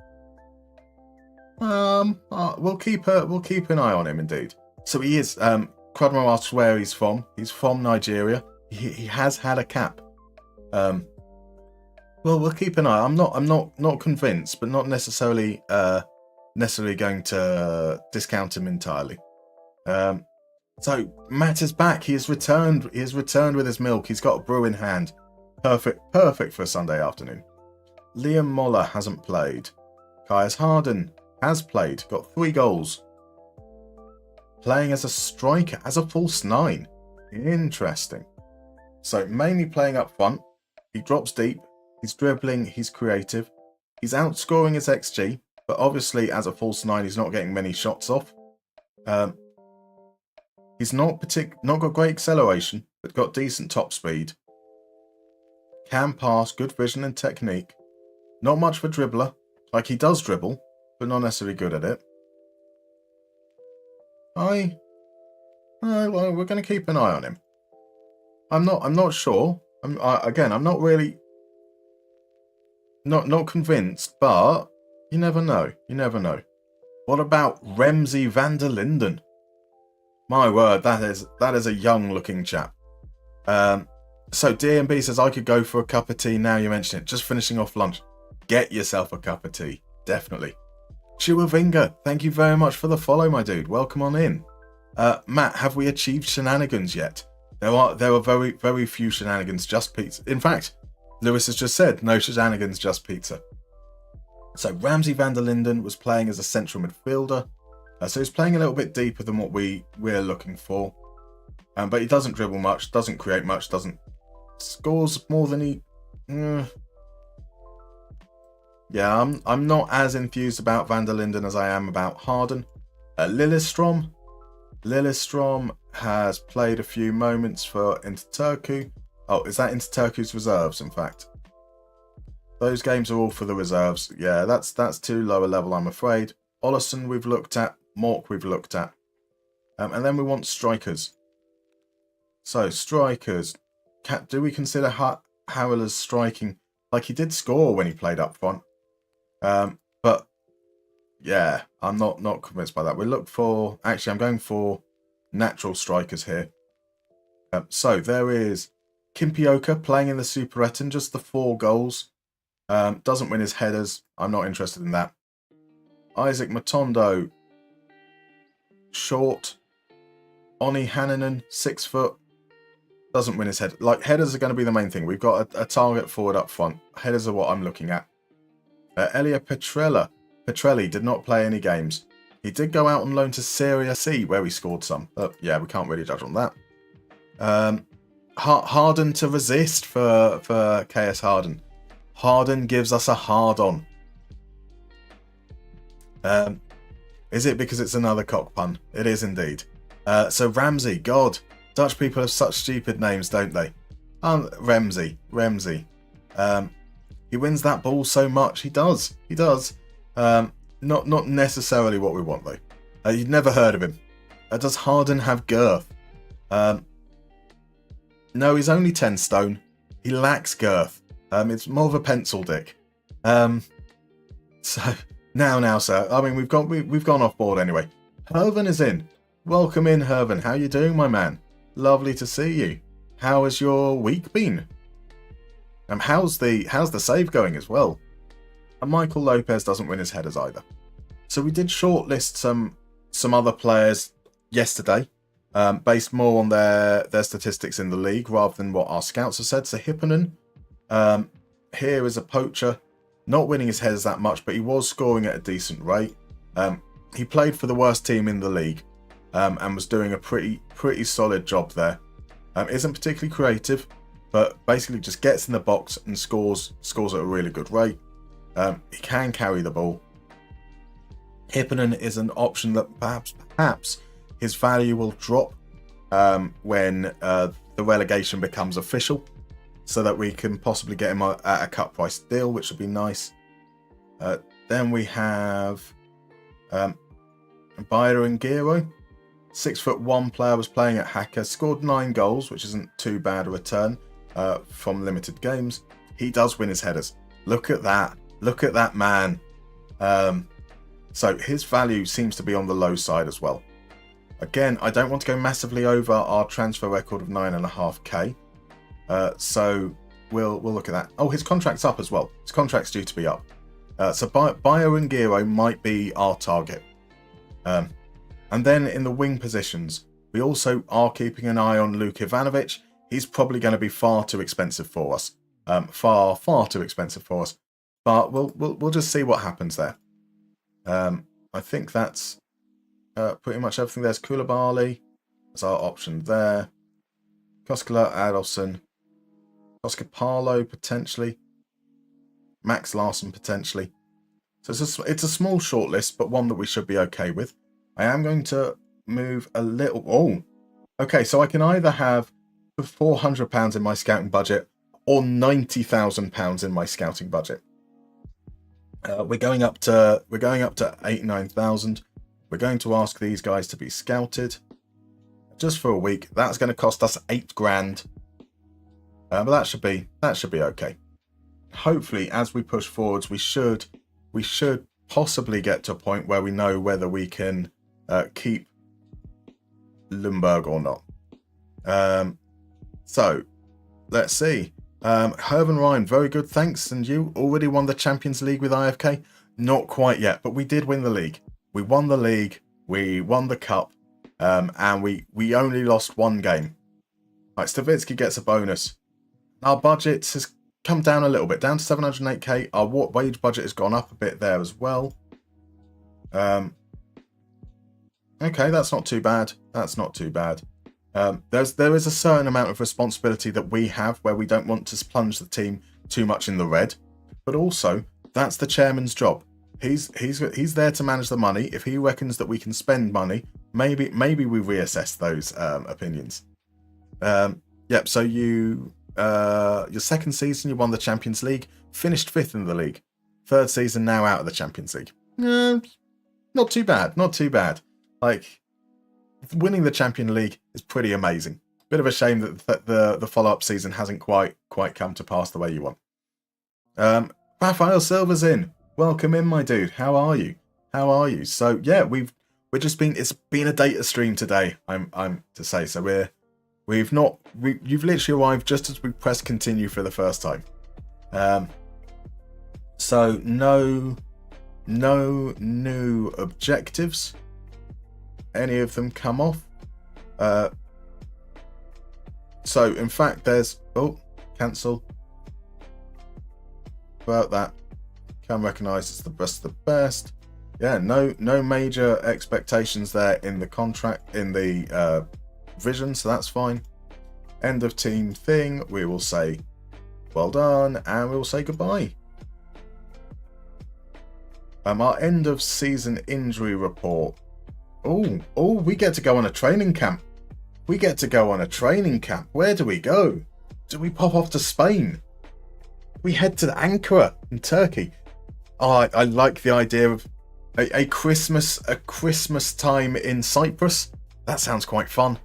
We'll keep an eye on him indeed. So he is. Crudmo asks where he's from. He's from Nigeria. He has had a cap. Well, we'll keep an eye. I'm not convinced, but not necessarily going to discount him entirely. So Matt is back. He has returned. He has returned with his milk. He's got a brew in hand. Perfect for a Sunday afternoon. Liam Moller hasn't played. Caius Harden has played. Got 3 goals. Playing as a striker, as a false 9. Interesting. So mainly playing up front. He drops deep. He's dribbling. He's creative. He's outscoring his XG, but obviously as a false 9, he's not getting many shots off. He's not got great acceleration, but got decent top speed. Can pass, good vision and technique. Not much for dribbler. Like, he does dribble, but not necessarily good at it. Well, we're going to keep an eye on him. I'm not sure. I'm not really not convinced, but you never know. You never know. What about Remzi van der Linden? My word, that is a young-looking chap. So DMB says, I could go for a cup of tea now you mention it. Just finishing off lunch. Get yourself a cup of tea. Definitely. Chiwavinga, thank you very much for the follow, my dude. Welcome on in. Matt, have we achieved shenanigans yet? There are very, very few shenanigans, just pizza. In fact, Lewis has just said, no shenanigans, just pizza. So Ramsey van der Linden was playing as a central midfielder. So he's playing a little bit deeper than what we're looking for. But he doesn't dribble much, doesn't create much, doesn't scores more than he... Yeah, I'm not as enthused about van der Linden as I am about Harden. Lillestrom has played a few moments for Interturku. Oh, is that Interturku's reserves, in fact? Those games are all for the reserves. Yeah, that's too low a level, I'm afraid. Ollison we've looked at. Mork we've looked at. And then we want strikers. So, strikers. Do we consider Howell as striking? Like, he did score when he played up front. But, yeah, I'm not convinced by that. We'll look for... Actually, I'm going for natural strikers here. So, there is Kimpioka playing in the Superettan, just the 4 goals. Doesn't win his headers. I'm not interested in that. Isaac Matondo, short. Oni Hannanen, 6 foot. Doesn't win his head. Like, headers are going to be the main thing. We've got a target forward up front. Headers are what I'm looking at. Elia Petrelli did not play any games. He did go out on loan to Serie C, where he scored some. But yeah, we can't really judge on that. Harden to resist for KS Harden. Harden gives us a hard-on. Is it because it's another cock pun? It is indeed. So Ramsey, God, Dutch people have such stupid names, don't they? Ramsey. He wins that ball so much. He does. Not necessarily what we want though. You've never heard of him. Does Harden have girth? No, he's only 10 stone. He lacks girth. It's more of a pencil dick. So now, sir. I mean, we've gone off board anyway. Herven is in. Welcome in, Herven. How you doing, my man? Lovely to see you. How has your week been? How's the save going as well? And Michael Lopez doesn't win his headers either. So we did shortlist some other players yesterday, based more on their statistics in the league rather than what our scouts have said. So Hipponen, here is a poacher, not winning his headers that much, but he was scoring at a decent rate. He played for the worst team in the league, and was doing a pretty solid job there. Isn't particularly creative, but basically just gets in the box and scores at a really good rate. He can carry the ball. Hipponen is an option that perhaps his value will drop when the relegation becomes official, so that we can possibly get him at a cut price deal, which would be nice. Then we have Byron Giro, 6'1" player, was playing at Hacker, scored 9 goals, which isn't too bad a return from limited games. He does win his headers. Look at that man. So his value seems to be on the low side as well. Again, I don't want to go massively over our transfer record of 9.5k. So we'll look at that. Oh, his contract's up as well. His contract's due to be up. So Byron Giro might be our target. And then in the wing positions, we also are keeping an eye on Luke Ivanovic. He's probably going to be far too expensive for us. Far too expensive for us. But we'll just see what happens there. I think that's pretty much everything. There's Koulibaly. That's our option there. Koskela, Adolfsson. Koskapalo potentially. Max Larson potentially. So it's a small shortlist, but one that we should be okay with. I am going to move a little... Oh, okay, so I can either have £400 in my scouting budget or £90,000 in my scouting budget. We're going up to 8,000-9,000. We're going to ask these guys to be scouted just for a week. That's going to cost us £8,000, but that should be okay. Hopefully, as we push forwards, we should possibly get to a point where we know whether we can keep Lundberg or not. So let's see. Hervan Ryan, very good, thanks. And you already won the Champions League with IFK? Not quite yet, but we did win the league. We won the league, we won the cup, and we only lost one game. Right, Stavitsky gets a bonus. Our budget has come down a little bit, down to 708k. Our wage budget has gone up a bit there as well. Okay, that's not too bad. That's not too bad. There is a certain amount of responsibility that we have where we don't want to plunge the team too much in the red, but also that's the chairman's job. He's there to manage the money. If he reckons that we can spend money, maybe we reassess those opinions. Yep. So your second season, you won the Champions League, finished 5th in the league. Third season, now out of the Champions League. Not too bad. Not too bad. Like, winning the Champions League is pretty amazing. Bit of a shame that the follow-up season hasn't quite come to pass the way you want. Rafael Silva's in. Welcome in, my dude. How are you? How are you? So yeah, it's been a data stream today. I'm to say. So you've literally arrived just as we press continue for the first time. So no new objectives. Any of them come off. So in fact there's cancel. About that. Can recognise it's the best of the best. Yeah, no major expectations there in the contract, in the vision, so that's fine. End of team thing, we will say well done, and we will say goodbye. Our end of season injury report. Oh, we get to go on a training camp. We get to go on a training camp. Where do we go? Do we pop off to Spain? We head to Ankara in Turkey. Oh, I like the idea of a Christmas time in Cyprus. That sounds quite fun.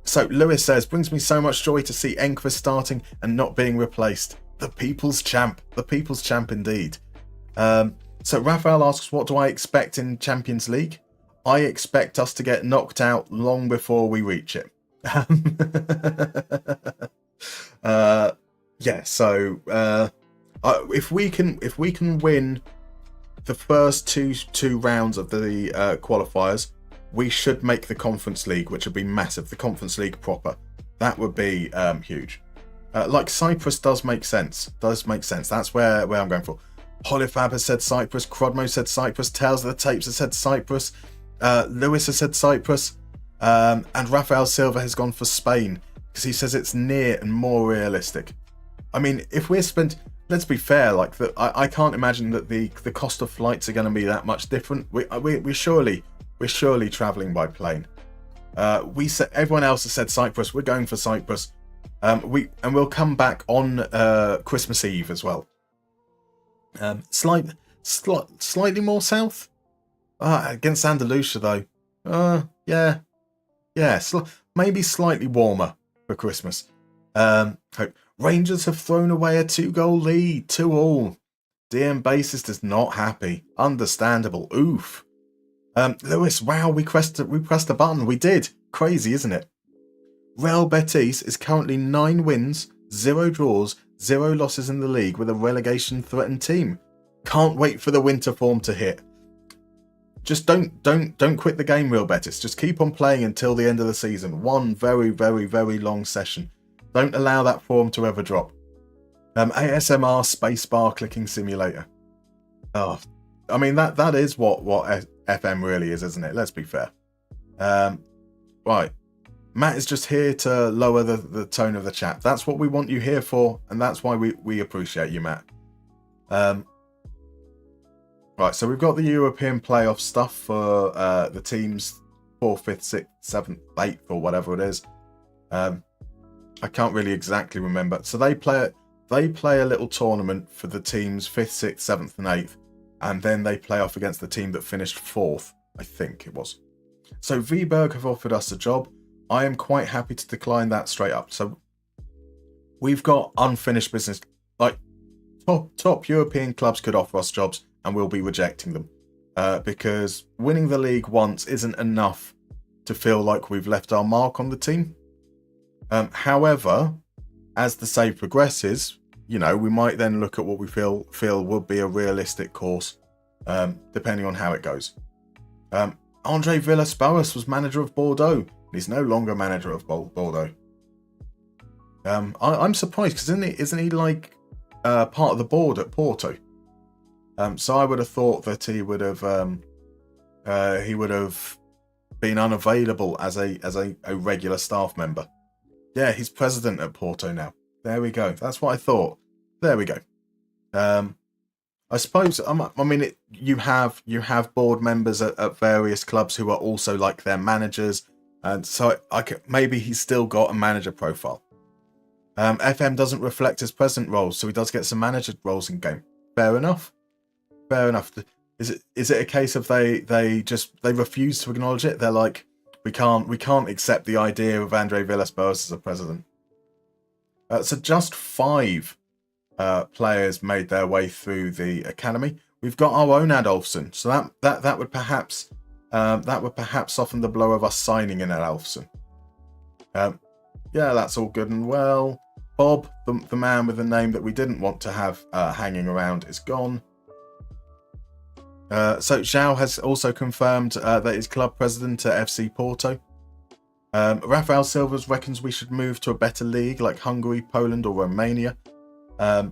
So Lewis says, brings me so much joy to see Enkvist starting and not being replaced. The people's champ indeed. So Raphael asks, what do I expect in Champions League? I expect us to get knocked out long before we reach it. Yeah, so If we can win the first two rounds of the qualifiers, we should make the Conference League, which would be massive. The Conference League proper, that would be huge. Like Cyprus does make sense. That's where I'm going for. Polyfab has said Cyprus. Crodmo said Cyprus. Tales of the Tapes has said Cyprus. Lewis has said Cyprus. And Rafael Silva has gone for Spain because he says it's near and more realistic. I mean, if we're spent, let's be fair. Like I can't imagine that the cost of flights are going to be that much different. We're surely traveling by plane. Everyone else has said Cyprus. We're going for Cyprus. We'll come back on Christmas Eve as well. Slightly more south. Against Andalusia though. Maybe slightly warmer for Christmas. Hope. Rangers have thrown away a 2-goal lead, 2-2. DM Bassist is not happy. Understandable. Oof. Lewis, wow, we pressed a button. We did. Crazy, isn't it? Real Betis is currently 9 wins, 0 draws, 0 losses in the league with a relegation threatened team. Can't wait for the winter form to hit. Just don't quit the game, Real Betis. Just keep on playing until the end of the season. One very, very, very long session. Don't allow that form to ever drop. ASMR spacebar clicking simulator. Oh, I mean that is what FM really is, isn't it? Let's be fair. Right. Matt is just here to lower the tone of the chat. That's what we want you here for, and that's why we appreciate you, Matt. Right, so we've got the European playoff stuff for the teams 4th, 5th, 6th, 7th, 8th, or whatever it is. I can't really exactly remember. So they play a little tournament for the teams 5th, 6th, 7th, and 8th, and then they play off against the team that finished 4th, I think it was. So Viborg have offered us a job. I am quite happy to decline that straight up. So we've got unfinished business. Like top European clubs could offer us jobs, and we'll be rejecting them because winning the league once isn't enough to feel like we've left our mark on the team. However, as the save progresses, we might then look at what we feel would be a realistic course, depending on how it goes. Andre Villas-Boas was manager of Bordeaux. He's no longer manager of Bordeaux. I'm surprised because isn't he like part of the board at Porto? So I would have thought that he would have been unavailable as a regular staff member. Yeah, he's president at Porto now. There we go. That's what I thought. There we go. I suppose you have board members at various clubs who are also like their managers, and so maybe he's still got a manager profile. FM doesn't reflect his president roles, so he does get some manager roles in game. Fair enough. Is it a case of they refuse to acknowledge it? They're like, we can't accept the idea of Andre Villas-Boas as a president. So just 5 players made their way through the academy. We've got our own Adolfsson, so that would perhaps soften the blow of us signing in Adolfsson. Yeah, that's all good and well. Bob, the man with the name that we didn't want to have hanging around, is gone. So Zhao has also confirmed that he's club president at FC Porto. Rafael Silva reckons we should move to a better league like Hungary, Poland, or Romania. Right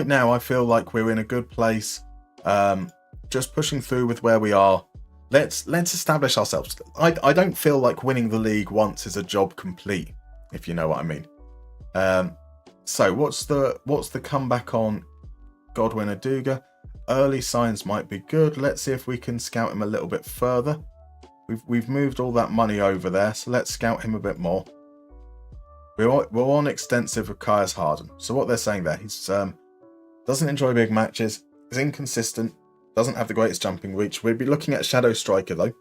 now I feel like we're in a good place. Just pushing through with where we are. Let's establish ourselves. I don't feel like winning the league once is a job complete, if you know what I mean. So what's the comeback on Godwin Aduga? Early signs might be good. Let's see if we can scout him a little bit further. We've moved all that money over there, so let's scout him a bit more. We're on extensive with Kaius Harden. So what they're saying there, he's doesn't enjoy big matches, is inconsistent, doesn't have the greatest jumping reach. We'd be looking at Shadow Striker though.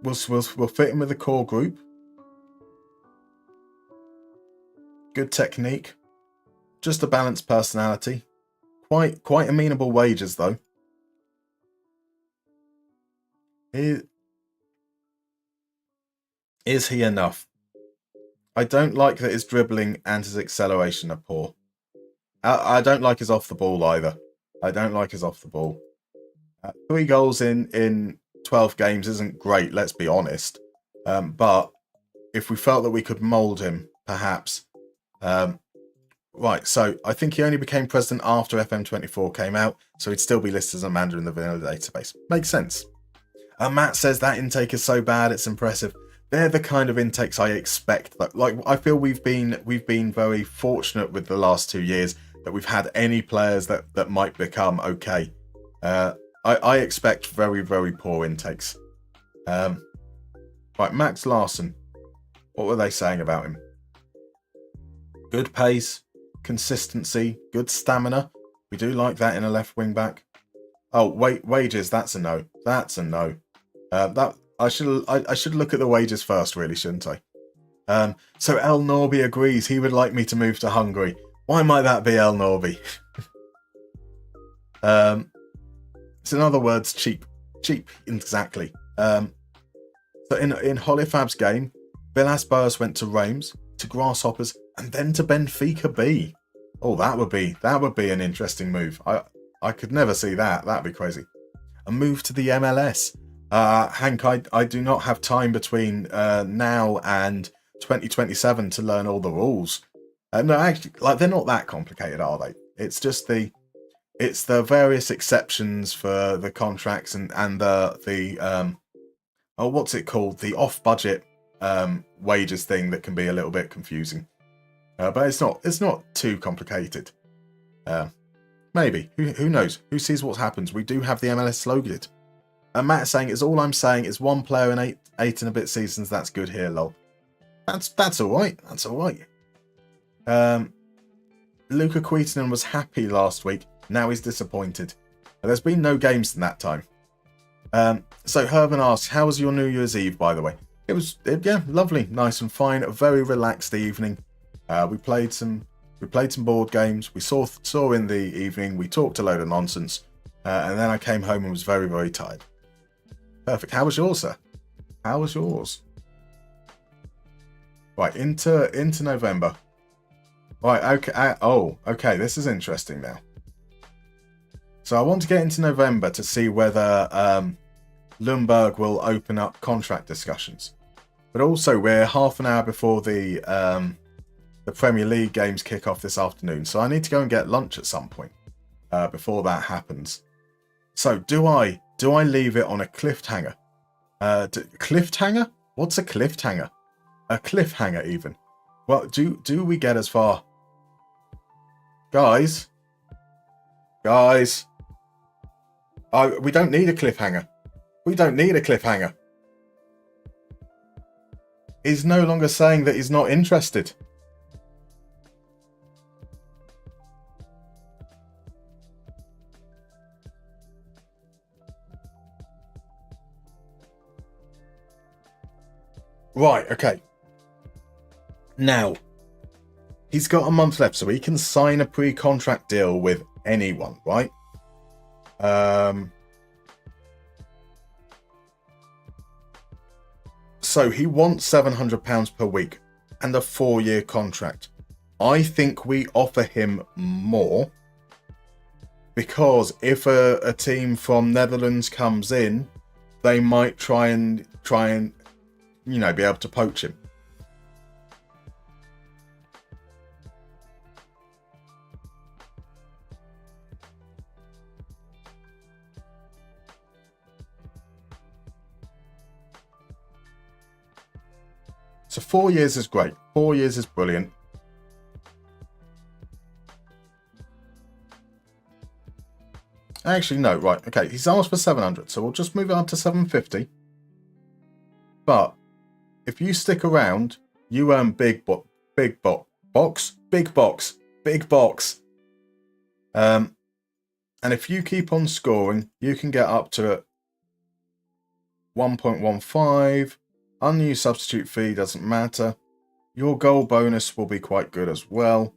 We'll fit him with the core group. Good technique. Just a balanced personality. Quite amenable wages though. Is he enough? I don't like that his dribbling and his acceleration are poor. I don't like his off the ball either. I don't like his off the ball. 3 goals in 12 games isn't great, let's be honest. But if we felt that we could mould him, perhaps. Right, so I think he only became president after FM24 came out, so he'd still be listed as a manager in the vanilla database. Makes sense. Matt says that intake is so bad, it's impressive. They're the kind of intakes I expect. Like I feel we've been very fortunate with the last 2 years that we've had any players that might become okay. I expect very, very poor intakes. Right, Max Larson. What were they saying about him? Good pace, consistency, good stamina. We do like that in a left wing back. Oh, wages. That's a no. That's a no. I should look at the wages first, really, shouldn't I? So El Norby agrees he would like me to move to Hungary. Why might that be, El Norby? So in other words, cheap, exactly. So in Holifab's game, Villas Boas went to Reims, to Grasshoppers, and then to Benfica B. Oh, that would be an interesting move. I could never see that. That'd be crazy. A move to the MLS. Hank, I do not have time between now and 2027 to learn all the rules. No, actually, like they're not that complicated, are they? It's just the various exceptions for the contracts and the what's it called? The off-budget wages thing that can be a little bit confusing. But it's not too complicated. Maybe. Who knows? Who sees what happens? We do have the MLS slogan. And Matt saying, is all I'm saying is one player in eight and a bit seasons, that's good here, lol. That's alright. That's alright. Luca Queetonen was happy last week. Now he's disappointed. There's been no games in that time. So Herman asks, how was your New Year's Eve, by the way? It was lovely, nice and fine. A very relaxed evening. We played some board games. We saw in the evening. We talked a load of nonsense, and then I came home and was very, very tired. Perfect. How was yours, sir? How was yours? Right, into November. Right, okay. Okay. This is interesting now. So I want to get into November to see whether Lundberg will open up contract discussions. But also, we're half an hour before the Premier League games kick off this afternoon, so I need to go and get lunch at some point before that happens. So, do I leave it on a cliffhanger? Cliffhanger? What's a cliffhanger? A cliffhanger, even. Well, do we get as far? Guys. We don't need a cliffhanger. We don't need a cliffhanger. He's no longer saying that he's not interested. Right, okay. Now, he's got a month left, so he can sign a pre-contract deal with anyone, right? So he wants £700 per week and a 4-year contract. I think we offer him more because if a team from Netherlands comes in, they might try and be able to poach him. So 4 years is great. 4 years is brilliant. Actually, no, right. Okay, he's asked for 700, so we'll just move it up to 750. But if you stick around, you earn big box. And if you keep on scoring, you can get up to 1.15. Unused substitute fee doesn't matter. Your goal bonus will be quite good as well.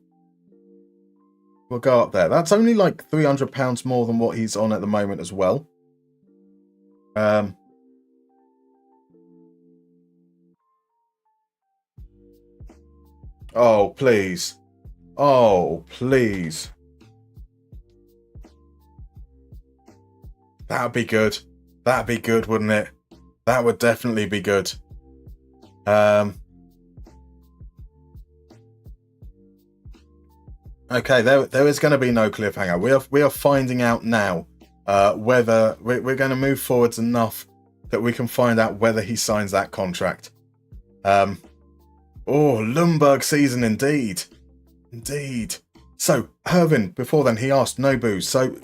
We'll go up there. That's only like £300 more than what he's on at the moment as well. Oh, please. Oh, please. That would be good. That'd be good, wouldn't it? That would definitely be good. Okay, there is going to be no cliffhanger. We are finding out now whether we're going to move forwards enough that we can find out whether he signs that contract. Oh, Lundberg season indeed. Indeed. So, Hervin, before then, he asked, no booze. So,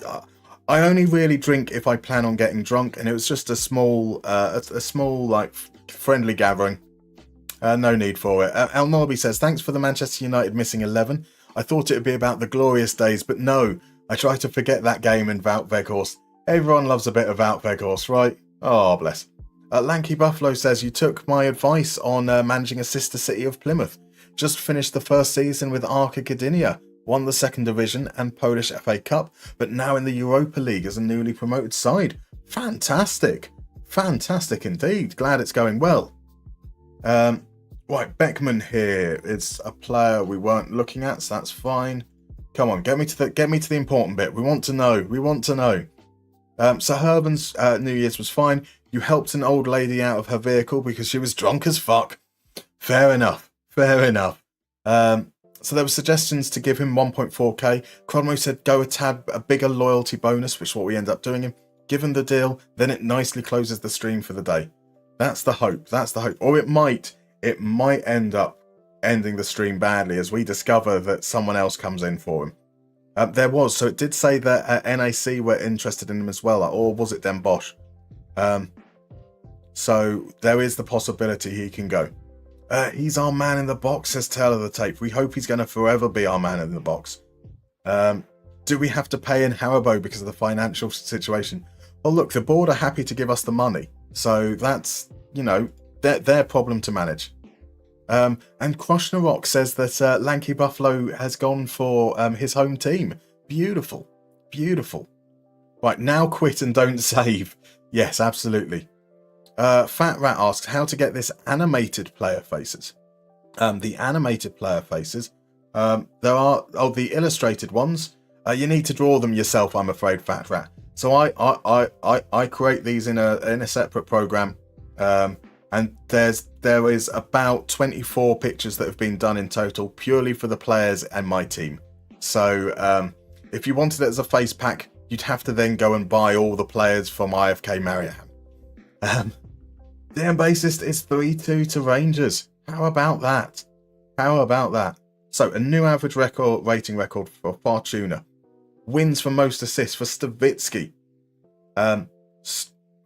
I only really drink if I plan on getting drunk, and it was just a small, like, friendly gathering. No need for it. El Norby says, thanks for the Manchester United missing 11. I thought it would be about the glorious days, but no. I try to forget that game in Wout Weghorst. Everyone loves a bit of Wout Weghorst, right? Oh, bless. Lanky Buffalo says, you took my advice on managing a sister city of Plymouth. Just finished the first season with Arka Gdynia, won the second division and Polish FA Cup, but now in the Europa League as a newly promoted side. Fantastic. Fantastic indeed. Glad it's going well. Right, Beckman here is a player we weren't looking at, so that's fine. Come on, get me to the important bit. We want to know. So Herben's New Year's was fine. You helped an old lady out of her vehicle because she was drunk as fuck. Fair enough. So there were suggestions to give him 1.4k. Cronmo said go a bigger loyalty bonus, which is what we end up doing him. Given the deal, then it nicely closes the stream for the day. That's the hope. Or it might end up ending the stream badly as we discover that someone else comes in for him. So it did say that NAC were interested in him as well, or was it Den Bosch? So there is the possibility he can go. He's our man in the box, says Tale of the Tape. We hope he's going to forever be our man in the box. Do we have to pay in Haribo because of the financial situation? Well, look, the board are happy to give us the money. So that's, their problem to manage. And Kroshner Rock says that Lanky Buffalo has gone for his home team. Beautiful. Right, now quit and don't save. Yes, absolutely. Fat Rat asks how to get this animated player faces. The animated player faces, there are the illustrated ones. You need to draw them yourself, I'm afraid, Fat Rat. So I create these in a separate program, and there is about 24 pictures that have been done in total, purely for the players and my team. So if you wanted it as a face pack, you'd have to then go and buy all the players from IFK Mariehamn. The bassist is 3-2 to Rangers. How about that? So a new average rating record for Fortuna. Wins for most assists for Stavitsky.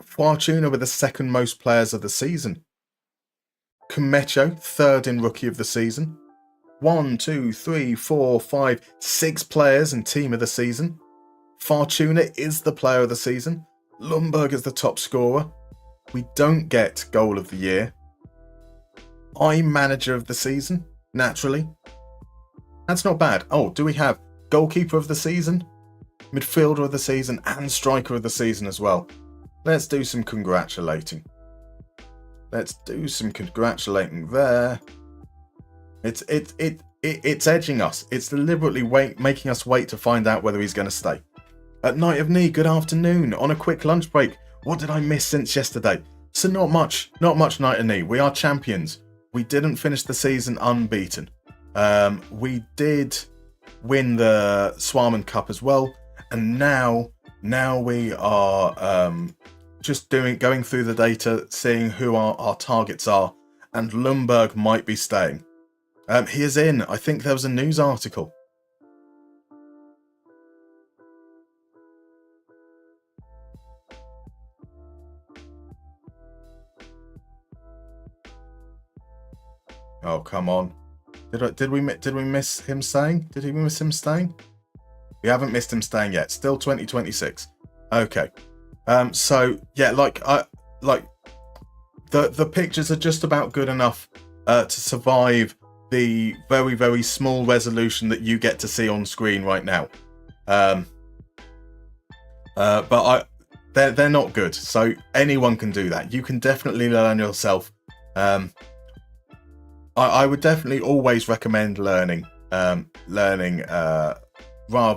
Fortuna with the second most players of the season. Kumecho, third in rookie of the season. 1, 2, 3, 4, 5, 6 players in team of the season. Fortuna is the player of the season. Lundberg is the top scorer. We don't get goal of the year. I'm manager of the season, naturally. That's not bad. Oh, do we have goalkeeper of the season, midfielder of the season, and striker of the season as well? Let's do some congratulating. there. It's edging us. It's deliberately making us wait to find out whether he's going to stay. At Night of Knee, good afternoon. On a quick lunch break. What did I miss since yesterday? So not much Night of Knee. We are champions. We didn't finish the season unbeaten. We did win the Swarman Cup as well, and now we are just going through the data, seeing who our targets are, and Lundberg might be staying. He is in. I think there was a news article. Oh, come on. Did we miss him staying? Did we miss him staying? We haven't missed him staying yet. Still 2026. Okay. So yeah, the pictures are just about good enough to survive the very, very small resolution that you get to see on screen right now. But they're not good. So anyone can do that. You can definitely learn yourself. I would definitely always recommend learning rather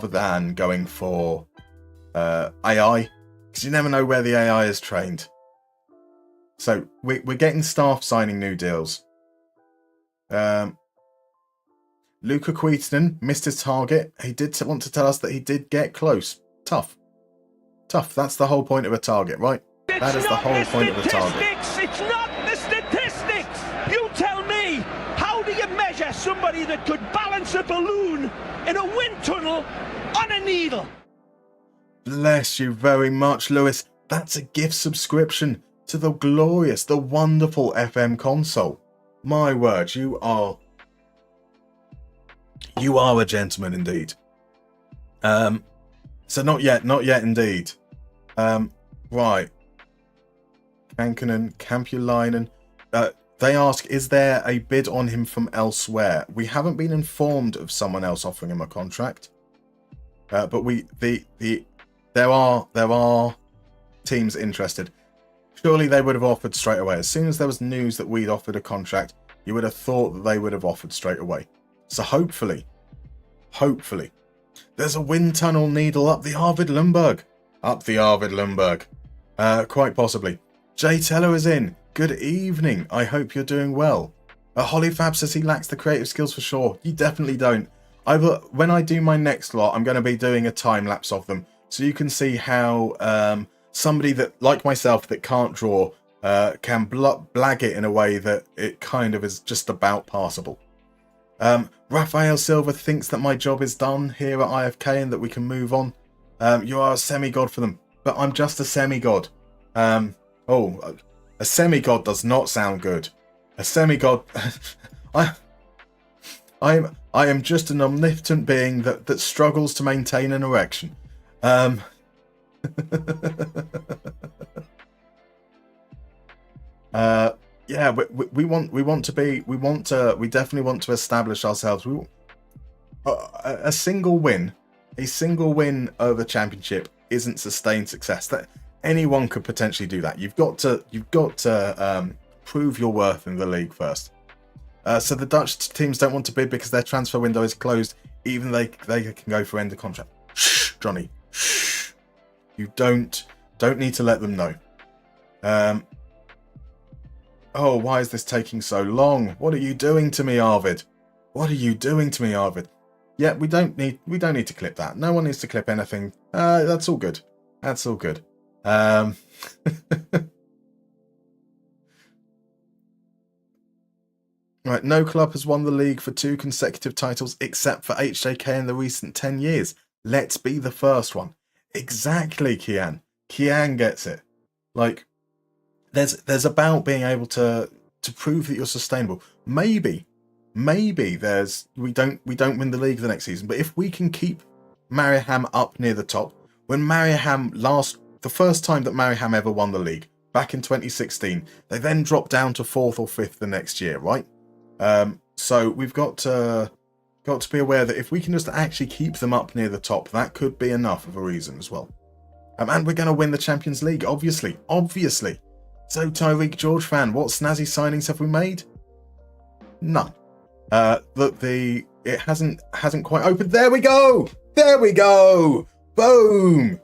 than going for AI, because you never know where the AI is trained. So we're getting staff signing new deals. Luca Queaton missed his target. He did want to tell us that he did get close. Tough. That's the whole point of a target, right? That is the whole point of a target. It's not the statistics. You tell me, how do you measure somebody that could balance a balloon in a wind tunnel on a needle? Bless you very much, Lewis. That's a gift subscription to the glorious, the wonderful FM console. My word, you are a gentleman indeed. So not yet indeed. Right. Kankinen, Kampulainen. They ask, is there a bid on him from elsewhere? We haven't been informed of someone else offering him a contract. But there are teams interested. Surely they would have offered straight away. As soon as there was news that we'd offered a contract, you would have thought that they would have offered straight away. So hopefully, there's a wind tunnel needle up the Arvid Lundberg. Quite possibly. Jay Teller is in. Good evening. I hope you're doing well. Hollyfab says he lacks the creative skills for sure. You definitely don't. When I do my next lot, I'm going to be doing a time lapse of them, so you can see how somebody that, like myself, that can't draw can blag it in a way that it kind of is just about passable. Raphael Silva thinks that my job is done here at IFK and that we can move on. You are a semi-god for them, but I'm just a semi-god. A semi-god does not sound good. A semi-god... I am just an omnipotent being that struggles to maintain an erection. Yeah, we definitely want to establish ourselves. A single win over championship isn't sustained success. That anyone could potentially do that. You've got to prove your worth in the league first. So the Dutch teams don't want to bid because their transfer window is closed. Even they can go for end of contract. Shh, Johnny. Shh. You don't need to let them know. Oh, why is this taking so long? What are you doing to me, Arvid? Yeah, we don't need to clip that. No one needs to clip anything. That's all good. Right, no club has won the league for 2 consecutive titles except for HJK in the recent 10 years. Let's be the first one. Exactly, Kian. Kian gets it. Like, there's about being able to prove that you're sustainable. Maybe there's we don't win the league the next season, but if we can keep Mariehamn up near the top, when Mariehamn the first time that Mariehamn ever won the league, back in 2016, they then dropped down to 4th or 5th the next year, right? So we've got to be aware that if we can just actually keep them up near the top, that could be enough of a reason as well. And we're going to win the Champions League, obviously. So Tyreek George fan, what snazzy signings have we made? None. It hasn't quite opened. There we go. Boom.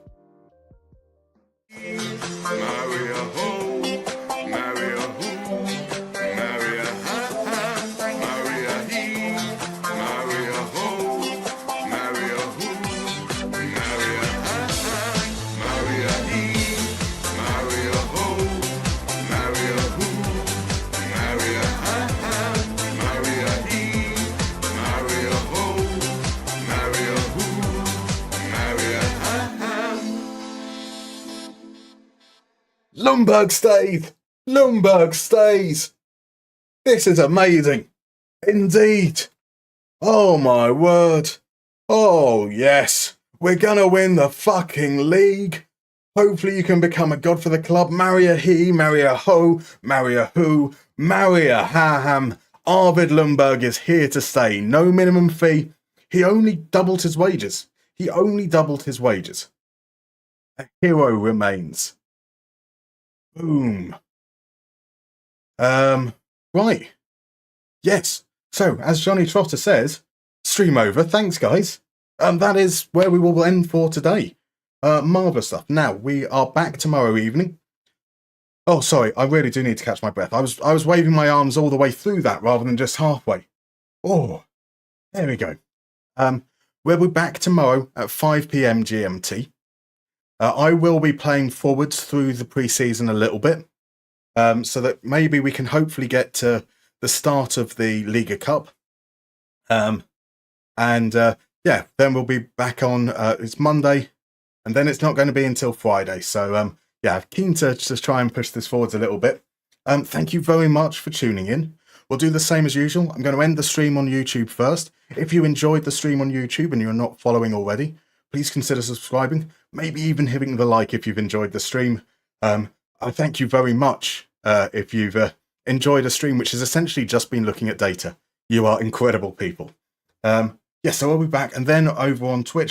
Lundberg stays. This is amazing. Indeed. Oh my word. Oh yes. We're gonna win the fucking league. Hopefully you can become a god for the club. Marry a he, marry a ho, marry a who, marry a ha-ham. Arvid Lundberg is here to stay. No minimum fee. He only doubled his wages. A hero remains. Boom. Right. Yes. So, as Johnny Trotter says, stream over. Thanks, guys. That is where we will end for today. Marvellous stuff. Now, we are back tomorrow evening. Oh, sorry, I really do need to catch my breath. I was waving my arms all the way through that rather than just halfway. Oh, there we go. We'll be back tomorrow at 5 p.m. GMT. I will be playing forwards through the pre-season a little bit, so that maybe we can hopefully get to the start of the Liga Cup. Yeah, then we'll be back on, it's Monday, and then it's not going to be until Friday. So, yeah, I'm keen to just try and push this forwards a little bit. Thank you very much for tuning in. We'll do the same as usual. I'm going to end the stream on YouTube first. If you enjoyed the stream on YouTube and you're not following already, please consider subscribing, maybe even hitting the like if you've enjoyed the stream. I thank you very much if you've enjoyed a stream which has essentially just been looking at data. You are incredible people. Yeah, so I'll be back, and then over on Twitch,